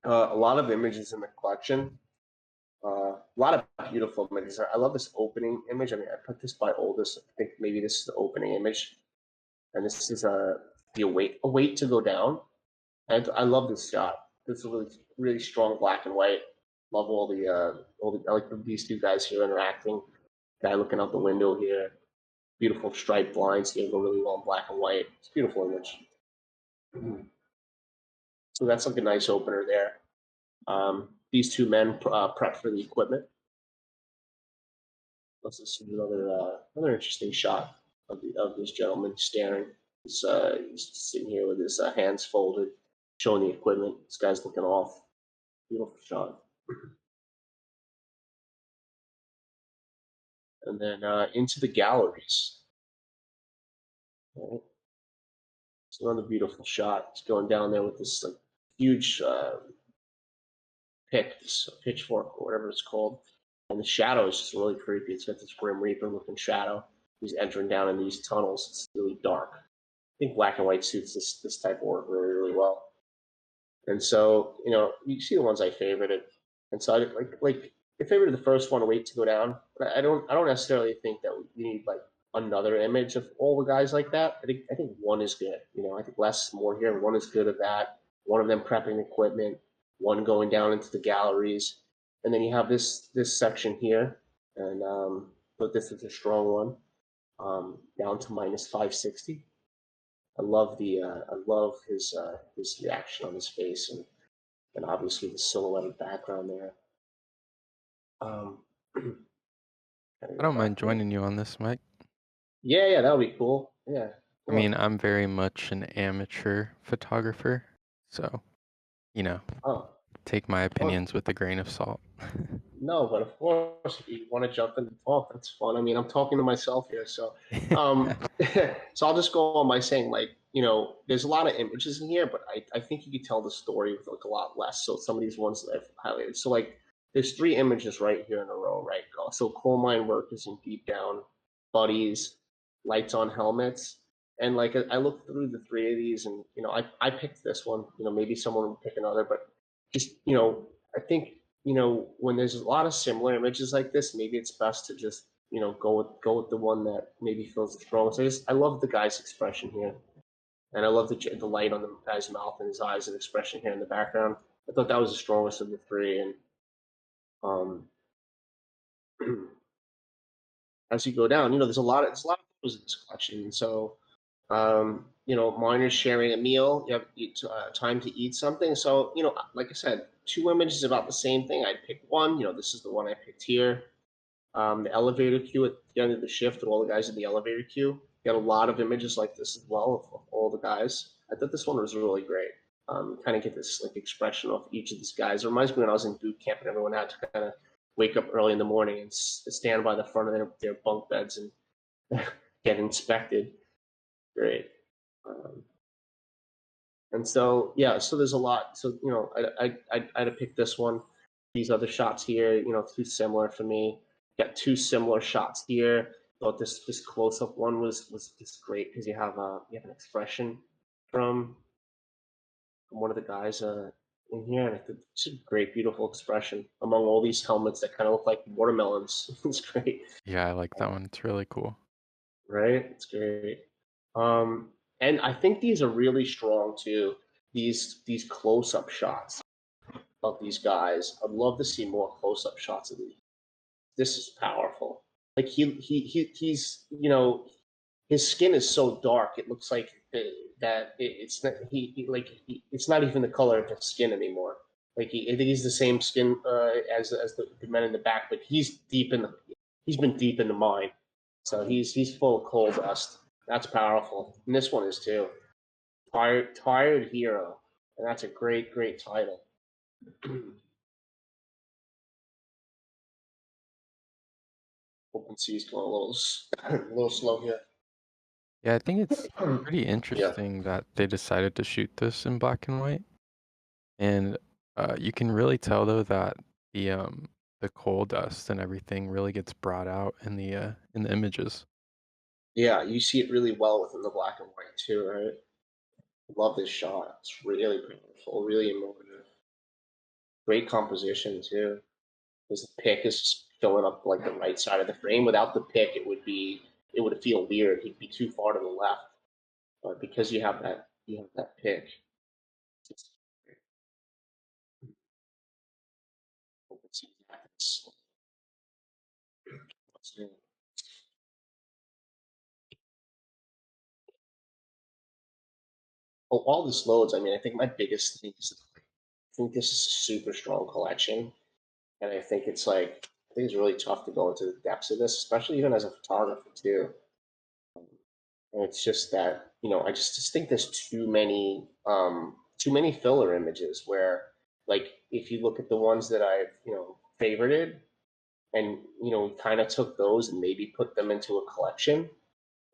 a lot of images in the collection. A lot of beautiful images. I love this opening image. I mean, I put this by oldest. I think maybe this is the opening image, and this is the await to go down. And I love this shot. This is a really strong black and white. Love all the I like these 2 guys here interacting. Guy looking out the window here. Beautiful striped lines here go really well in black and white. It's a beautiful image. So that's like a nice opener there. These 2 men prep for the equipment. This is another interesting shot of this gentleman staring. He's sitting here with his hands folded, showing the equipment. This guy's looking off. Beautiful shot. And then into the galleries. Right. It's another beautiful shot. It's going down there with this huge pitchfork or whatever it's called, and the shadow is just really creepy. It's got this Grim Reaper looking shadow. He's entering down in these tunnels. It's really dark. I think black and white suits this type of work really well. And so you see the ones I favorited, and so I favorited the first one, Wait to Go Down. But I don't necessarily think that you need like another image of all the guys like that. I think one is good. I think less is more here. One is good at that. One of them prepping equipment, one going down into the galleries, and then you have this section here, and but this is a strong one, down to minus 560. I love his reaction on his face, and obviously the silhouetted background there. I don't mind joining you on this, Mike. Yeah, that would be cool. Yeah. I mean, I'm very much an amateur photographer, so take my opinions with a grain of salt. No, but of course, if you want to jump in and talk, that's fun. I mean, I'm talking to myself here, so so I'll just go on by saying, there's a lot of images in here, but I think you could tell the story with a lot less. So some of these ones that I've highlighted. So there's 3 images right here in a row, right? So coal mine workers in deep down, buddies, lights on helmets, and I looked through the 3 of these, and I picked this one. Maybe someone would pick another, but just I think when there's a lot of similar images like this, maybe it's best to just go with the one that maybe feels the strongest. I love the guy's expression here, and I love the light on the guy's mouth and his eyes and expression here in the background. I thought that was the strongest of the 3, and as you go down, there's a lot of photos in this collection, and so Miners sharing a meal. You have time to eat something. So, like I said, 2 images about the same thing. I'd pick one. This is the one I picked here. The elevator queue at the end of the shift with all the guys in the elevator queue. Got a lot of images like this as well of all the guys. I thought this one was really great. Kind of get this like expression of each of these guys. It reminds me when I was in boot camp and everyone had to kind of wake up early in the morning and stand by the front of their bunk beds and get inspected. Great. And so there's a lot. So I'd have picked this one. These other shots here, too similar for me. Got two similar shots here. Thought this close up one was just great because you have an expression from one of the guys in here, and I think it's a great, beautiful expression among all these helmets that kind of look like watermelons. It's great. Yeah, I like that one. It's really cool. Right? It's great. And I think these are really strong too. These close-up shots of these guys. I'd love to see more close-up shots of these. This is powerful. Like he's his skin is so dark. It looks like it's not it's not even the color of his skin anymore. I think he's the same skin as the men in the back, but he's been deep in the mine. So he's full of coal dust. That's powerful. And this one is too. Tired Hero. And that's a great title. OpenSea's going a little slow here. Yeah, I think it's pretty interesting that they decided to shoot this in black and white. And you can really tell though that the coal dust and everything really gets brought out in the images. Yeah, you see it really well within the black and white too, right? Love this shot. It's really powerful, really emotive. Great composition too. Because the pick is filling up like the right side of the frame. Without the pick, it would feel weird. He'd be too far to the left. But because you have that pick, it's all this loads. I mean, I think my biggest thing is I think this is a super strong collection, and I think it's really tough to go into the depths of this, especially even as a photographer too. And it's just that I just think there's too many filler images where if you look at the ones that I've favorited and kind of took those and maybe put them into a collection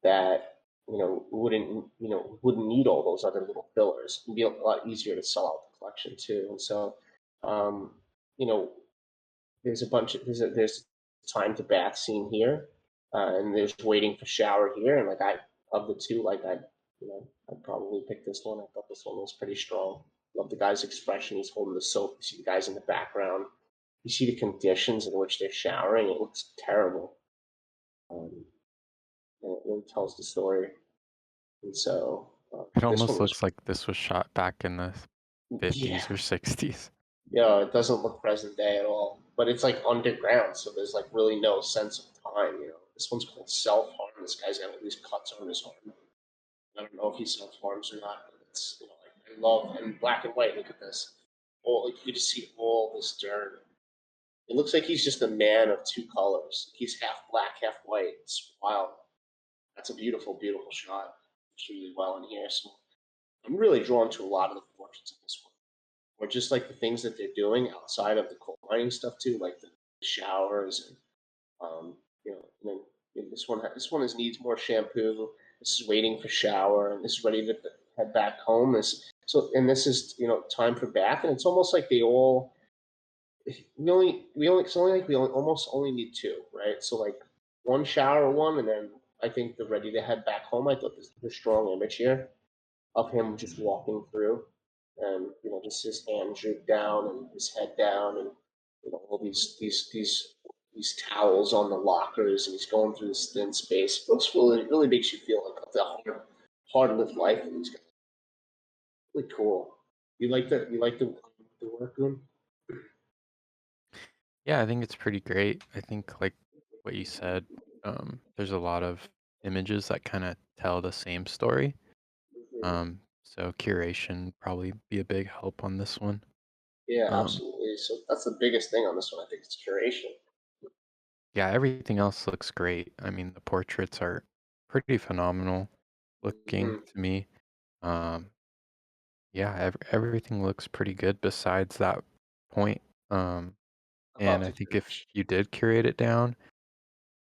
that wouldn't need all those other little fillers. It'd be a lot easier to sell out the collection too. And so um, you know there's there's time to bath scene here, and there's waiting for shower here, and of the two, I'd probably pick this one. I thought this one was pretty strong. Love the guy's expression. He's holding the soap. You see the guys in the background. You see the conditions in which they're showering. It looks terrible. And it really tells the story. And so It almost looks like this was shot back in the 50s or 60s. Yeah, it doesn't look present day at all. But it's underground, so there's really no sense of time. This one's called self-harm. This guy's got all these cuts on his arm. I don't know if he self-harms or not, but it's I love, and black and white. Look at this. You just see all this dirt. It looks like he's just a man of two colors. He's half black, half white. It's wild. That's a beautiful, beautiful shot. It's really well in here. So I'm really drawn to a lot of the portraits in this one, or just the things that they're doing outside of the coal mining stuff too, like the showers and and then this one needs more shampoo. This is waiting for shower, and this is ready to head back home. This is time for bath, and it's almost like they all we almost only need two, right? So one shower one, and then I think they're ready to head back home. I thought this was a strong image here of him just walking through, and just his hand drooped down and his head down, and all these towels on the lockers, and he's going through this thin space. It looks really makes you feel like the hard lived life of these guys. Really cool. You like the work room? Yeah, I think it's pretty great. I think like what you said, there's a lot of images that kind of tell the same story. Mhm. So curation probably be a big help on this one. Yeah, Um, absolutely. So that's the biggest thing on this one. I think it's curation. yeah, everything else looks great. I mean, the portraits are pretty phenomenal looking Mhm. to me. Um, yeah, everything looks pretty good besides that point. Um, and About I the think if curation. you did curate it down,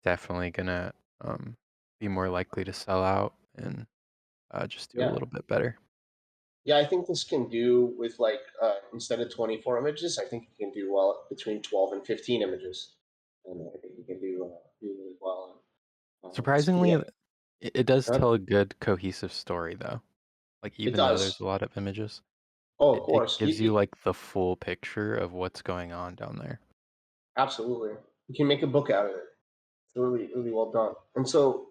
definitely gonna be more likely to sell out and just do a Yeah. little bit better. Yeah, I think this can do with like instead of 24 images, I think you can do well between 12 and 15 images. And I think you can do really well. So Surprisingly, yeah, it does huh? tell a good cohesive story though. Like It even though there's a does. lot of images, Oh, of it course. gives you like the full picture of what's going on down there. Absolutely. You can make a book out of it. It's really, really well done. And so,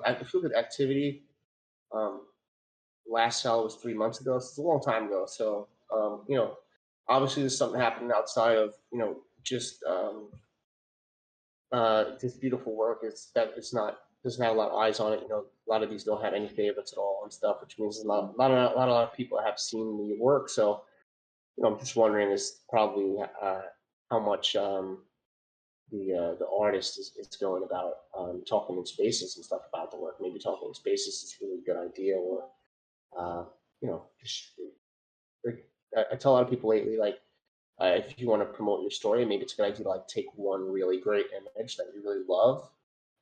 if you look at activity, um, last sale was 3 months ago. So it's a long time ago. So, obviously there's something happening outside of, just this beautiful work. It's that it's not doesn't have a lot of eyes on it. A lot of these don't have any favorites at all and stuff, which means a lot of people have seen the work. So, I'm just wondering is probably how much the artist is going about talking in spaces and stuff about the work. Maybe talking in spaces is a really good idea, or just like, I tell a lot of people lately, like if you want to promote your story, maybe it's a good idea to like take one really great image that you really love,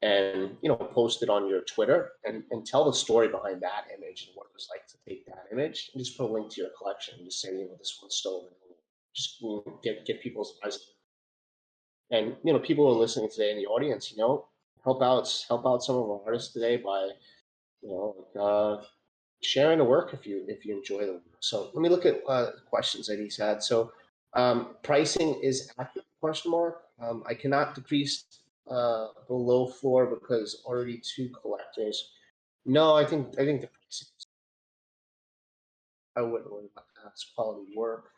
and post it on your Twitter and tell the story behind that image and what it was like to take that image, and just put a link to your collection and just say this one's stolen. Just get people's eyes. And people who are listening today in the audience, help out some of our artists today by sharing the work if you enjoy them. So let me look at questions that he's had. So pricing is active? Question mark. I cannot decrease the low floor because already two collectors. No, I think the pricing. I wouldn't worry about that. It's quality work.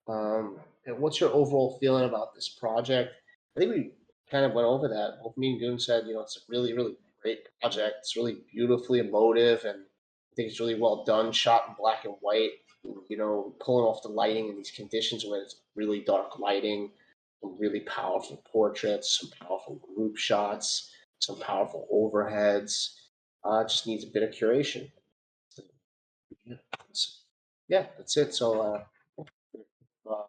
And what's your overall feeling about this project? I think we kind of went over that. Both me and Goon said, it's a really, really great project. It's really beautifully emotive, and I think it's really well done, shot in black and white. Pulling off the lighting in these conditions when it's really dark lighting, some really powerful portraits, some powerful group shots, some powerful overheads. Just needs a bit of curation. Yeah, that's it. So, uh,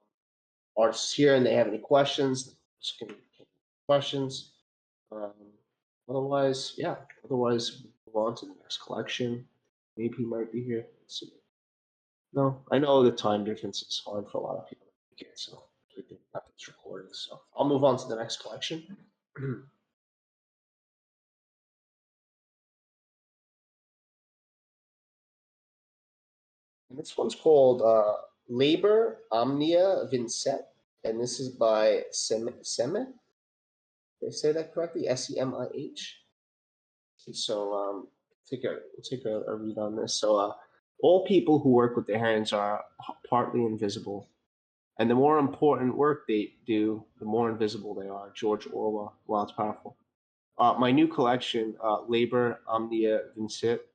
artists here and they have any questions, just give me questions. Um, otherwise, yeah. Otherwise, move on to the next collection. Maybe he might be here. Let's see. No, I know the time difference is hard for a lot of people to get, so we can have this recording. So I'll move on to the next collection. And this one's called Labor Omnia Vincet, and this is by Semih. Did I say that correctly? Semih. So we'll take a read on this. So all people who work with their hands are partly invisible, and the more important work they do, the more invisible they are. George Orwell. Wow, it's powerful. My new collection, Labor Omnia Vincit,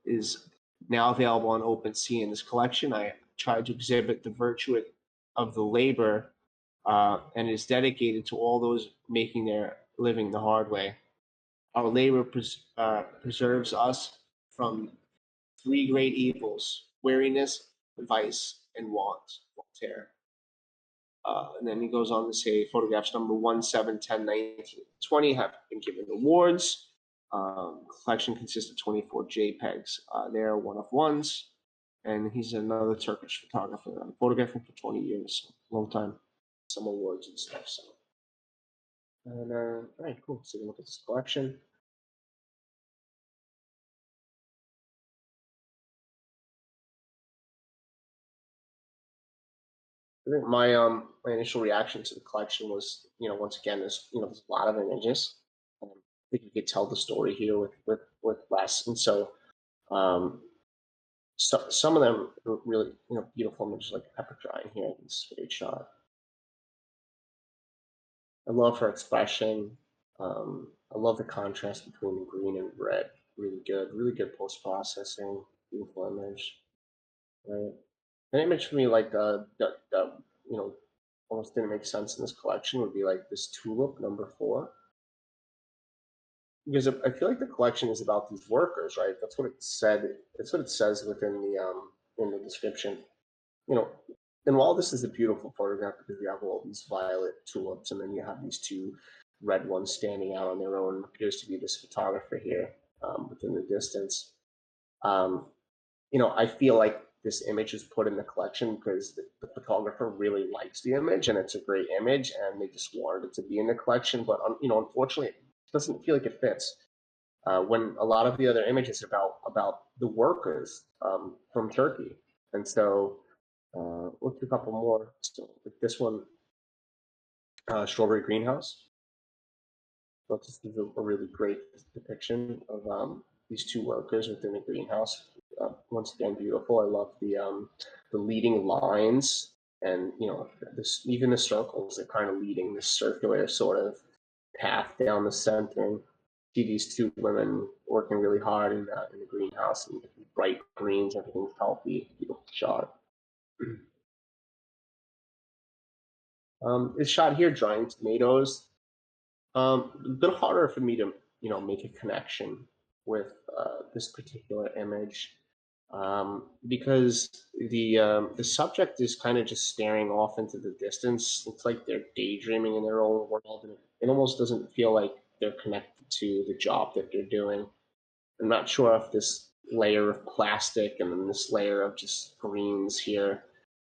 is now available on OpenSea. In this collection, I tried to exhibit the virtue of the labor, and is dedicated to all those making their living the hard way. Our labor preserves us from three great evils: weariness, vice, and want. Voltaire. And then he goes on to say photographs number 1, 7, 10, 19, 20 have been given awards. Collection consists of 24 JPEGs. They're one of ones. And he's another Turkish photographer. I'm photographing for 20 years, so long time. Some awards and stuff. So, and all right, cool. So we look at this collection. I think my initial reaction to the collection was, once again, there's a lot of images. I think you could tell the story here with less, and so some of them are really beautiful images like pepper drying here. This great shot. I love her expression. I love the contrast between the green and red. Really good post processing, beautiful image. Right. An image for me like that you know almost didn't make sense in this collection would be like this tulip number 4, because I feel like the collection is about these workers, right? That's what it said. That's what it says within the in the description. You know, and while this is a beautiful photograph because you have all these violet tulips and then you have these 2 red ones standing out on their own, appears to be this photographer here within the distance. Um, I feel like this image is put in the collection because the photographer really likes the image and it's a great image and they just wanted it to be in the collection. But unfortunately, it doesn't feel like it fits. When a lot of the other images are about the workers from Turkey, and so let's do a couple more. So this one, Strawberry Greenhouse. So this is a really great depiction of these 2 workers within a greenhouse. Once again, beautiful. I love the leading lines, and this even the circles are kind of leading this circular sort of path down the center. See these 2 women working really hard in the greenhouse, and bright greens, everything's healthy, beautiful shot. This shot here, drying tomatoes. A bit harder for me to make a connection with this particular image because the subject is kind of just staring off into the distance. Looks like they're daydreaming in their own world, and it almost doesn't feel like they're connected to the job that they're doing. I'm not sure if this layer of plastic and then this layer of just greens here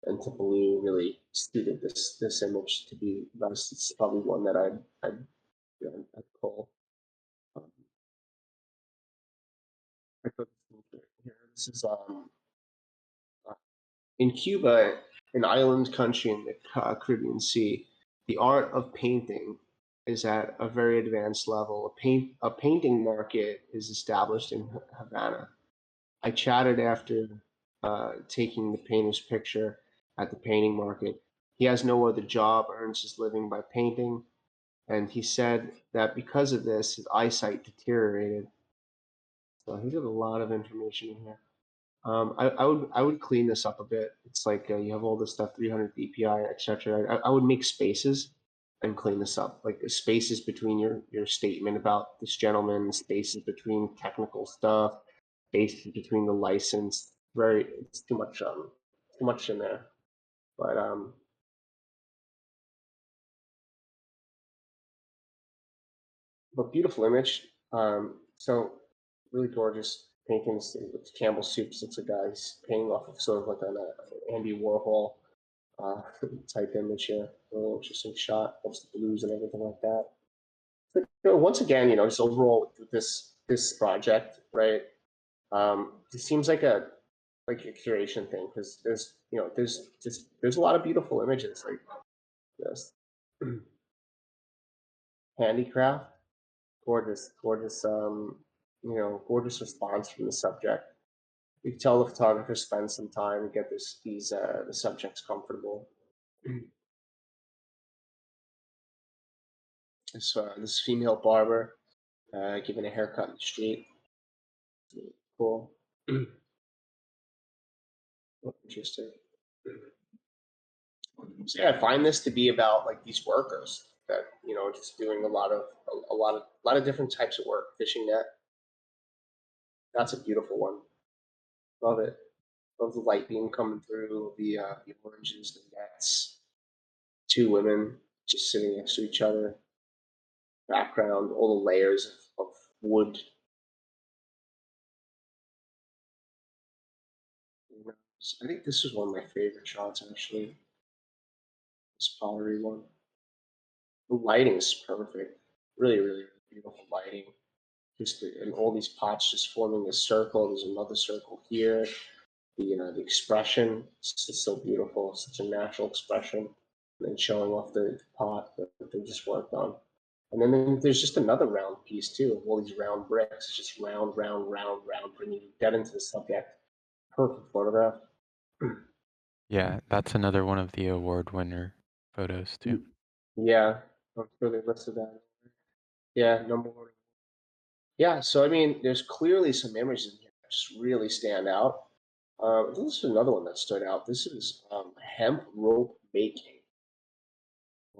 into blue really suited this image to be best. It's probably one that I'd pull. Um, I put here. This is uh, in Cuba, an island country in the Caribbean Sea. The art of painting is at a very advanced level. A painting market is established in Havana. I chatted after taking the painter's picture at the painting market. He has no other job, earns his living by painting, and he said that because of this, his eyesight deteriorated. So he got a lot of information in here. I would clean this up a bit. It's like you have all this stuff, 300 DPI, etc. I would make spaces and clean this up, like spaces between your statement about this gentleman, spaces between technical stuff, spaces between the license. It's too much in there. But beautiful image. So really gorgeous paintings with Campbell soups. Looks like a guy's painting off of sort of like an Andy Warhol uh, type image here. Really interesting shot. Loves the blues and everything like that. But, once again, just overall with this project, right? It seems like a curation thing because there's a lot of beautiful images like this. Handicraft, gorgeous gorgeous response from the subject. You can tell the photographer spends some time to get the subjects comfortable. This female barber giving a haircut in the street. Cool. Interesting. So yeah, I find this to be about like these workers that just doing a lot of different types of work. Fishing net. That's a beautiful one. Love it. Love the light beam coming through the oranges, the nets. 2 women just sitting next to each other. Background, all the layers of wood. I think this is one of my favorite shots actually. This pottery one. The lighting is perfect. Really beautiful lighting. And all these pots just forming a circle. There's another circle here. The expression is just so beautiful. Such a natural expression. And then showing off the pot that they just worked on. And then there's just another round piece too of all these round bricks. It's just round, bringing you dead into the subject. Perfect photograph. Yeah, that's another one of the award winner photos too. Yeah, I'm sure they listed that. Yeah, number one. Yeah, so I mean, there's clearly some images in here that just really stand out. This is another one that stood out. This is hemp rope making.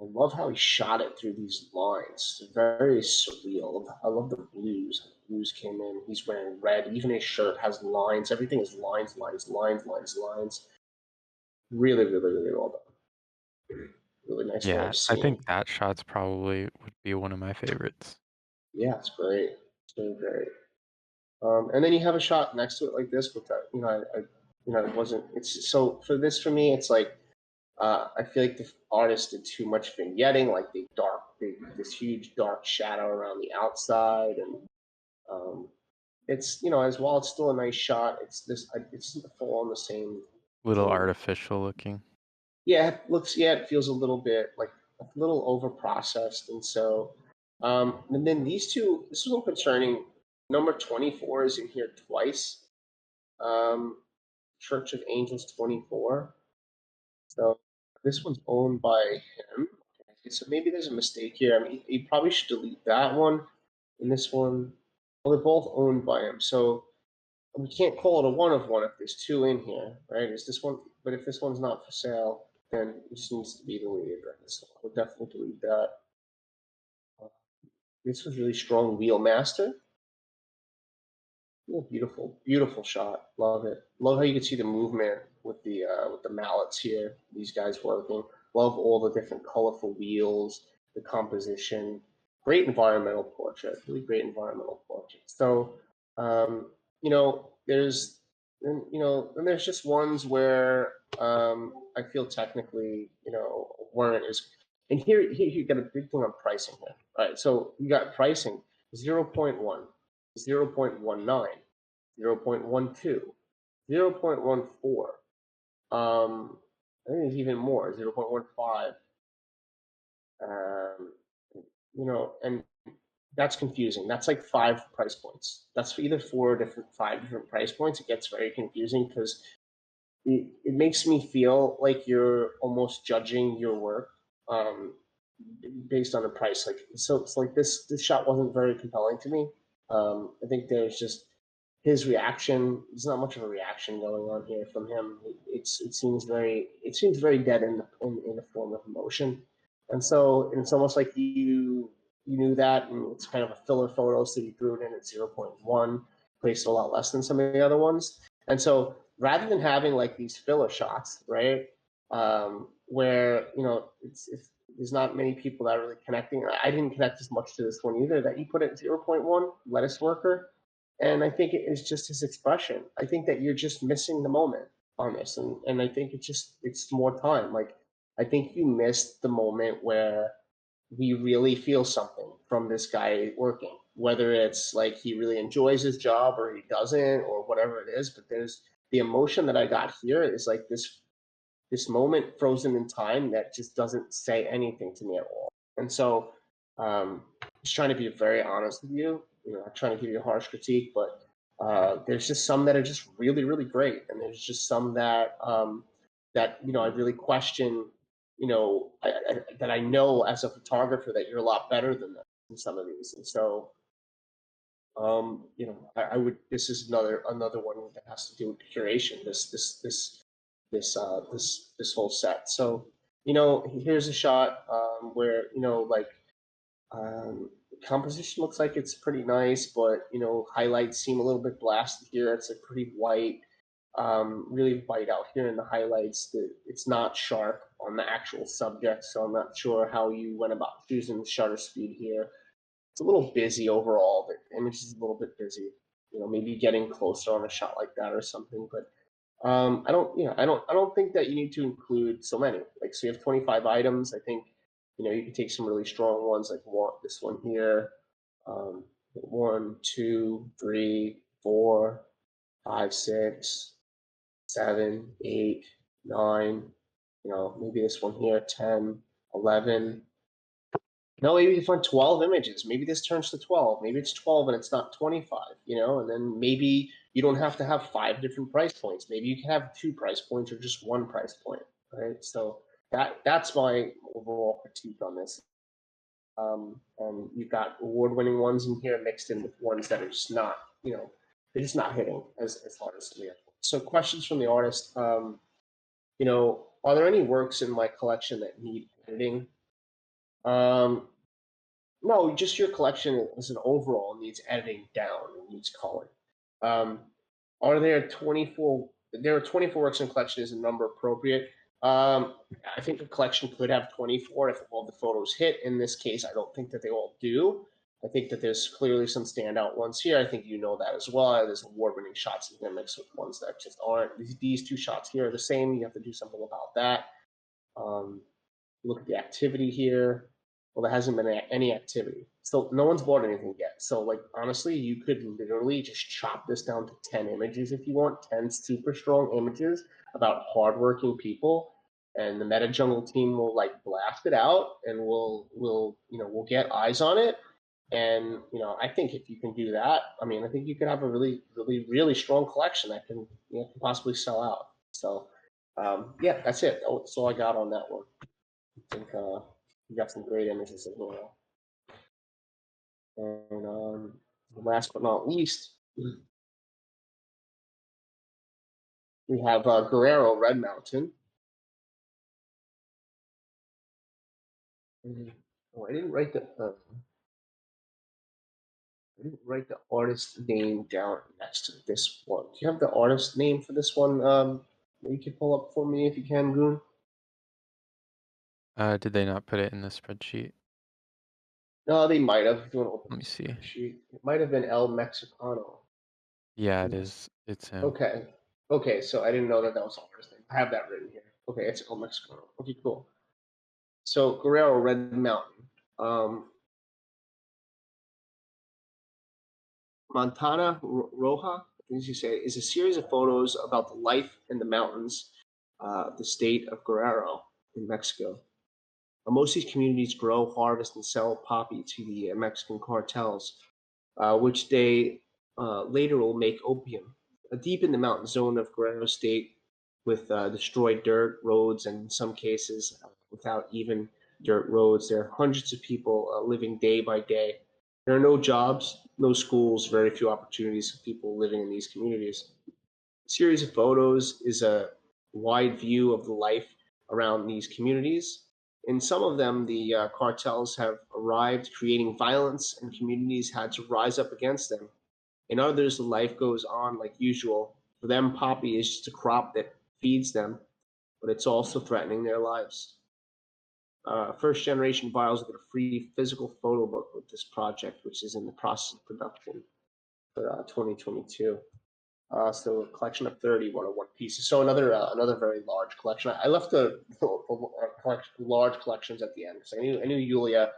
I love how he shot it through these lines. It's very surreal. I love the blues. The blues came in. He's wearing red. Even his shirt has lines. Everything is lines, lines, lines, lines, lines. Really, really, really well done. Really nice way Yeah, of I seeing. think that shot's probably would be one of my favorites. Yeah, it's great. It's really great. And then you have a shot next to it like this, but that, it wasn't. It's so for this for me, it's like I feel like the artist did too much vignetting, like this huge dark shadow around the outside, and it's as well. It's still a nice shot. It's full on the same Little thing. artificial looking. Yeah, it feels a little bit like a little over processed, and so and then these two. This is a little concerning. Number 24 is in here twice. Um, Church of Angels 24. So this one's owned by him. Okay, so maybe there's a mistake here. I mean, he probably should delete that one. And this one, well, they're both owned by him. So we can't call it a one of one if there's two in here, right? Is this one? But if this one's not for sale, then it just needs to be deleted. Right? So we'll definitely delete that. This was really strong wheel master. Oh, beautiful, beautiful shot. Love it. Love how you can see the movement with the mallets here. These guys working. Love all the different colorful wheels, the composition. Great environmental portrait. Really great environmental portrait. So, there's and there's just ones where I feel technically weren't as. And here you got a big thing on pricing here. All right, so you got pricing 0.1. 0.19, 0.12, 0.14. I think it's even more, 0.15. Um, and that's confusing. That's like 5 price points. That's either 5 different price points. It gets very confusing because it makes me feel like you're almost judging your work um, based on the price. Like so, it's like this shot wasn't very compelling to me. I think there's just his reaction. There's not much of a reaction going on here from him. It seems very dead in the form of emotion, and so it's almost like you knew that, and it's kind of a filler photo, so you threw it in at 0.1, placed a lot less than some of the other ones, and so rather than having like these filler shots, right, where there's not many people that are really connecting. I didn't connect as much to this one either. That you put at 0.1 lettuce worker, and I think it is just his expression. I think that you're just missing the moment on this, and I think it's more time. Like I think you missed the moment where we really feel something from this guy working, whether it's like he really enjoys his job or he doesn't or whatever it is. But there's the emotion that I got here is like this moment frozen in time that just doesn't say anything to me at all. And so, just trying to be very honest with you. Not trying to give you a harsh critique, but there's just some that are just really, really great, and there's just some that I really question. That I know as a photographer that you're a lot better than them in some of these, and so I would. This is another one that has to do with curation. This whole set. So here's a shot where composition looks like it's pretty nice, but highlights seem a little bit blasted here. It's a pretty white, really white out here in the highlights. It's not sharp on the actual subject, so I'm not sure how you went about choosing the shutter speed here. It's a little busy overall. The image is a little bit busy. Maybe getting closer on a shot like that or something. But I don't think that you need to include so many. Like, so you have 25 items. I think you can take some really strong ones, like this one here. 1, 2, 3, 4, 5, 6, 7, 8, 9. Maybe this one here, 10, 11. No, maybe you find 12 images. Maybe this turns to 12. Maybe it's 12 and it's not 25, and then maybe you don't have to have 5 different price points. Maybe you can have 2 price points or just 1 price point, right? So that's my overall critique on this. And you've got award-winning ones in here mixed in with ones that are just not, they're just not hitting as hard as we have. So questions from the artist, are there any works in my collection that need editing? No, just your collection as an overall needs editing down, it needs culling. Are there 24? There are 24 works in the collection. Is a number appropriate? I think the collection could have 24 if all the photos hit. In this case, I don't think that they all do. I think that there's clearly some standout ones here. I think you know that as well. There's award-winning shots in here mixed with ones that just aren't. These two shots here are the same. You have to do something about that. Look at the activity here. Well, there hasn't been any activity. So no one's bought anything yet. So like, honestly, you could literally just chop this down to 10 images if you want, 10 super strong images about hardworking people. And the MetaJungle team will like blast it out and we'll get eyes on it. And, I think if you can do that, I think you could have a really, really, really strong collection that can possibly sell out. So, yeah, that's it. That's all I got on that one. I think you got some great images as well. And last but not least, we have Guerrero Red Mountain. Oh, I didn't write the artist name down next to this one. Do you have the artist name for this one? That you can pull up for me if you can, Goon. Did they not put it in the spreadsheet? No, they might have. If you want to open Let me see. the sheet, it might have been El Mexicano. Yeah, it is. It's him. Okay. So I didn't know that was the artist name. I have that written here. Okay, it's El Mexicano. Okay, cool. So Guerrero Red Mountain. Montana Roja, as you say, is a series of photos about the life in the mountains of the state of Guerrero in Mexico. Most of these communities grow, harvest, and sell poppy to the Mexican cartels, which they later will make opium. Deep in the mountain zone of Guerrero State, with destroyed dirt roads, and in some cases without even dirt roads, there are hundreds of people living day by day. There are no jobs, no schools, very few opportunities for people living in these communities. A series of photos is a wide view of the life around these communities. In some of them, the cartels have arrived, creating violence, and communities had to rise up against them. In others, life goes on like usual. For them, poppy is just a crop that feeds them, but it's also threatening their lives. First generation virals will get a free physical photo book with this project, which is in the process of production for 2022. So a collection of 30 one-on-one pieces. So another very large collection. I left the large collections at the end because I knew Yulia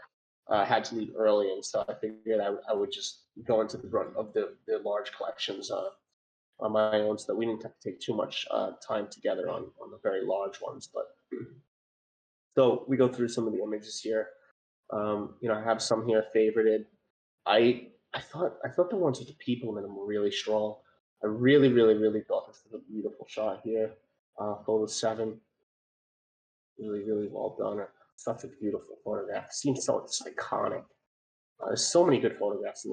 had to leave early, and so I figured I would just go into the brunt of the large collections on my own, so that we didn't have to take too much time together on the very large ones. But so we go through some of the images here. I have some here favorited. I thought the ones with the people in them were really strong. I really, really, really thought this was a beautiful shot here. Photo 7. Really, really well done. Such a beautiful photograph. It seems so it's iconic. There's so many good photographs in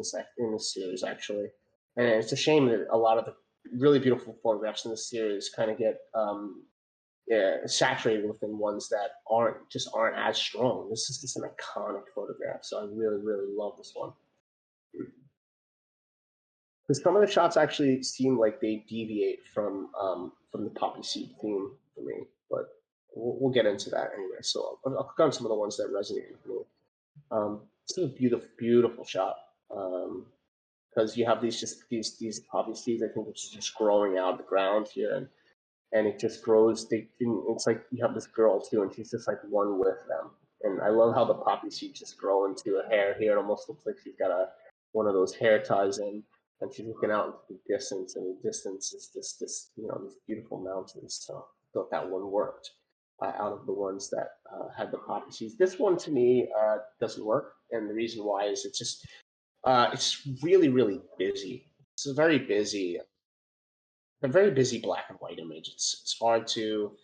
this series, actually. And it's a shame that a lot of the really beautiful photographs in this series kind of get saturated within ones that aren't as strong. This is just an iconic photograph, so I really, really love this one. Because some of the shots actually seem like they deviate from the poppy seed theme for me, but we'll get into that anyway. So I'll click on some of the ones that resonate with me. This is a beautiful, beautiful shot because you have these poppy seeds. I think it's just growing out of the ground here, and it just grows. It's like you have this girl too, and she's just like one with them. And I love how the poppy seeds just grow into a hair here. It almost looks like she's got one of those hair ties in, and she's looking out into the distance, and the distance is this these beautiful mountains. So I thought that one worked out of the ones that had the poppy seeds. This one to me doesn't work, and the reason why is it's really, really busy. It's a very busy black and white image. It's hard to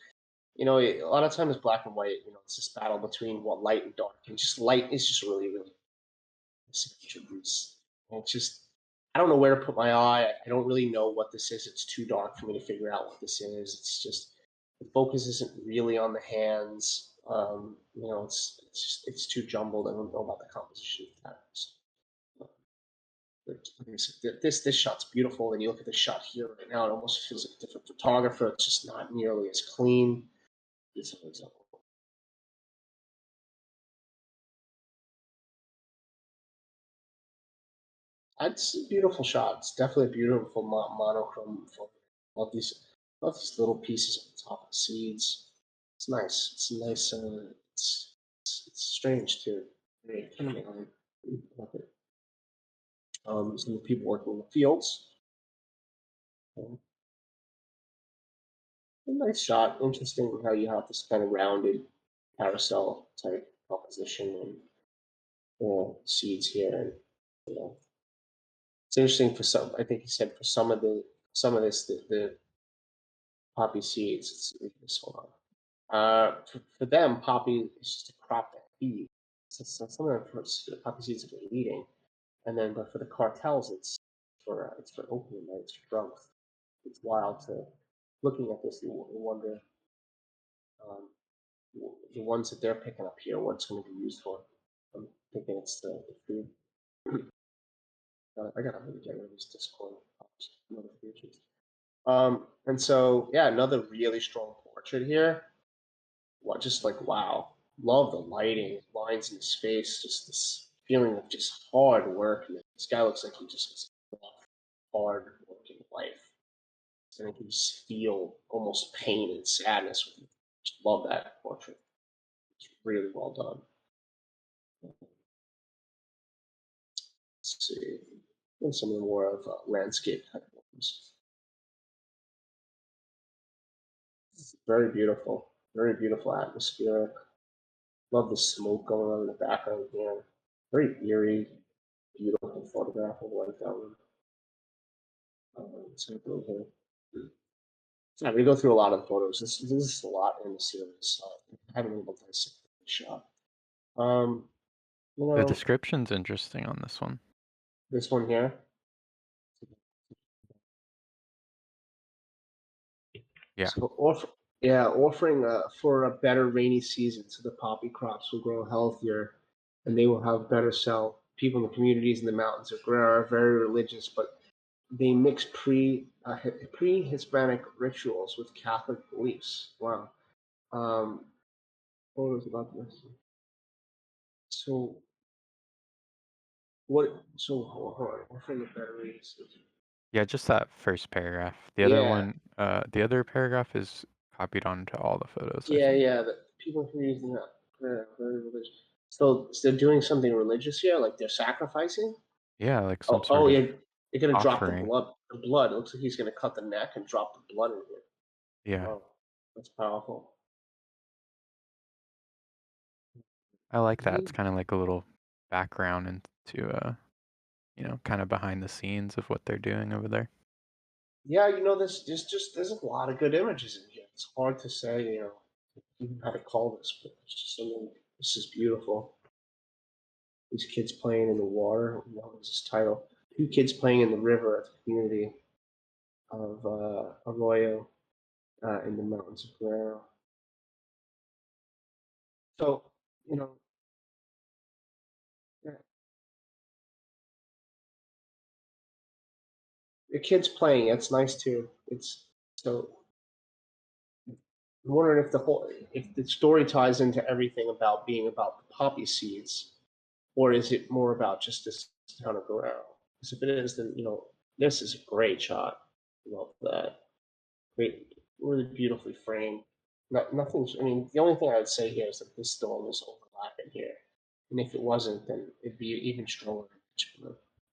you know, a lot of times black and white, you know, it's this battle between what light and dark, and just light is just really, really attributes. And it's just, I don't know where to put my eye. I don't really know what this is. It's too dark for me to figure out what this is. It's just the focus isn't really on the hands. You know, it's too jumbled. I don't know about the composition of that. This shot's beautiful, and you look at the shot here right now. It almost feels like a different photographer. It's just not nearly as clean. This is an example. It's a beautiful shot. It's definitely a beautiful monochrome photo. Love these little pieces on the top of the seeds. It's nice. It's nice. It's strange too. Very kind of love it. Some people working in the fields. A nice shot. Interesting how you have this kind of rounded carousel type composition and seeds here. And, you know, it's interesting for some. I think he said for some of this the poppy seeds. It's hold on. For them, poppy is just a crop that feed. So some of them poppy seeds are for eating, and then but for the cartels, it's for opium, right? It's for drugs. It's wild to looking at this and wonder um, the ones that they're picking up here, what it's going to be used for. I'm thinking it's the food. I gotta really get rid of these Discord notifications. And so yeah, another really strong portrait here. What just like wow, love the lighting, lines in his face, just this feeling of just hard work. Man. This guy looks like he just has a hard working life. And I can just feel almost pain and sadness with him. Just love that portrait. It's really well done. Let's see. And some of the more of landscape type ones. Very beautiful atmosphere. Love the smoke going on in the background here. Very eerie, beautiful photograph. I like that one. So yeah, we go through a lot of the photos. This is a lot in the series. I haven't been able to dissect the shot. You The know, description's interesting on this one. this one here. Yeah. So offering for a better rainy season, so the poppy crops will grow healthier, and they will have better sell. People in the communities in the mountains of Guerrero are very religious, but they mix pre-Hispanic rituals with Catholic beliefs. Wow. Photos about this. So what? So hold on. Offering a better rainy season. Yeah, just that first paragraph. The other Yeah, one, the other paragraph is copied onto all the photos, I yeah, think. yeah. The people in communities in that very religious. So they're doing something religious here, like they're sacrificing. Yeah, like some Oh sort of yeah, they're gonna drop the offering. blood. The blood. It looks like he's gonna cut the neck and drop the blood in here. Yeah. Oh, that's powerful. I like that. It's kind of like a little background into kind of behind the scenes of what they're doing over there. Yeah, you know, there's a lot of good images in here. It's hard to say, you know, even how to call this, but it's just something. This is beautiful. These kids playing in the water. What was this title? Two kids playing in the river at the community of Arroyo in the mountains of Guerrero. So, you know, yeah, the kids playing. It's nice too. It's so. I'm wondering if the story ties into everything about being about the poppy seeds, or is it more about just this town of Guerrero? Because if it is, then you know this is a great shot. Love that. Great, really beautifully framed. Nothing's. I mean, the only thing I would say here is that this storm is overlapping here, and if it wasn't, then it'd be even stronger.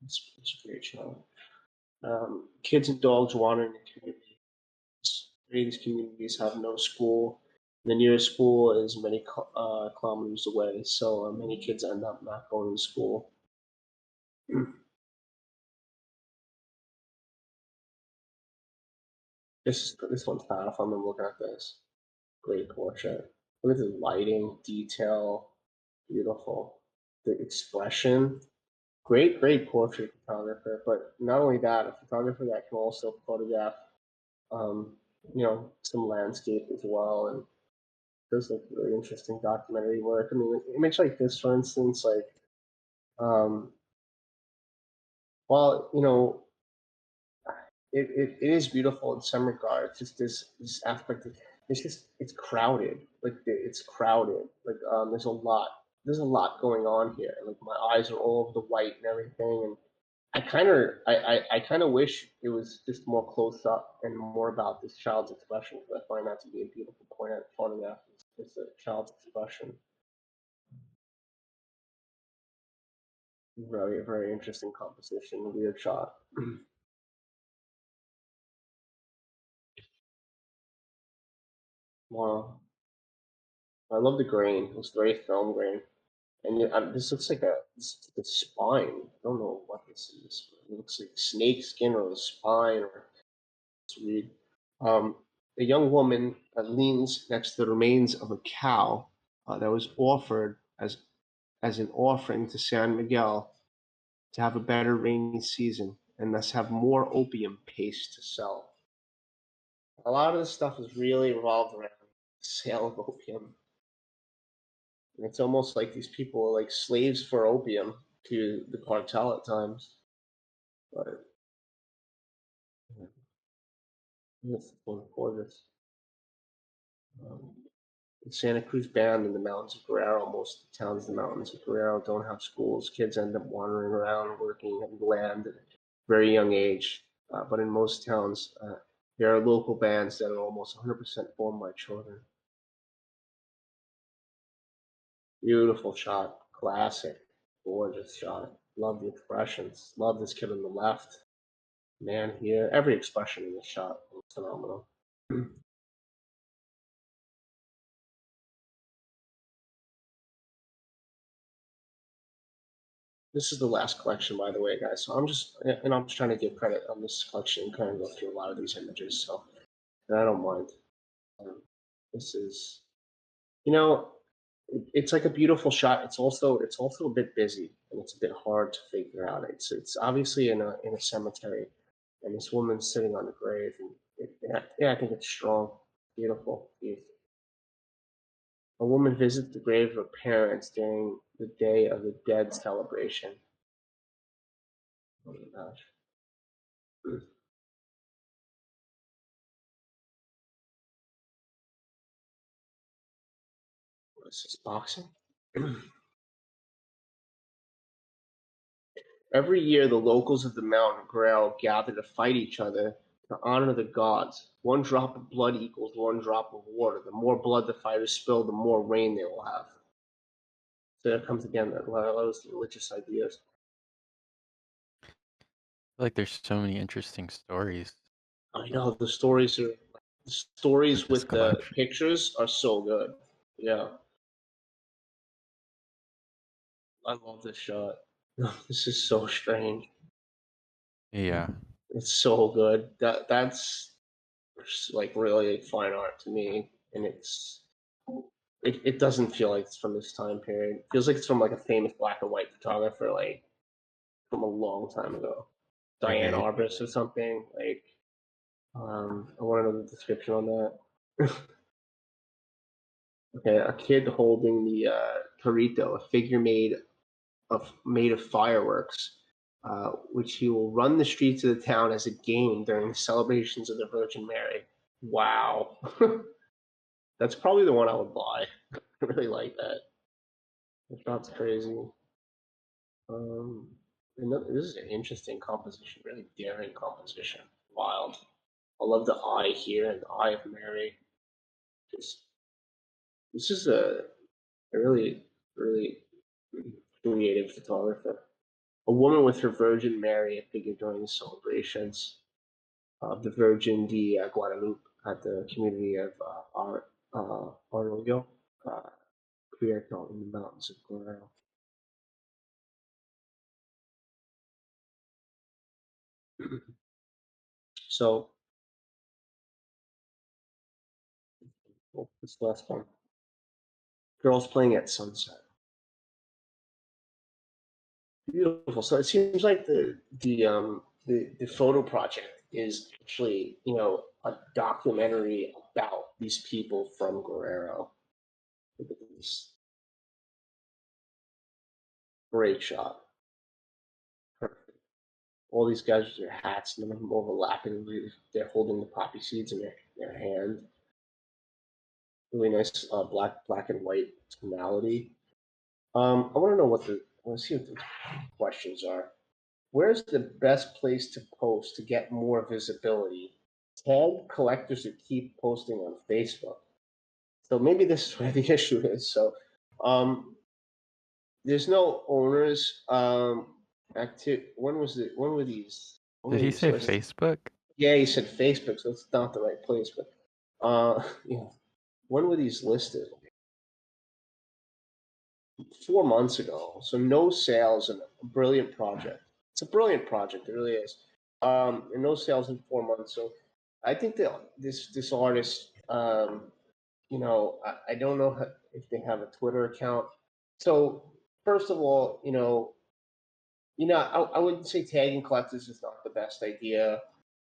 It's a great shot. Kids and dogs wandering the community. Many of these communities have no school. The nearest school is many kilometers away, so many kids end up not going to school. This one's powerful. I'm looking at this. Great portrait. Look at the lighting, detail, beautiful. The expression, great portrait photographer. But not only that, a photographer that can also photograph, um, some landscape as well, and does like really interesting documentary work. I mean, an image like this, for instance, like, um, while it is beautiful in some regards. Just this aspect of it's crowded. Like it's crowded. Like there's a lot going on here. Like my eyes are all over the white and everything, and I kind of wish it was just more close up and more about this child's expression, because I find that to be a beautiful point at photograph. It's a child's expression. Very very interesting composition. Weird shot. Wow. I love the grain. It was very film grain. And this looks like a spine. I don't know what this is. It looks like snake skin or a spine, or it's weird. Um, a young woman leans next to the remains of a cow that was offered as an offering to San Miguel to have a better rainy season and thus have more opium paste to sell. A lot of this stuff is really revolved around the sale of opium. And it's almost like these people are like slaves for opium to the cartel at times. But it's gorgeous. Um, the Santa Cruz Band in the mountains of Guerrero, most of the towns in the mountains of Guerrero don't have schools. Kids end up wandering around, working on land at a very young age. But in most towns, there are local bands that are almost 100% formed by children. Beautiful shot, classic, gorgeous shot. Love the expressions. Love this kid on the left. Man here, every expression in the shot was phenomenal. This is the last collection, by the way, guys. So I'm just trying to give credit on this collection and kind of go through a lot of these images. So, and I don't mind. Um, this is, it's like a beautiful shot. It's also a bit busy, and it's a bit hard to figure out. It's obviously in a cemetery, and this woman's sitting on the grave, and yeah, I think it's strong, beautiful. A woman visits the grave of her parents during the Day of the Dead celebration. Oh my gosh. What is this, boxing? Every year, the locals of the mountain Grail gather to fight each other to honor the gods. One drop of blood equals one drop of water. The more blood the fighters spill, the more rain they will have. So there comes again a lot of those religious ideas. I feel like there's so many interesting stories I know the stories with this with the collection. pictures are so good. Yeah, I love this shot. This is so strange. Yeah. It's so good. That's like really fine art to me, and it doesn't feel like it's from this time period. It feels like it's from like a famous black and white photographer, like from a long time ago, Diane Right. Arbus or something. Like, I want to know the description on that. Okay, a kid holding the carrito, a figure made of fireworks, which he will run the streets of the town as a game during the celebrations of the Virgin Mary. Wow. That's probably the one I would buy. I really like that. That's crazy. Um, this is an interesting composition, really daring composition. Wild. I love the eye here and the eye of Mary. Just this is a really, really creative photographer. A woman with her Virgin Mary, a figure during the celebrations of the Virgin de Guadalupe at the community of Arroyo, Curating in the mountains of Guerrero. So Oh, this last one. Girls playing at sunset. Beautiful. So it seems like the photo project is actually, you know, a documentary about these people from Guerrero. Look at this. Great shot. Perfect. All these guys with their hats, none of them overlapping. They're holding the poppy seeds in their hand. Really nice black and white tonality. I want to know let's see what the questions are. Where's the best place to post to get more visibility? Tag collectors who keep posting on Facebook. So maybe this is where the issue is. So there's no owners when were these Did he say listed? Facebook? Yeah, he said Facebook, so it's not the right place, but yeah. When were these listed? 4 months ago. So no sales and a brilliant project. It's a brilliant project, it really is. And no sales in 4 months. So I think that this artist, you know, I don't know if they have a Twitter account. So first of all, I wouldn't say tagging collectors is not the best idea,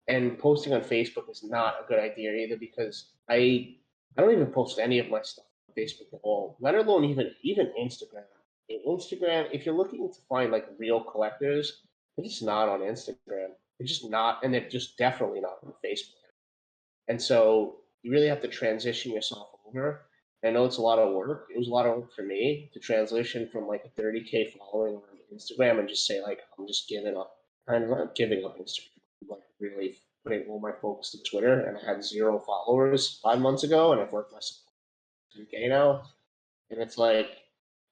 and posting on Facebook is not a good idea either because I don't even post any of my stuff on Facebook at all, let alone even Instagram. Instagram, if you're looking to find like real collectors, they're just not on Instagram. They're just not, and they're just definitely not on Facebook. And so you really have to transition yourself over. I know it's a lot of work. It was a lot of work for me to transition from like a 30K following on Instagram and just say like I'm just giving up, kind of not giving up Instagram, like really putting all my focus to Twitter. And I had 0 followers 5 months ago, and I've worked myself to 2K now, and it's like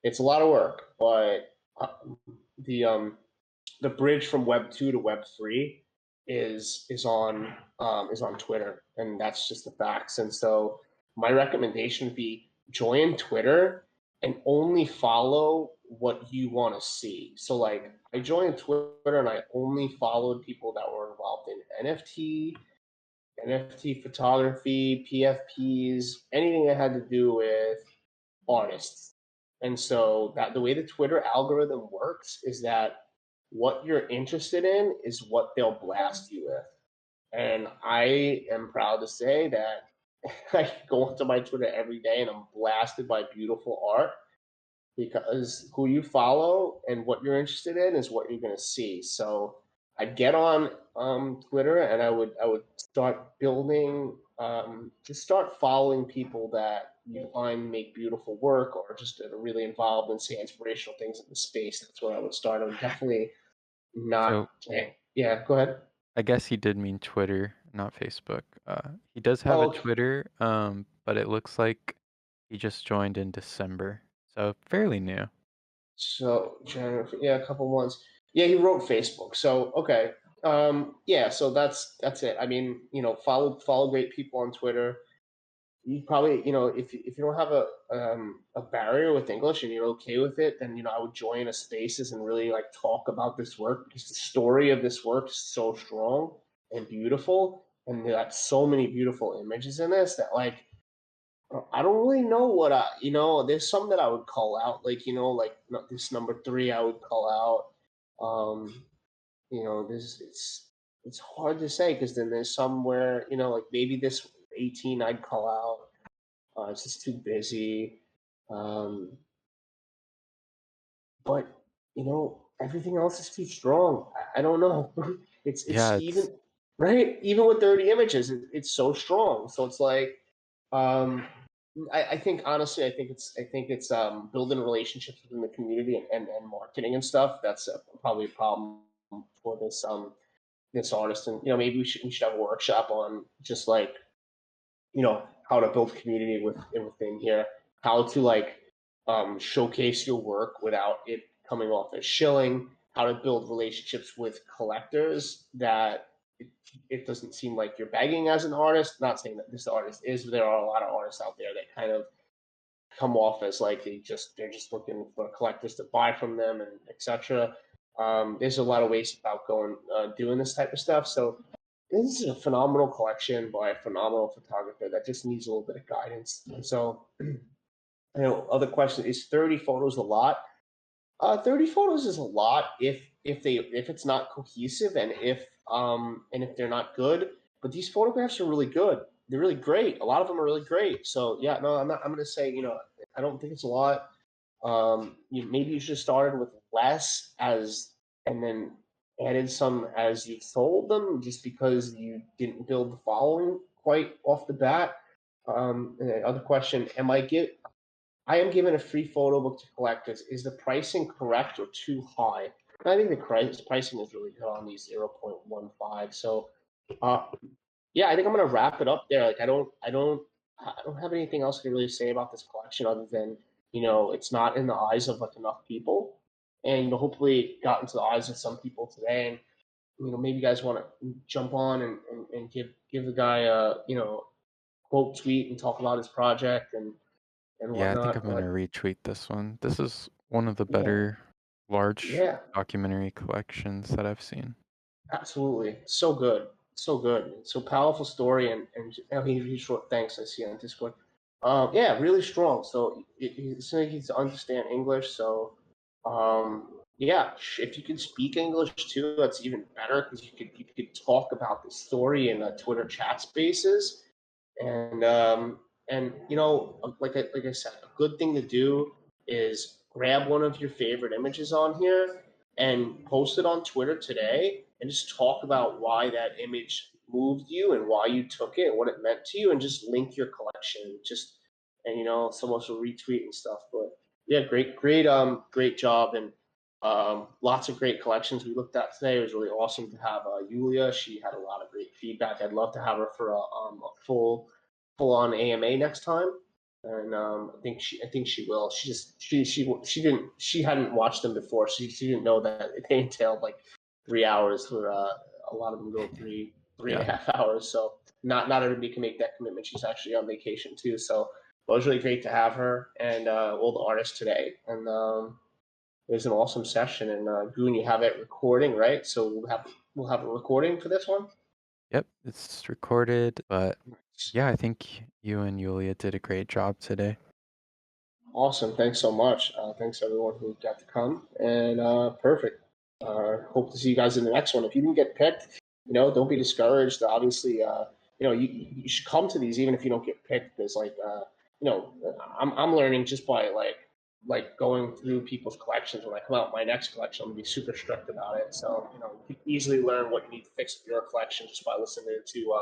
it's a lot of work. But the the bridge from Web 2 to Web 3 is on Twitter, and that's just the facts. And so my recommendation would be join Twitter and only follow what you want to see. So like I joined Twitter and I only followed people that were involved in NFT photography, PFPs, anything that had to do with artists. And so that the way the Twitter algorithm works is that what you're interested in is what they'll blast you with. And I am proud to say that I go onto my Twitter every day and I'm blasted by beautiful art because who you follow and what you're interested in is what you're going to see. So I'd get on Twitter and I would start building, just start following people that you find make beautiful work or just are really involved in say inspirational things in the space. That's where I would start. I would definitely not. Yeah, go ahead. I guess he did mean Twitter, not Facebook. He does have a Twitter, but it looks like he just joined in December, so fairly new. So January, yeah, a couple months. Yeah, he wrote Facebook. So okay, yeah. So that's it. I mean, follow great people on Twitter. You probably, if you don't have a barrier with English and you're okay with it, then I would join a spaces and really like talk about this work because the story of this work is so strong and beautiful, and there are so many beautiful images in this that like I don't really know what there's some that I would call out, like, this number 3 I would call out. This it's hard to say because then there's some where, like maybe this 18 I'd call out. It's just too busy. But everything else is too strong. I don't know. It's Yeah, even right, even with 30 images, it's so strong. So it's like, I think honestly, I think it's building relationships within the community and marketing and stuff. That's probably a problem for this artist. And maybe we should have a workshop on just like how to build community within here, how to like showcase your work without it coming off as shilling, how to build relationships with collectors that it doesn't seem like you're begging as an artist. Not saying that this artist is, but there are a lot of artists out there that kind of come off as like they're just looking for collectors to buy from them and etc. There's a lot of ways about doing this type of stuff. So this is a phenomenal collection by a phenomenal photographer that just needs a little bit of guidance. And so, other question is 30 photos a lot? 30 photos is a lot if it's not cohesive and if they're not good. But these photographs are really good. They're really great. A lot of them are really great. So yeah, no, I'm gonna say, I don't think it's a lot. Maybe you should have started with less and then added some as you sold them, just because you didn't build the following quite off the bat. And the other question, I am given a free photo book to collectors. Is the pricing correct or too high? I think the pricing is really good on these 0.15. So, yeah, I think I'm gonna wrap it up there. Like, I don't have anything else to really say about this collection other than, it's not in the eyes of like enough people, and hopefully it got into the eyes of some people today. And maybe you guys want to jump on and give the guy a quote tweet and talk about his project and Yeah, I think whatnot. I'm gonna retweet this one. This is one of the Yeah, better large yeah, documentary collections that I've seen. absolutely, so good, so good, so powerful story, and he's short. Thanks, I see on Discord. Yeah, really strong. So it's like he's to understand English. So, yeah, if you can speak English too, that's even better, because you could talk about the story in Twitter chat spaces. And like I said, a good thing to do is grab one of your favorite images on here and post it on Twitter today, and just talk about why that image moved you and why you took it and what it meant to you, and just link your collection. Someone will retweet and stuff. But yeah, great job, and lots of great collections we looked at today. It was really awesome to have Yulia. She had a lot of great feedback. I'd love to have her for a full on AMA next time, and I think she will. She hadn't watched them before. She didn't know that they entailed like 3 hours for a lot of them go three and a Yeah. half hours. So not everybody can make that commitment. She's actually on vacation too. So it was really great to have her and all the artists today. And it was an awesome session. And Goon, you have it recording, right? So we'll have a recording for this one. Yep, it's recorded, but yeah, I think you and Yulia did a great job today. Awesome. Thanks so much. Thanks everyone who got to come. And perfect. Hope to see you guys in the next one. If you didn't get picked, don't be discouraged. Obviously, you should come to these even if you don't get picked. Because I'm learning just by like going through people's collections. When I come out with my next collection, I'm gonna be super strict about it. So you can easily learn what you need to fix with your collection just by listening to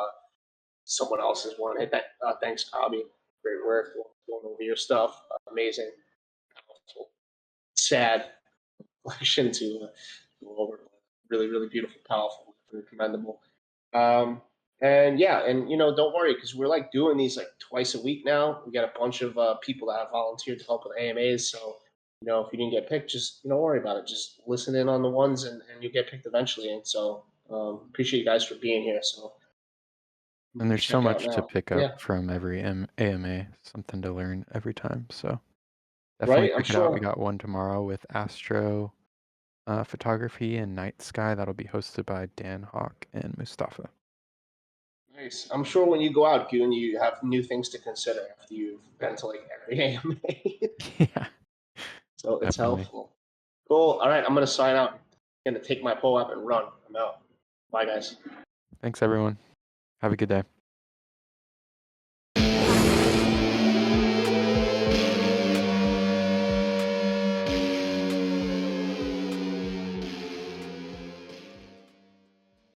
someone else's one. Hey, thanks, Bobby. Great work going over your stuff. Amazing. Sad collection to go over. Really, really beautiful, powerful, really commendable. And yeah, and don't worry, because we're like doing these like twice a week now. We got a bunch of people that have volunteered to help with AMAs. So if you didn't get picked, just don't worry about it. Just listen in on the ones, and you get picked eventually. And so appreciate you guys for being here. So And there's so check out much to now. pick Yeah, up from every AMA, something to learn every time. So definitely right. I'm check it out. We sure. got one tomorrow with astro photography and night sky. That'll be hosted by Dan Hawk and Mustafa. Nice. I'm sure when you go out, Goon, you have new things to consider after you've been to like every AMA. Yeah, So it's definitely. helpful. Cool. All right, I'm gonna sign out. I'm gonna take my pole up and run. I'm out. Bye, guys. Thanks, everyone. Have a good day.